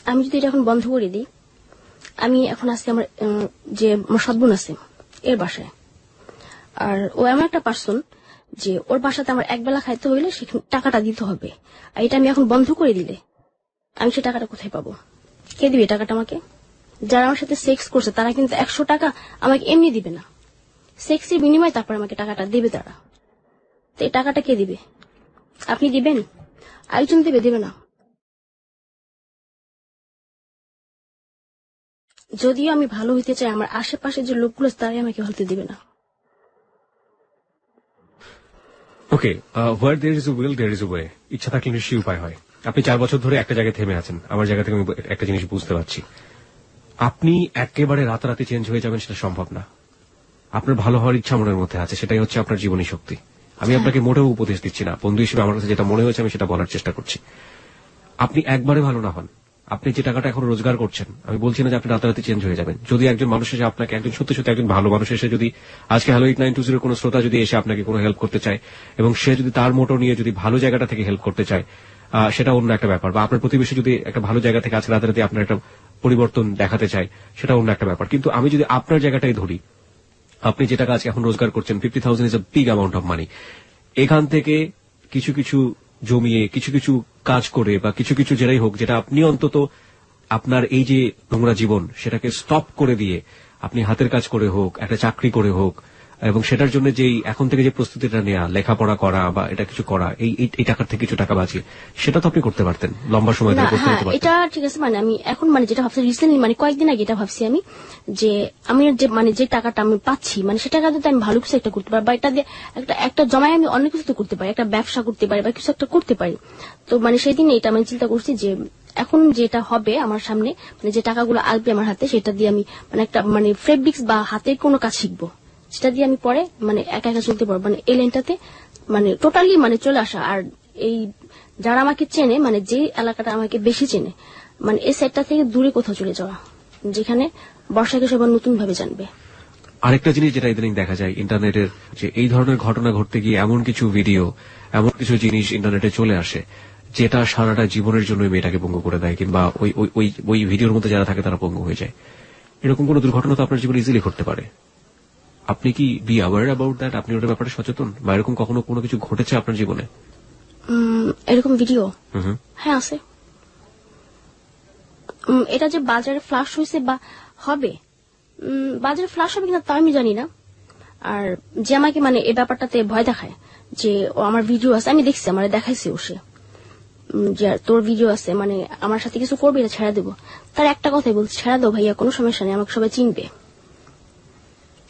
আমি যদি এটা এখন বন্ধ করে দিই, আমি এখন আজকে আমার যে আমার সৎবোন আছে এর বাসায়, আর ও এমন একটা পার্সন যে ওর বাসাতে আমার একবেলা খাইতে হইলে সেখানে টাকাটা দিতে হবে। আর এটা আমি এখন বন্ধ করে দিলে আমি সে টাকাটা কোথায় পাবো? কে দিবে টাকাটা আমাকে? যারা আমার সাথে সেক্স করছে তারা কিন্তু 100 টাকা আমাকে এমনি দিবে না, সেক্সের বিনিময়ে তারপর আমাকে টাকাটা দেবে তারা। তো এই টাকাটা কে দিবে? আপনি দিবেন? আরেকজন দেবে না। যদিও আমি ভালো হইতে চাই, আমার আশেপাশে যে লোকগুলো তারাই আমাকে হতে দিবে না। Okay, where there is a will there is a way. ইচ্ছা থাকলে নিশ্চয়ই উপায় হয়। আপনি 4 বছর ধরে একটা জায়গায় থেমে আছেন। আমার জায়গা থেকে আমি একটা জিনিস বুঝতে পারছি, আপনি একেবারে রাতারাতি চেঞ্জ হয়ে যাবেন সেটা সম্ভব না। আপনার ভালো হওয়ার ইচ্ছা মনের মধ্যে আছে, সেটাই হচ্ছে আপনার জীবনী শক্তি। আমি আপনাকে মোটেও উপদেশ দিচ্ছি না, বন্ধু হিসেবে আমার কাছে যেটা মনে হয়েছে আমি সেটা বলার চেষ্টা করছি। আপনি একবারে ভালো না হন, আপনি যে টাকাটা এখন রোজগার করছেন, আমি বলছি না যে আপনি রাতারাতি চেঞ্জ হয়ে যাবেন। যদি একজন মানুষ এসে আপনাকে, একজন সত্যি সত্যি একজন ভালো মানুষ এসে যদি আজকে হ্যালো 8920 কোন শ্রোতা যদি এসে আপনাকে কোনো হেল্প করতে চায় এবং সে যদি তার মোটো নিয়ে যদি ভালো জায়গাটা থেকে হেল্প করতে চায়, সেটা অন্য একটা ব্যাপার। বা আপনার প্রতিবেশী যদি একটা ভালো জায়গা থেকে আজকে রাতারাতি আপনার একটা পরিবর্তন দেখাতে চায়, সেটা অন্য একটা ব্যাপার। কিন্তু আমি যদি আপনার জায়গাটাই ধরি, আপনি যে টাকা আজকে এখন রোজগার করছেন 50,000 is a big amount of money. এখান থেকে কিছু কিছু জমিয়ে কিছু কিছু কাজ করে বা কিছু কিছু যেটাই হোক, যেটা আপনি অন্তত আপনার এই যে নোংরা জীবন সেটাকে স্টপ করে দিয়ে আপনি হাতের কাজ করে হোক, একটা চাকরি করে হোক, এবং সেটার জন্য যেই এখন থেকে যে প্রস্তুতিটা নেওয়া, লেখাপড়া করা বা এটা কিছু করা, এই টাকার থেকে কিছু টাকা বাঁচিয়ে, সেটা তো আপনি করতে পারতেন লম্বা সময় ধরে করতে পারতেন। এটা ঠিক আছে, মানে আমি এখন মানে যেটা ভাবছি রিসেন্টলি, মানে কয়েকদিন আগে এটা ভাবছি আমি, যে আমি যে মানে যে টাকাটা আমি পাচ্ছি, মানে সে টাকা যদি আমি ভালো কিছু একটা করতে পারি বা এটা দিয়ে একটা জমায় আমি অনেক কিছু তো করতে পারি, একটা ব্যবসা করতে পারি বা কিছু একটা করতে পারি। তো মানে সেই দিন এটা আমি চিন্তা করছি যে এখন যেটা হবে আমার সামনে, মানে যে টাকাগুলো আসবে আমার হাতে, সেটা দিয়ে আমি মানে একটা মানে ফেব্রিক্স বা হাতের কোনো কাজ শিখবো, সেটা দিয়ে আমি পরে মানে একা একা চলতে পারবো। মানে এই লাইনটাতে মানে টোটালি মানে চলে আসা। আর এই যারা আমাকে চেনে, মানে যে এলাকাটা আমাকে বেশি চেনে, মানে এই সাইডটা থেকে দূরে কোথাও চলে যাওয়া, যেখানে বর্ষাকে সবার নতুন ভাবে জানবে। আরেকটা জিনিস যেটা ইদানিং দেখা যায় ইন্টারনেটের, যে এই ধরনের ঘটনা ঘটতে গিয়ে এমন কিছু ভিডিও, এমন কিছু জিনিস ইন্টারনেটে চলে আসে যেটা সারাটা জীবনের জন্য মেয়েটাকে পঙ্গু করে দেয়, কিংবা ওই ভিডিওর মধ্যে যারা থাকে তারা পঙ্গু হয়ে যায়। এরকম কোন দুর্ঘটনা তো আপনার জীবনে ইজিলি ঘটতে পারে। আপনি কি বি অ্যাওয়ার অ্যাবাউট দ্যাট? আপনি ওটার ব্যাপারে সচেতন, বা এরকম কখনো কোনো কিছু ঘটেছে আপনার জীবনে? এরকম ভিডিও হ্যাঁ আছে। এটা যে বাজারে ফ্লাশ হয়েছে বা হবে, বাজারে ফ্লাশ হবে কিনা তা আমি জানি না। আর যে আমাকে মানে এই ব্যাপারটাতে ভয় দেখায়, যে ও আমার ভিডিও আছে, আমি দেখছি, আমার দেখাইছে ও, সে যে তোর ভিডিও আছে, মানে আমার সাথে কিছু করবে, এটা ছেড়ে দেবো। তার একটা কথাই বলছে, ছেড়ে দাও ভাইয়া, কোনো সমস্যা নেই, আমাকে সবাই চিনবে।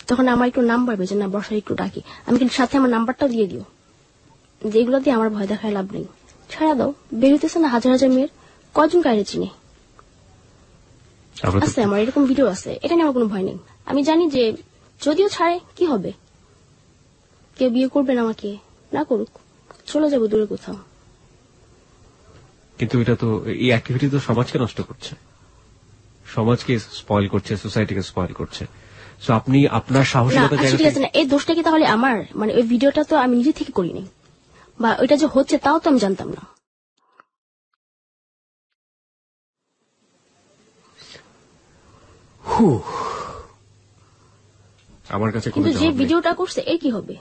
তখন আমার একটু নাম বাড়বে যে না বর্ষা একটু ডাকি, আমি কিন্তু সাথে আমার নাম্বারটাও দিয়ে দিও, যেগুলো দিয়ে আমার ভয় দেখায় লাভ নেই। ছেড়ে দাও, বেরোতেছে না হাজার হাজার মেয়ের, কজন কায়রে চিনে আছে, আমার এরকম ভিডিও আছে, এটা নিয়ে আমার কোনো ভয় নেই। আমি জানি যে যদিও ছাড়ে কি হবে, কেউ বিয়ে করবে না, আমাকে না করুক, চলে যাবো দূরে কোথাও। কিন্তু এটা তো, এই অ্যাক্টিভিটি তো সমাজকে নষ্ট করছে, সমাজকে স্পয়েল করছে, সোসাইটিকে স্পয়েল করছে। সো আপনি আপনার সাহসিকতা ঠিক আছে না, এই দোষটা কি তাহলে আমার? মানে ওই ভিডিওটা তো আমি নিজে থেকে করিনি, বা ওইটা যে হচ্ছে তাও তো আমি জানতাম না। আমার কাছে কিন্তু যে ভিডিওটা করছে এর কি হবে?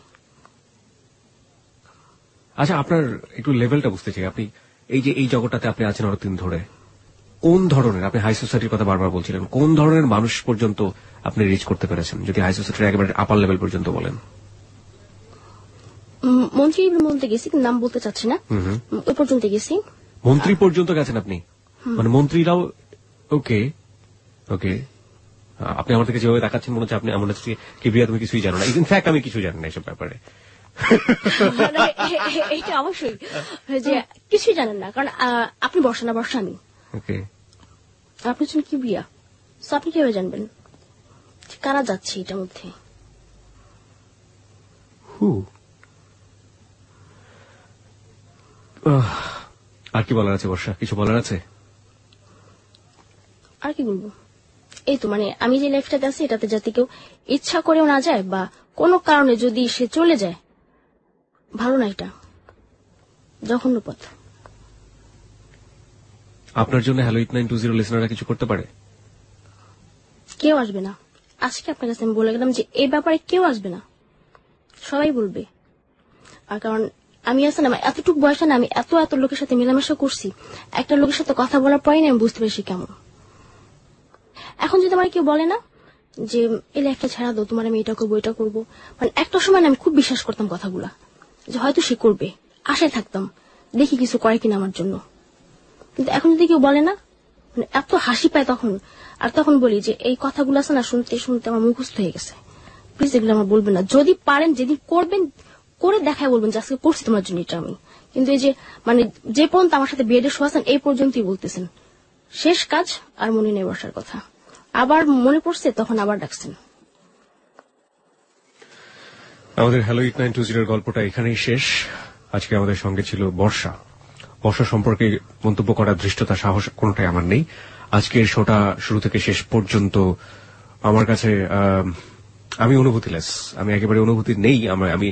আচ্ছা, আপনার একটু লেভেলটা বুঝতে চাই। আপনি এই যে এই জগৎটাতে আপনি আছেন অনেকদিন ধরে, কোন ধরনের, আপনি হাই সোসাইটির কথা বারবার বলছিলেন, কোন ধরনের মানুষ পর্যন্ত আপনি রিচ করতে পেরেছেন, যদি হাই সোসাইটির একেবারে আপার লেভেল পর্যন্ত বলেন? মন্ত্রী বলতে গেছি, নাম বলতে চাচ্ছি না, ওই পর্যন্ত গেছি। মন্ত্রী পর্যন্ত গেছেন আপনি? মানে মন্ত্রীরাও? ওকে ওকে। আপনি আমার থেকে যেভাবে দেখাচ্ছেন মনে হচ্ছে আপনি এমন হচ্ছে কিবরিয়া তুমি কিছুই জানো না। ইনফ্যাক্ট আমি কিছু জানি না এসব ব্যাপারে। এটা অবশ্যই যে কিছুই জানেন না, কারণ আপনি বর্ষা না, বর্ষা আমি। ওকে। আপনি হচ্ছেন কিবরিয়া, তো আপনি কিভাবে জানবেন কারা যাচ্ছে এটার মধ্যে? আর কি বলার আছে বর্ষা? কিছু বলার আছে? আর কি বলবো, এই তো মানে আমি যে লাইফটাতে আছি এটাতে যাতে কেউ ইচ্ছা করেও না যায় বা কোনো কারণে যদি সে চলে যায়, ভালো না, এটা জঘন্য পথ। আপনার জন্য হ্যালো 8920 লিসনাররা কিছু করতে পারে? কেউ আসবে না। আজকে আপনার কাছে আমি বলে গেলাম যে এই ব্যাপারে কেউ আসবে না, সবাই বলবে। আর কারণ আমি আছে না, এতটুকু বয়সে না আমি এত এত লোকের সাথে মেলামেশা করছি, একটা লোকের সাথে কথা বলার পরেই না আমি বুঝতে পেরেছি কেমন। এখন যদি আমার কেউ বলে না যে এই লাইফটা ছেড়া দাও, তোমার আমি এটা করবো এটা করবো, মানে একটা সময় না আমি খুব বিশ্বাস করতাম কথাগুলা, যে হয়তো সে করবে, আশায় থাকতাম দেখি কিছু করে কিনা আমার জন্য। কিন্তু এখন যদি কেউ বলে না, মানে এত হাসি পায় তখন। আর তখন বলি যে এই কথাগুলো আছে না, শুনতে শুনতে আমার মুখস্থ হয়ে গেছে, প্লিজ এগুলো আমার বলবেন না। যদি পারেন যেদিন করবেন করে দেখায় বলবেন যে আজকে করছি তোমার জন্য এটা আমি। কিন্তু এই যে মানে যে পর্যন্ত আমার সাথে বেডে শোয়াছেন এই পর্যন্তই বলতেছেন, শেষ কাজ আর মনে নেই বসার কথা। আবার মনে পড়ছে তখন আবার ডাকছেন। আমাদের হ্যালো 8920 গল্পটা এখানেই শেষ। আজকে আমাদের সঙ্গে ছিল বর্ষা। বর্ষা সম্পর্কে মন্তব্য করার ধৃষ্টতা, সাহস কোনটাই আমার নেই। আজকের শোটা শুরু থেকে শেষ পর্যন্ত আমার কাছে আমি অনুভূতিলেস, আমি একেবারে অনুভূতি নেই। আমি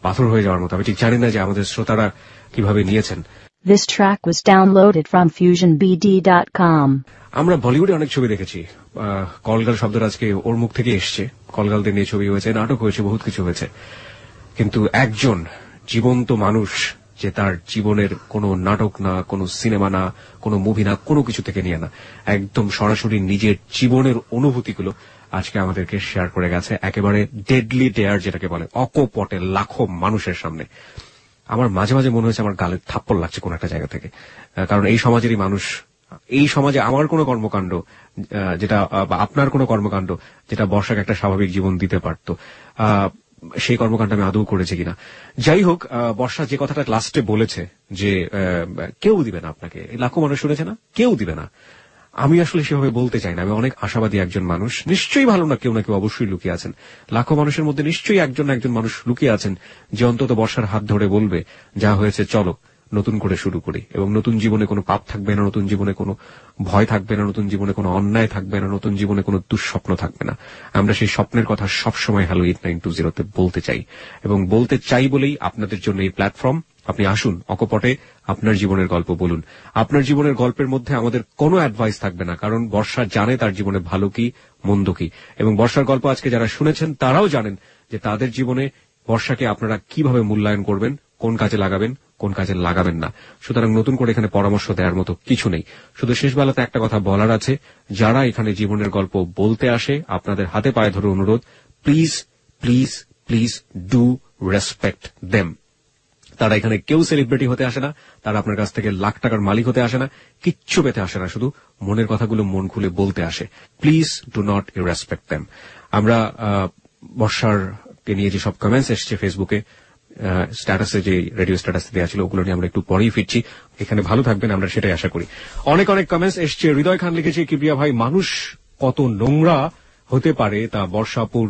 পাথর হয়ে যাওয়ার মতো। আমি ঠিক জানি না যে আমাদের শ্রোতারা কিভাবে নিয়েছেন। This track was downloaded from FusionBD.com. আমরা বলিউডে অনেক ছবি দেখেছি। কলগাল শব্দটা আজকে ওর মুখ থেকে এসছে। কলগালদের নিয়ে ছবি হয়েছে, নাটক হয়েছে, বহুত কিছু হয়েছে। কিন্তু একজন জীবন্ত মানুষ যে তার জীবনের কোনো নাটক না, কোনো সিনেমা না, কোনো মুভি না, কোনো কিছু থেকে নিয়ে না, একদম সরাসরি নিজের জীবনের অনুভূতিগুলো আজকে আমাদেরকে শেয়ার করে গেছে, একেবারে ডেডলি ডেয়ার যেটাকে বলে, অকপটে লাখো মানুষের সামনে। আমার মাঝে মাঝে মনে হয়েছে আমার গালে থাপ্পড় লাগছে কোন একটা জায়গা থেকে। কারণ এই সমাজেরই মানুষ, এই সমাজে আমার কোনো কর্মকাণ্ড যেটা বা আপনার কোনো কর্মকাণ্ড যেটা বর্ষাকে একটা স্বাভাবিক জীবন দিতে পারত, সেই কর্মকাণ্ড আমি আদৌ করেছি কিনা। যাই হোক, বর্ষা যে কথাটা লাস্টে বলেছে যে কেউ দিবে না আপনাকে, লাখো মানুষ শুনেছে না, কেউ দিবে না, আমি আসলে সেভাবে বলতে চাই না। আমি অনেক আশাবাদী একজন মানুষ। নিশ্চয়ই ভালো না কেউ অবশ্যই লুকিয়ে আছেন। লাখো মানুষের মধ্যে নিশ্চয়ই একজন মানুষ লুকিয়ে আছেন যে অন্তত বর্ষার হাত ধরে বলবে যা হয়েছে চলো নতুন করে শুরু করি, এবং নতুন জীবনে কোনো পাপ থাকবে না, নতুন জীবনে কোনো ভয় থাকবে না, নতুন জীবনে কোনো অন্যায় থাকবে না, নতুন জীবনে কোনো দুঃস্বপ্ন থাকবে না। আমরা সেই স্বপ্নের কথা সবসময় হ্যালো 8920 বলতে চাই, এবং বলতে চাই বলেই আপনাদের জন্য এই প্ল্যাটফর্ম। আপনি আসুন, অকপটে আপনার জীবনের গল্প বলুন। আপনার জীবনের গল্পের মধ্যে আমাদের কোনো অ্যাডভাইস থাকবে না, কারণ বর্ষা জানে তার জীবনে ভালো কি মন্দ কি, এবং বর্ষার গল্প আজকে যারা শুনেছেন তারাও জানেন যে তাদের জীবনে বর্ষাকে আপনারা কিভাবে মূল্যায়ন করবেন, কোন কাজে লাগাবেন, কোন কাজে লাগাবেন না। সুতরাং নতুন করে এখানে পরামর্শ দেওয়ার মতো কিছু নেই। শুধু শেষ বেলাতে একটা কথা বলার আছে, যারা এখানে জীবনের গল্প বলতে আসে আপনাদের হাতে পায়ে ধরে অনুরোধ, please please please do respect them. তারা এখানে কেউ সেলিব্রিটি হতে আসে না, তারা আপনার কাছ থেকে লাখ টাকার মালিক হতে আসে না, কিচ্ছু পেতে আসে না, শুধু মনের কথাগুলো মন খুলে বলতে আসে। Please do not respect them. আমরা বর্ষারকে নিয়ে যে সব কমেন্টস এসছে ফেসবুকে, স্ট্যাটাসে যে রেডিও স্ট্যাটাস দেওয়া ছিল, ওগুলো নিয়ে আমরা একটু পরেই ফিরছি। এখানে ভালো থাকবেন, আমরা সেটাই আশা করি। অনেক অনেক কমেন্টস এসছে। হৃদয় খান লিখেছে, কিবরিয়া ভাই, মানুষ কত নোংরা হতে পারে তা বর্ষাপুর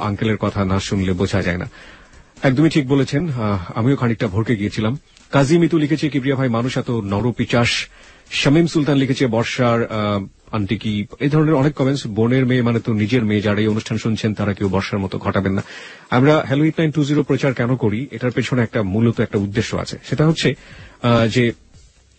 আঙ্কেলের কথা না শুনলে বোঝা যায় না। একদমই ঠিক বলেছেন, আমিও খানিকটা ভরকে গিয়েছিলাম। কাজী মিতু লিখেছে, কিবরিয়া ভাই, মানুষ এত নরপিচাস শামীম সুলতান লিখেছে বর্ষার আন্টি কি, এই ধরনের অনেক কমেন্টস। বোনের মেয়ে মানে তো নিজের মেয়ে, যারা এই অনুষ্ঠান শুনছেন তারা কেউ বর্ষার মতো ঘটাবেন না। আমরা হ্যালো 8920 প্রচার কেন করি, এটার পেছনে মূলত একটা উদ্দেশ্য আছে। সেটা হচ্ছে যে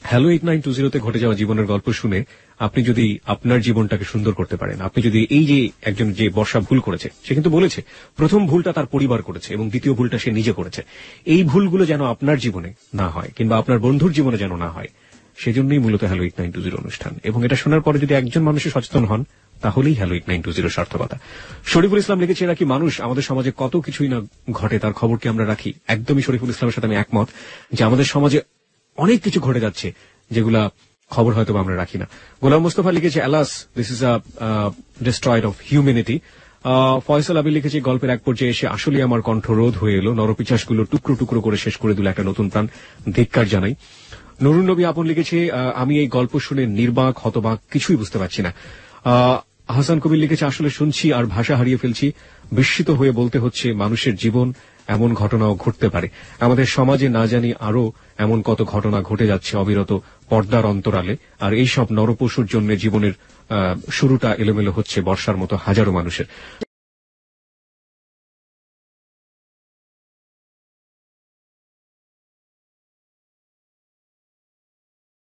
হ্যালো 8920 ঘটে যাওয়া জীবনের গল্প শুনে আপনি যদি আপনার জীবনটাকে সুন্দর করতে পারেন, আপনি যদি এই যে একজন যে বর্ষা ভুল করেছে, সে কিন্তু বলেছে প্রথম ভুলটা তার পরিবার করেছে এবং দ্বিতীয় ভুলটা সে নিজে করেছে, এই ভুলগুলো যেন আপনার জীবনে না হয় কিংবা আপনার বন্ধুর জীবনে যেন না হয়, সেজন্যই মূলত হ্যালো 8920 অনুষ্ঠান। এবং এটা শোনার পরে যদি একজন মানুষের সচেতন হন, তাহলেই হ্যালো 8920 সার্থকতা। শরীফুল ইসলাম লিখেছে এরা কি মানুষ, আমাদের সমাজে কত কিছুই না ঘটে, তার খবর কি আমরা রাখি? একদমই শরীফুল ইসলামের সাথে আমি একমত যে আমাদের সমাজে অনেক কিছু ঘটে যাচ্ছে যেগুলা খবর হয়তো আমরা রাখি না। গোলাম মুস্তফা লিখেছে alas this is a destroyed of humanity. Faisal Abir লিখেছে গল্পের এক পর্যায়ে এসে আসলে আমার কণ্ঠ রোধ হয়ে এলো, নরপিচাসগুলো টুকরো টুকরো করে শেষ করে দিল একটা নতুন প্রাণ, ধিক্কার জানাই। নুরুন নবী আপন লিখেছে আমি এই গল্প শুনে নির্বাক হতবাক কিছুই বুঝতে পারছি না। হাসান কবির লিখেছে আসলে শুনছি আর ভাষা হারিয়ে ফেলছি, বিস্মিত হয়ে বলতে হচ্ছে মানুষের জীবন এমন ঘটনাও ঘটতে পারে, আমাদের সমাজে না জানি আরো এমন কত ঘটনা ঘটে যাচ্ছে অবিরত পর্দার অন্তরালে, আর এইসব নরপশুর জন্য জীবনের শুরুটা এলোমেলো হচ্ছে বর্ষার মতো হাজারো মানুষের।